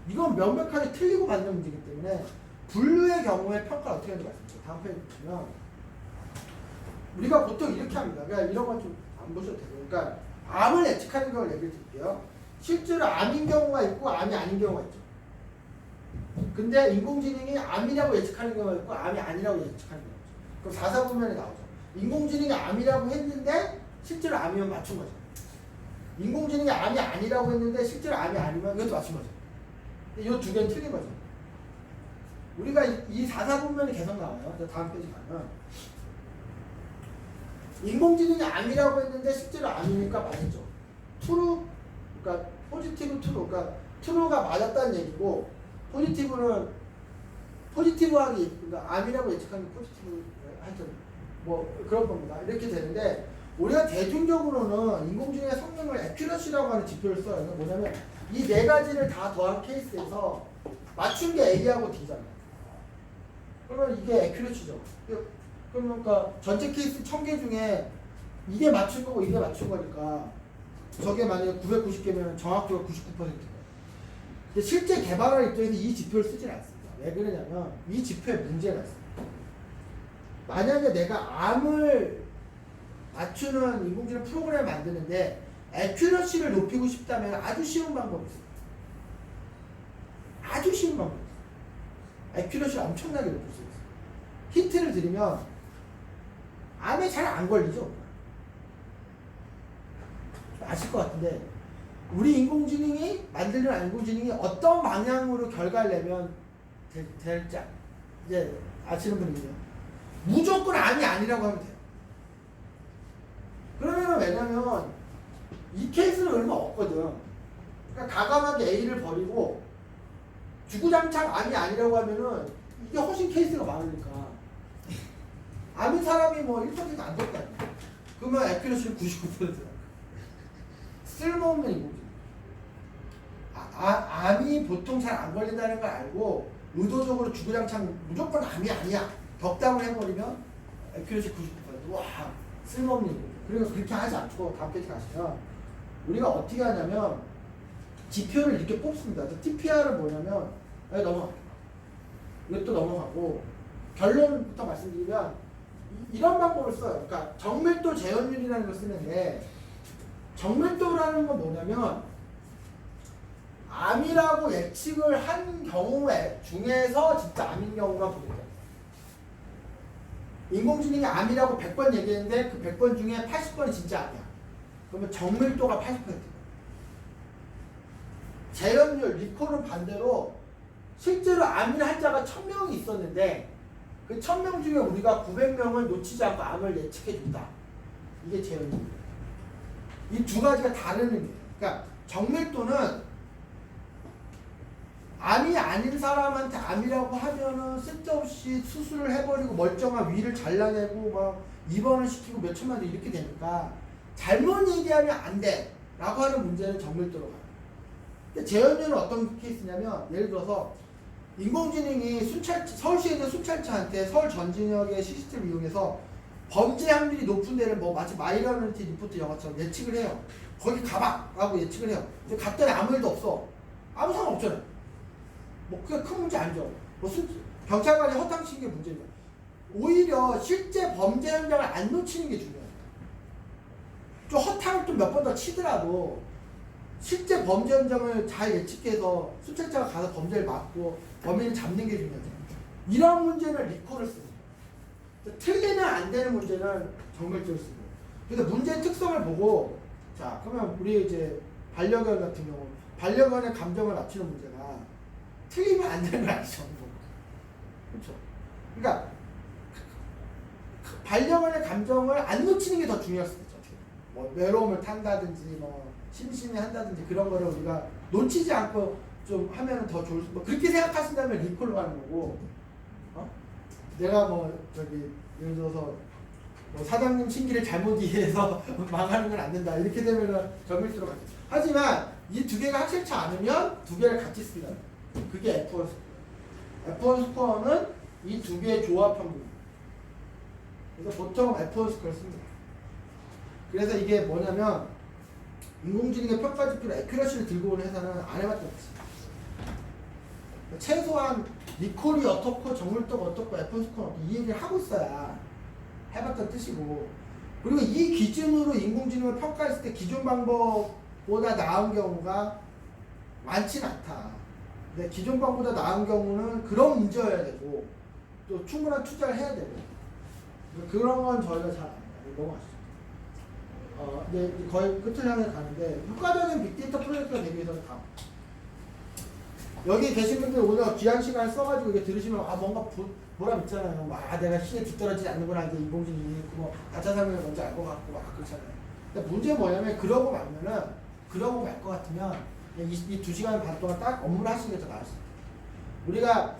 이건 명백하게 틀리고 맞는 문제이기 때문에 분류의 경우에 평가를 어떻게 하는지 말씀드릴게요. 다음 페이지 보시면 우리가 보통 이렇게 합니다. 그러니까 이런 건 좀 안 보셔도 돼요. 그러니까 암을 예측하는 걸 얘기를 드릴게요. 실제로 암인 경우가 있고 암이 아닌 경우가 있죠. 근데 인공지능이 암이라고 예측하는 경우가 있고 암이 아니라고 예측하는 경우가 있죠. 그럼 4사분면에 나오죠. 인공지능이 암이라고 했는데 실제로 암이면 맞춘 거죠. 인공지능이 암이 아니라고 했는데 실제로 암이 아니면 이것도 맞춘 거죠. 이 두 개는 틀린 거죠. 우리가 이 4사분면이 계속 나와요. 다음 페이지 가면 인공지능이 암이라고 했는데 실제로 암이니까 맞았죠. 트루, 그러니까 포지티브 트루, 그러니까 트루가 맞았다는 얘기고 포지티브하게, 그러니까 암이라고 예측하는 게 포지티브, 하여튼 뭐 그런 겁니다. 이렇게 되는데 우리가 대중적으로는 인공지능의 성능을 액큐러시라고 하는 지표를 써요. 그러니까 뭐냐면 이 네 가지를 다 더한 케이스에서 맞춘 게 A하고 D잖아요. 그러면 이게 액큐러시죠. 그러니까 전체 케이스 1000개 중에 이게 맞춘 거고 이게 맞춘 거니까 저게 만약에 990개면 정확도가 99%예요. 근데 실제 개발할 입장에서 이 지표를 쓰진 않습니다. 왜 그러냐면 이 지표에 문제가 있어요. 만약에 내가 암을 맞추는 인공지능 프로그램을 만드는데 액큐러시를 높이고 싶다면 아주 쉬운 방법이 있어요. 아주 쉬운 방법이 있어요. 액큐러시를 엄청나게 높일 수 있어요. 힌트를 드리면 암에 잘 안 걸리죠. 좀 아실 것 같은데 우리 인공지능이 만들려는 인공지능이 어떤 방향으로 결과를 내면 될지 이제 아시는 분이죠. 무조건 암이 아니라고 하면 돼요. 그러면 왜냐면 이 케이스는 얼마 없거든. 그러니까 가감하게 A를 버리고 주구장창 암이 아니라고 하면은 이게 훨씬 케이스가 많으니까 암인 사람이 뭐 1%도 안 됐다. 그러면 액큐러시는 99%야. 쓸모없는 인공지능. 암이 보통 잘 안 걸린다는 걸 알고 의도적으로 주구장창 무조건 암이 아니야 덕담을 해버리면 액큐러시 99%. 와, 쓸모없는 인공지능. 그리고 그렇게 하지 않고 다음 페이지 가시면 우리가 어떻게 하냐면 지표를 이렇게 뽑습니다. TPR은 뭐냐면 넘어갈게요. 이것도 넘어가고 결론부터 말씀드리면 이런 방법을 써요. 그러니까 정밀도 재현율이라는 걸 쓰는데 정밀도라는 건 뭐냐면 암이라고 예측을 한 경우 중에서 진짜 암인 경우가 보여요. 인공지능이 암이라고 100번 얘기했는데 그 100번 중에 80번이 진짜 암이야. 그러면 정밀도가 80%예요. 재현율, 리콜은 반대로 실제로 암인 환자가 1000명이 있었는데 그 1000명 중에 우리가 900명을 놓치지 않고 암을 예측해준다. 이게 재현율이에요. 이 두 가지가 다른 의미예요. 그러니까 정밀도는 암이 아닌 사람한테 암이라고 하면은 쓸데없이 수술을 해버리고 멀쩡한 위를 잘라내고 막 입원을 시키고 몇 천만 원 이렇게 되니까 잘못 얘기하면 안 돼 라고 하는 문제는 정밀도로 가요. 근데 재현율은 어떤 케이스냐면 예를 들어서 인공지능이 서울시에 있는 순찰차한테 서울 전진역의 시스템을 이용해서 범죄 확률이 높은 데를 뭐 마치 마이너리티 리포트 영화처럼 예측을 해요. 거기 가봐! 라고 예측을 해요. 근데 갔더니 아무 일도 없어. 아무 상관 없잖아요. 뭐 그게 큰 문제 아니죠. 뭐 경찰관이 허탕치는 게 문제죠. 오히려 실제 범죄 현장을 안 놓치는 게 중요해요. 좀 허탕을 좀 몇 번 더 치더라도 실제 범죄 현장을 잘 예측해서 순찰차가 가서 범죄를 막고 범인을 잡는 게 중요하죠. 이런 문제는 리콜을 쓰는 거예요. 틀리면 안 되는 문제는 정밀도를 쓰고. 그래서 문제의 특성을 보고 자 그러면 우리 이제 반려견 같은 경우 반려견의 감정을 맞추는 문제가 틀리면 안 되는 건 아니죠. 그렇죠. 그러니까 반려견의 감정을 안 놓치는 게 더 중요할 수도 있죠. 뭐 외로움을 탄다든지 뭐 심심해한다든지 그런 거를 우리가 놓치지 않고 좀 하면 더 좋을 수. 뭐 그렇게 생각하신다면 리콜로 하는 거고. 내가 뭐 저기 예를 들어서 뭐 사장님 심기를 잘못 이해해서 망하는 건 안 된다. 이렇게 되면은 정밀도로 가죠. 하지만 이 두 개가 확실치 않으면 두 개를 같이 씁니다. 그게 F1 스코어. F1 스코어는 이 두 개의 조합 평균입니다. 그래서 보통 F1 스코어를 씁니다. 그래서 이게 뭐냐면 인공지능의 평가 지표로 액큐러시를 들고 오는 회사는 안 해봤던 것입니다. 최소한 리콜이 어떻고 정밀도가 어떻고 F1 스코어는 어떻고 이 얘기를 하고 있어야 해봤던 뜻이고 그리고 이 기준으로 인공지능을 평가했을 때 기존 방법을 방법보다 나은 경우가 많진 않다. 근데 기존 방법보다 나은 경우는 그런 문제여야 되고 또 충분한 투자를 해야 되고 그런 건 저희가 잘 안 해요. 넘어가시죠. 이제 거의 끝을 향해 가는데 효과적인 빅데이터 프로젝트가 되기 위해서는 다음. 여기 계신 분들 오늘 귀한 시간을 써가지고 이게 들으시면 뭔가 보람 있잖아요. 내가 시에 뒤떨어지지 않는구나. 이제 인공지능이 있고 뭐 가짜 상명을 먼저 알 것 같고 막 그렇잖아요. 근데 문제는 뭐냐면 그러고 말 것 같으면 이 2시간 반 동안 딱 업무를 하시는 게 더 나을 수 있어요. 우리가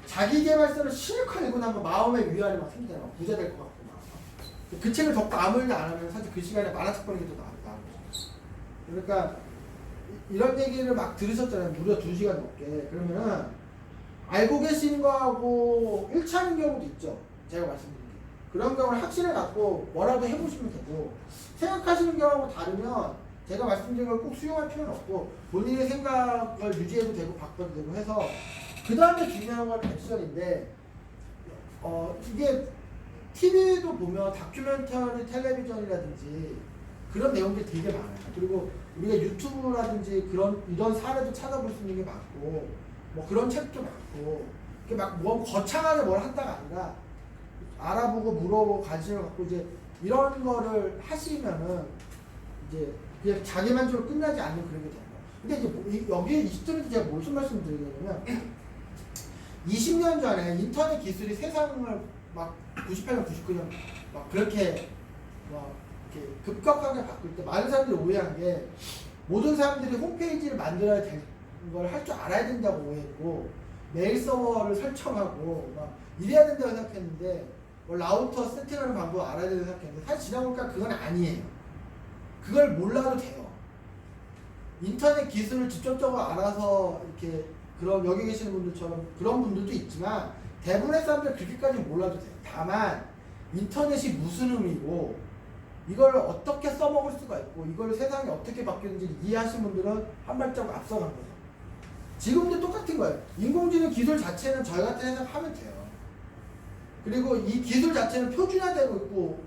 자기계발서를 실컷 읽고 나면 마음의 위안이 막 생기잖아요. 부자 될 것 같고 막. 그 책을 덮고 아무 일도 안 하면 사실 그 시간에 만화책 보는 게 더 나은 거죠. 그러니까 이런 얘기를 막 들으셨잖아요. 무려 2시간 넘게. 그러면은 알고 계시는 거하고 일치하는 경우도 있죠. 제가 말씀드릴게요. 그런 경우는 확신을 갖고 뭐라도 해보시면 되고 생각하시는 경우하고 다르면 제가 말씀드린 걸 꼭 수용할 필요는 없고 본인의 생각을 유지해도 되고 바꿔도 되고 해서 그 다음에 중요한 건 액션인데 이게 TV도 보면 다큐멘터리 텔레비전이라든지 그런 내용들이 되게 많아요. 그리고 우리가 유튜브라든지 이런 사례도 찾아볼 수 있는 게 많고 뭐 그런 책도 많고 이렇게 막 뭐 거창하게 뭘 한다가 아니라 알아보고 물어보고 관심을 갖고 이제 이런 거를 하시면은 이제 그냥 자기 만족으로 끝나지 않는 그런 게 돼요. 근데 이제 여기에 20점에서 제가 무슨 말씀을 드리냐면 20년 전에 인터넷 기술이 세상을 막 98년, 99년 막 그렇게 막 이렇게 급격하게 바꿀 때 많은 사람들이 오해한 게 모든 사람들이 홈페이지를 만들어야 될 걸 할 줄 알아야 된다고 오해했고 메일 서버를 설정하고 막 이래야 된다고 생각했는데 뭐 라우터 세팅하는 방법을 알아야 된다고 생각했는데 사실 지나보니까 그건 아니에요. 그걸 몰라도 돼요. 인터넷 기술을 직접적으로 알아서 이렇게 그런 여기 계시는 분들처럼 그런 분들도 있지만 대부분의 사람들 그렇게까지 몰라도 돼요. 다만 인터넷이 무슨 의미고 이걸 어떻게 써먹을 수가 있고 이걸 세상이 어떻게 바뀌는지 이해하시는 분들은 한 발자국 앞서간 거죠. 지금도 똑같은 거예요. 인공지능 기술 자체는 저희 같은 해석하면 돼요. 그리고 이 기술 자체는 표준화되고 있고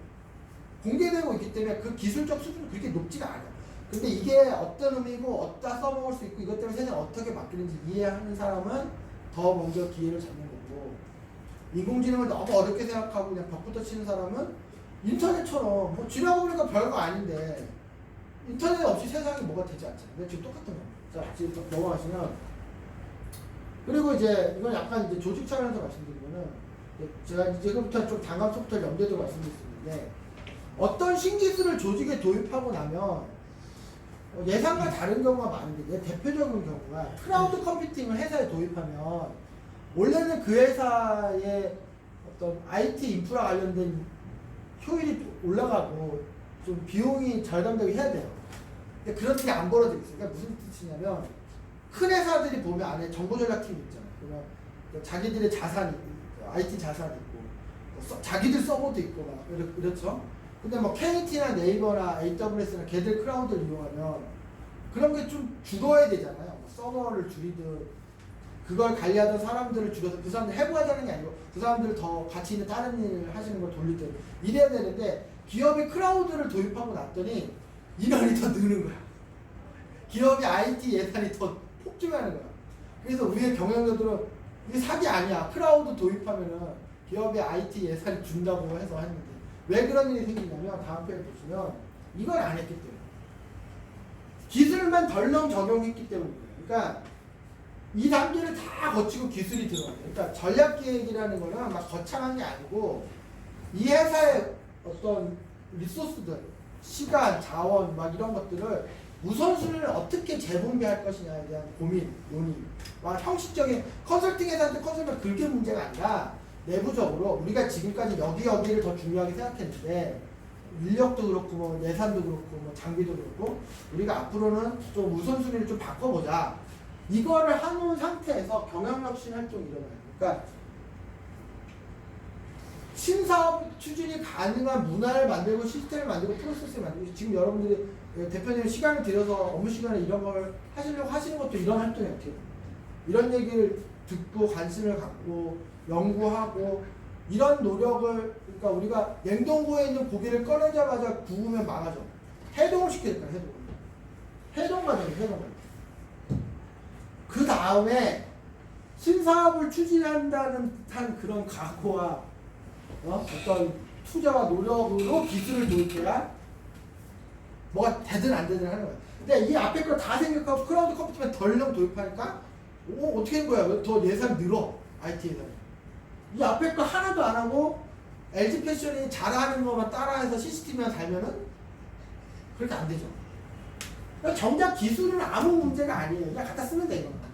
공개되고 있기 때문에 그 기술적 수준은 그렇게 높지가 않아요. 근데 이게 어떤 의미고 어디다 써먹을 수 있고 이것 때문에 세상이 어떻게 바뀌는지 이해하는 사람은 더 먼저 기회를 잡는 거고 인공지능을 너무 어렵게 생각하고 그냥 벽부터 치는 사람은 인터넷처럼 뭐 지나고 보니까 별거 아닌데 인터넷 없이 세상이 뭐가 되지 않잖아요. 근데 지금 똑같은 겁니다. 자, 지금 넘어가시면 그리고 이제 이건 약간 이제 조직 차원에서 말씀드리면은 제가 지금부터 좀 단감부터 염두에 말씀드릴 수 있는데 어떤 신기술을 조직에 도입하고 나면 예상과 다른 경우가 많은데 대표적인 경우가 크라우드 컴퓨팅을 회사에 도입하면 원래는 그 회사의 어떤 IT 인프라 관련된 효율이 올라가고 좀 비용이 절감되게 해야 돼요. 근데 그런 일이 안 벌어지고 있어요. 그러니까 무슨 뜻이냐면 큰 회사들이 보면 안에 정보전략팀이 있잖아요. 그러면 자기들의 자산이 있고, IT 자산이 있고, 자기들 서버도 있고, 막 그렇죠. 근데 뭐 KT나 네이버나 AWS나 걔들 크라우드를 이용하면 그런 게 좀 줄어야 되잖아요. 뭐 서버를 줄이든 그걸 관리하던 사람들을 줄여서 그 사람들 해고하자는 게 아니고 그 사람들을 더 가치 있는 다른 일을 하시는 걸 돌리든 이래야 되는데 기업이 크라우드를 도입하고 났더니 인원이 더 느는 거야. 기업이 IT 예산이 더 폭증하는 거야. 그래서 우리의 경영자들은 이게 사기 아니야. 크라우드 도입하면은 기업의 IT 예산이 준다고 해서 했는데 왜 그런 일이 생기냐면 다음 페이지 보시면 이걸 안 했기 때문에 기술만 덜렁 적용했기 때문이에요. 그러니까 이 단계를 다 거치고 기술이 들어가요. 그러니까 전략기획이라는 거는 막 거창한 게 아니고 이 회사의 어떤 리소스들, 시간, 자원 막 이런 것들을 우선순위를 어떻게 재분배할 것이냐에 대한 고민, 논의. 막 형식적인 컨설팅 회사한테 컨설팅 그게 문제가 아니라 내부적으로 우리가 지금까지 여기를 더 중요하게 생각했는데 인력도 그렇고 뭐 예산도 그렇고 뭐 장비도 그렇고 우리가 앞으로는 좀 우선순위를 좀 바꿔보자. 이거를 해놓은 상태에서 경영혁신 활동이 일어나요. 그러니까 신사업 추진이 가능한 문화를 만들고 시스템을 만들고 프로세스를 만들고 지금 여러분들이 대표님 시간을 들여서 업무 시간에 이런 걸 하시려고 하시는 것도 이런 활동이 어떻게 돼요? 이런 얘기를 듣고 관심을 갖고 연구하고 이런 노력을 그러니까 우리가 냉동고에 있는 고기를 꺼내자마자 구우면 망하죠. 해동을 시켜야 될까요? 회전 과정이에요. 회전 과정. 그 다음에 신사업을 추진한다는 듯한 그런 각오와 어떤 투자와 노력으로 기술을 도입해야 뭐가 되든 안 되든 하는 거야. 근데 이 앞에 거 다 생각하고 클라우드 컴퓨터만 덜렁 도입하니까 어떻게 된 거야? 더 예산 늘어. IT 예산. 이 앞에 거 하나도 안 하고 LG 패션이 잘하는 것만 따라해서 CCTV만 달면은 그렇게 안 되죠. 그러니까 정작 기술은 아무 문제가 아니에요. 그냥 갖다 쓰면 돼, 이건.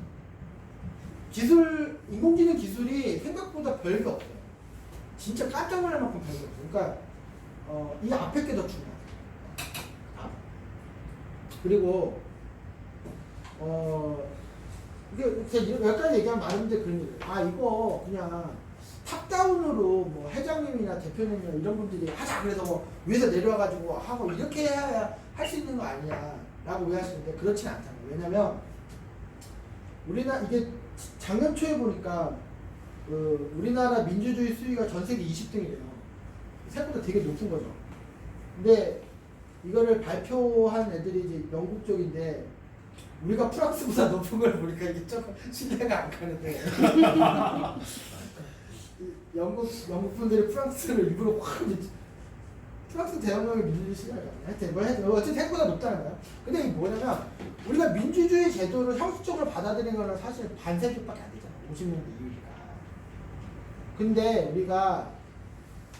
기술, 인공지능 기술이 생각보다 별게 없어요. 진짜 깜짝 놀랄 만큼 별게 없어요. 그러니까 이 앞에 게 더 중요해요. 그리고 이게 제가 여기까지 얘기하면 많은데 그런 얘기예요. 아 이거 그냥 탑다운으로 뭐 회장님이나 대표님이나 이런 분들이 하자 그래서 뭐 위에서 내려와가지고 하고 이렇게 해야 할 수 있는 거 아니야 라고 오해하시는데 그렇진 않잖아요. 왜냐면 우리나라 이게 작년 초에 보니까 우리나라 민주주의 수위가 전 세계 20등이래요. 생각보다 되게 높은 거죠. 근데 이거를 발표한 애들이 이제 영국 쪽인데 우리가 프랑스보다 높은 걸 보니까 이게 조금 신뢰가 안 가는데 영국 분들이 프랑스를 일부러 확 프랑스 대혁명의 민주주의 시간이 하여튼 뭐 어쨌든 생각보다 높다는 거야. 근데 이게 뭐냐면 우리가 민주주의 제도를 형식적으로 받아들이는 거는 사실 반세기밖에 안 되잖아. 50년대 이후니까. 근데 우리가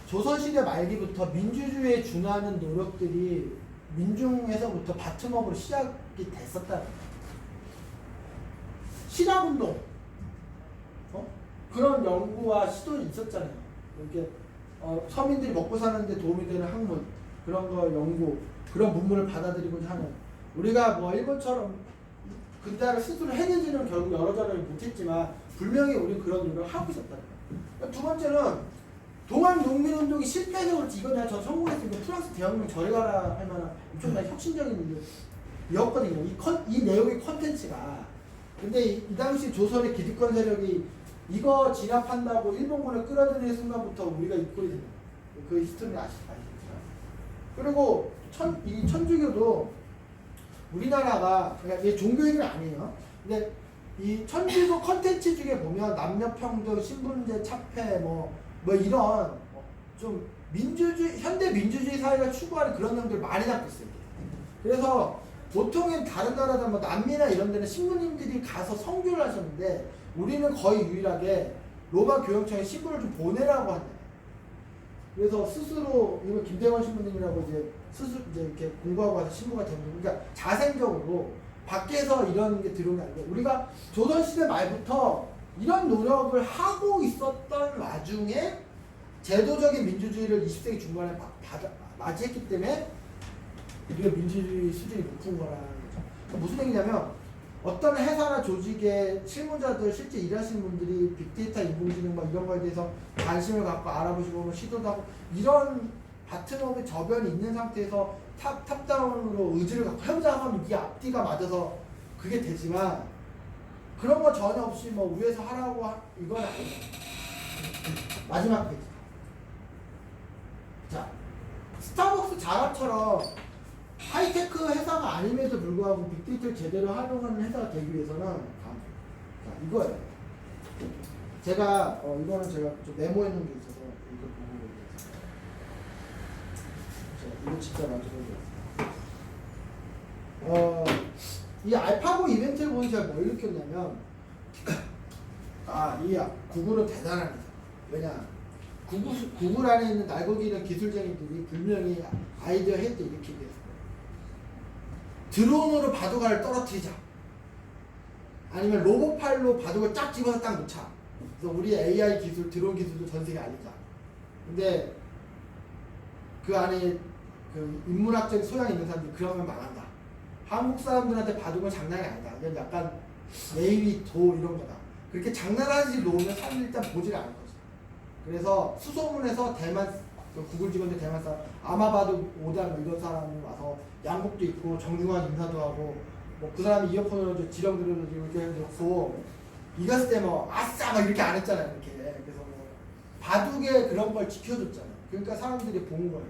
조선시대 말기부터 민주주의에 준하는 노력들이 민중에서부터 바텀업으로 시작이 됐었다는 거야. 신학운동 그런 연구와 시도는 있었잖아요. 이렇게 서민들이 먹고 사는데 도움이 되는 학문 그런 거 연구 그런 문물을 받아들이고자 하는 우리가 뭐 일본처럼 근대화를 스스로 해내지는 결국 여러 자를 못했지만 분명히 우리는 그런 노력을 하고 있었다는 거예요. 두 번째는 동학 농민운동이 실패해서 그렇지 이건 내가 저 성공했으니까 프랑스 대혁명 저리 가라 할 만한 엄청나게 혁신적인 일이었거든요. 이 내용의 컨텐츠가. 근데 이 당시 조선의 기득권 세력이 이거 진압한다고 일본군을 끌어들이는 순간부터 우리가 입골이 됩니다. 그 히스토리는 아시겠죠. 그리고 이 천주교도 우리나라가 그러니까 이게 종교 얘기는 아니에요. 근데 이 천주교 컨텐츠 중에 보면 남녀평등, 신분제, 차폐 뭐 이런 좀 민주주의 현대 민주주의 사회가 추구하는 그런 내용들 많이 담고 있어요. 그래서 보통은 다른 나라들 뭐 남미나 이런 데는 신부님들이 가서 선교를 하셨는데 우리는 거의 유일하게 로마 교영청에 신부를 좀 보내라고 한다. 그래서 스스로 이거 김대건 신부님이라고 이제 스스로 이제 이렇게 공부하고 와서 신부가 되는 거예요. 그러니까 자생적으로 밖에서 이런 게 들어오는 게 아니고 우리가 조선시대 말부터 이런 노력을 하고 있었던 와중에 제도적인 민주주의를 20세기 중반에 맞이했기 때문에 우리가 민주주의 수준이 높은 거라는 거죠. 그러니까 무슨 얘기냐면 어떤 회사나 조직의 실무자들 실제 일하시는 분들이 빅데이터 인공지능 막 이런 거에 대해서 관심을 갖고 알아보시고 뭐 시도도 하고 이런 바트업의 저변이 있는 상태에서 탑다운으로 의지를 갖고 해보자 하면 이게 앞뒤가 맞아서 그게 되지만 그런 거 전혀 없이 뭐 위에서 하라고 이건 아니에요. 마지막 페이지. 자, 스타벅스 자라처럼 하이테크 회사가 아님에도 불구하고 빅데이터를 제대로 활용하는 회사가 되기 위해서는 자, 이거예요. 제가 이거는 제가 좀 메모해 놓은 게 있어서 이거 보고 얘기했어요. 이거 진짜 만들어드렸어요. 이 알파고 이벤트를 보면 제가 뭘 느꼈냐면 이 구글은 대단한 회사. 왜냐 구글 안에 있는 날고기 있는 기술쟁이들이 분명히 아이디어 헤드 일으키기 위해서 드론으로 바둑알을 떨어뜨리자 아니면 로봇팔로 바둑을 쫙 집어서 딱 놓자. 그래서 우리 AI 기술, 드론 기술도 전 세계에 알리자. 근데 그 안에 그 인문학적 소양이 있는 사람들이 그러면 망한다. 한국 사람들한테 바둑은 장난이 아니다. 그냥 약간 네이비 도 이런 거다. 그렇게 장난하지 놓으면 사람들이 일단 보질 않을 거죠. 그래서 수소문에서 대만 구글 직원들 대만 사람 아마바둑 5단 이런 사람이 와서 양복도 입고 정중한 인사도 하고 뭐 그 사람이 이어폰으로 지령 들어주고 이렇게 해놓고 이겼을 때 뭐 아싸 막 이렇게 안 했잖아요. 이렇게. 그래서 뭐 바둑에 그런 걸 지켜줬잖아요. 그러니까 사람들이 본 거예요.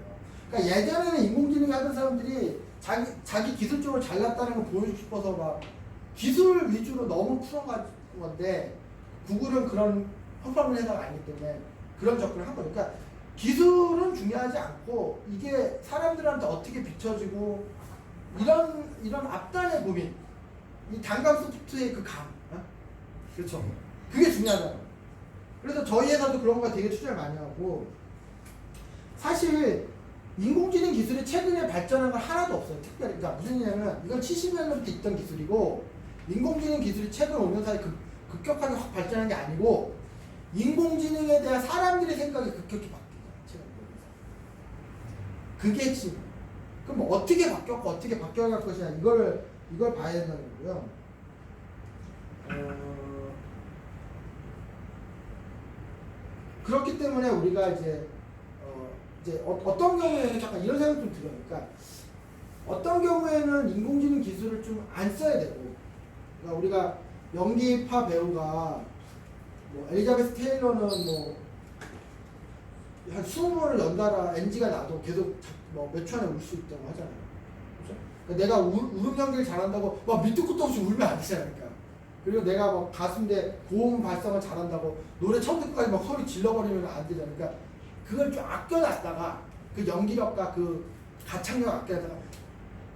그러니까 예전에는 인공지능 하던 사람들이 자기 기술적으로 잘났다는 걸 보여주고 싶어서 막 기술 위주로 너무 풀어가는 건데 구글은 그런 퍼포먼스 회사가 아니기 때문에 그런 접근을 한 거니까 그러니까 기술은 중요하지 않고 이게 사람들한테 어떻게 비춰지고 이런 앞단의 고민 이 단감 소프트의 그 감 그렇죠 그게 중요하잖아요. 그래서 저희 회사도 그런 거 되게 투자를 많이 하고 사실 인공지능 기술이 최근에 발전한 건 하나도 없어요. 특별히 그러니까 무슨 얘기냐면 이건 70년부터 있던 기술이고 인공지능 기술이 최근 5년 사이에 급격하게 확 발전한 게 아니고 인공지능에 대한 사람들의 생각이 급격히 바뀌어요. 최근 5년 사이에. 그게 지금 그럼 어떻게 바뀌었고 어떻게 바뀌어갈 것이냐 이걸 봐야 된다는 거고요. 그렇기 때문에 우리가 이제 어떤 경우에는 잠깐 이런 생각 좀 들어요. 그러니까 어떤 경우에는 인공지능 기술을 좀 안 써야 되고, 그러니까 우리가 연기파 배우가 뭐 엘리자베스 테일러는 뭐 한 20번을 연달아 NG가 나도 계속 뭐 몇 초 안에 울 수 있다고 하잖아요. 그렇죠? 그러니까 내가 울음 연기를 잘한다고 막 밑도 끝도 없이 울면 안 되잖아요. 그러니까. 그리고 내가 뭐 가수인데 고음 발성을 잘한다고 노래 처음부터까지 막 소리 질러버리면 안 되잖아요. 그러니까 그걸 좀 아껴놨다가 그 연기력과 그 가창력 아껴놨다가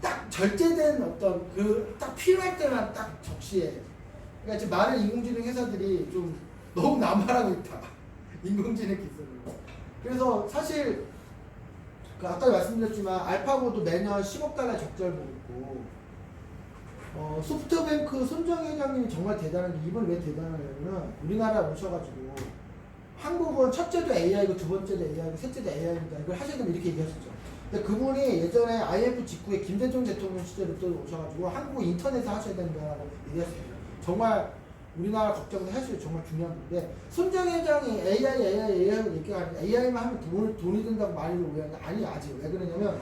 딱 절제된 어떤 그 딱 필요할 때만 딱 적시해. 그러니까 지금 많은 인공지능 회사들이 좀 너무 남발하고 있다. 인공지능 기술을. 그래서 사실 그 아까 말씀드렸지만 알파고도 매년 10억 달러 적자를 보고 있고 소프트뱅크 손정희 회장님이 정말 대단한 게 이번 왜 대단하냐면 우리나라에 오셔가지고 한국은 첫째도 AI고 두 번째도 AI고 셋째도 AI입니다. 이걸 하셔야 되면 이렇게 얘기하셨죠. 근데 그분이 예전에 IMF 직후에 김대중 대통령 시절에 또 오셔가지고 한국 인터넷을 하셔야 된다고 얘기했습니다. 정말 우리나라 걱정도 사실 정말 중요한 건데 손정희 회장이 AI로 얘기하는데 AI만 하면 돈이 든다고 많이 오해하는데 아니 아직 왜 그러냐면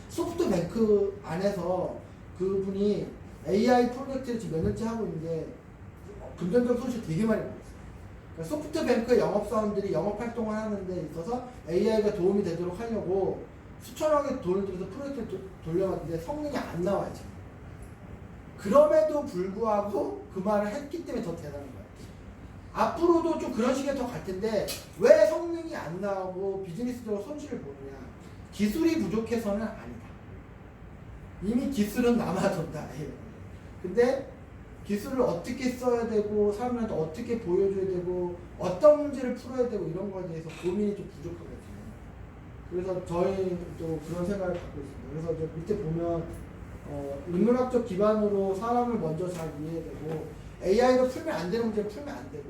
소프트뱅크 안에서 그분이 AI 프로젝트를 지금 몇 년째 하고 있는데 금전적 손실 되게 많이 받았어요. 그러니까 소프트뱅크의 영업사원들이 영업 활동을 하는 데 있어서 AI가 도움이 되도록 하려고 수천억의 돈을 들여서 프로젝트를 돌려봤는데 성능이 안 나와요 지금. 그럼에도 불구하고 그 말을 했기 때문에 더 대단한 거예요. 앞으로도 좀 그런 식의 더 갈 텐데 왜 성능이 안 나오고 비즈니스적으로 손실을 보느냐. 기술이 부족해서는 아니다. 이미 기술은 남아돈다. 근데 기술을 어떻게 써야 되고 사람들한테 어떻게 보여줘야 되고 어떤 문제를 풀어야 되고 이런 거에 대해서 고민이 좀 부족하거든요. 그래서 저희도 그런 생각을 갖고 있습니다. 그래서 저 밑에 보면 인문학적 기반으로 사람을 먼저 잘 이해되고 AI로 풀면 안 되는 문제를 풀면 안 되고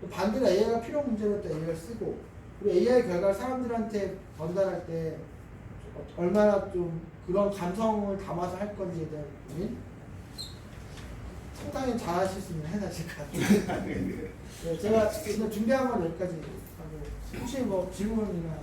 또 반대로 AI가 필요한 문제를 또 AI를 쓰고 그리고 AI 결과를 사람들한테 전달할 때 얼마나 좀 그런 감성을 담아서 할 건지에 대한 고민 상당히 잘 하실 수 있는 해나실 것 같아요. 네, 제가 준비한 건 여기까지 하고 혹시 뭐 질문이나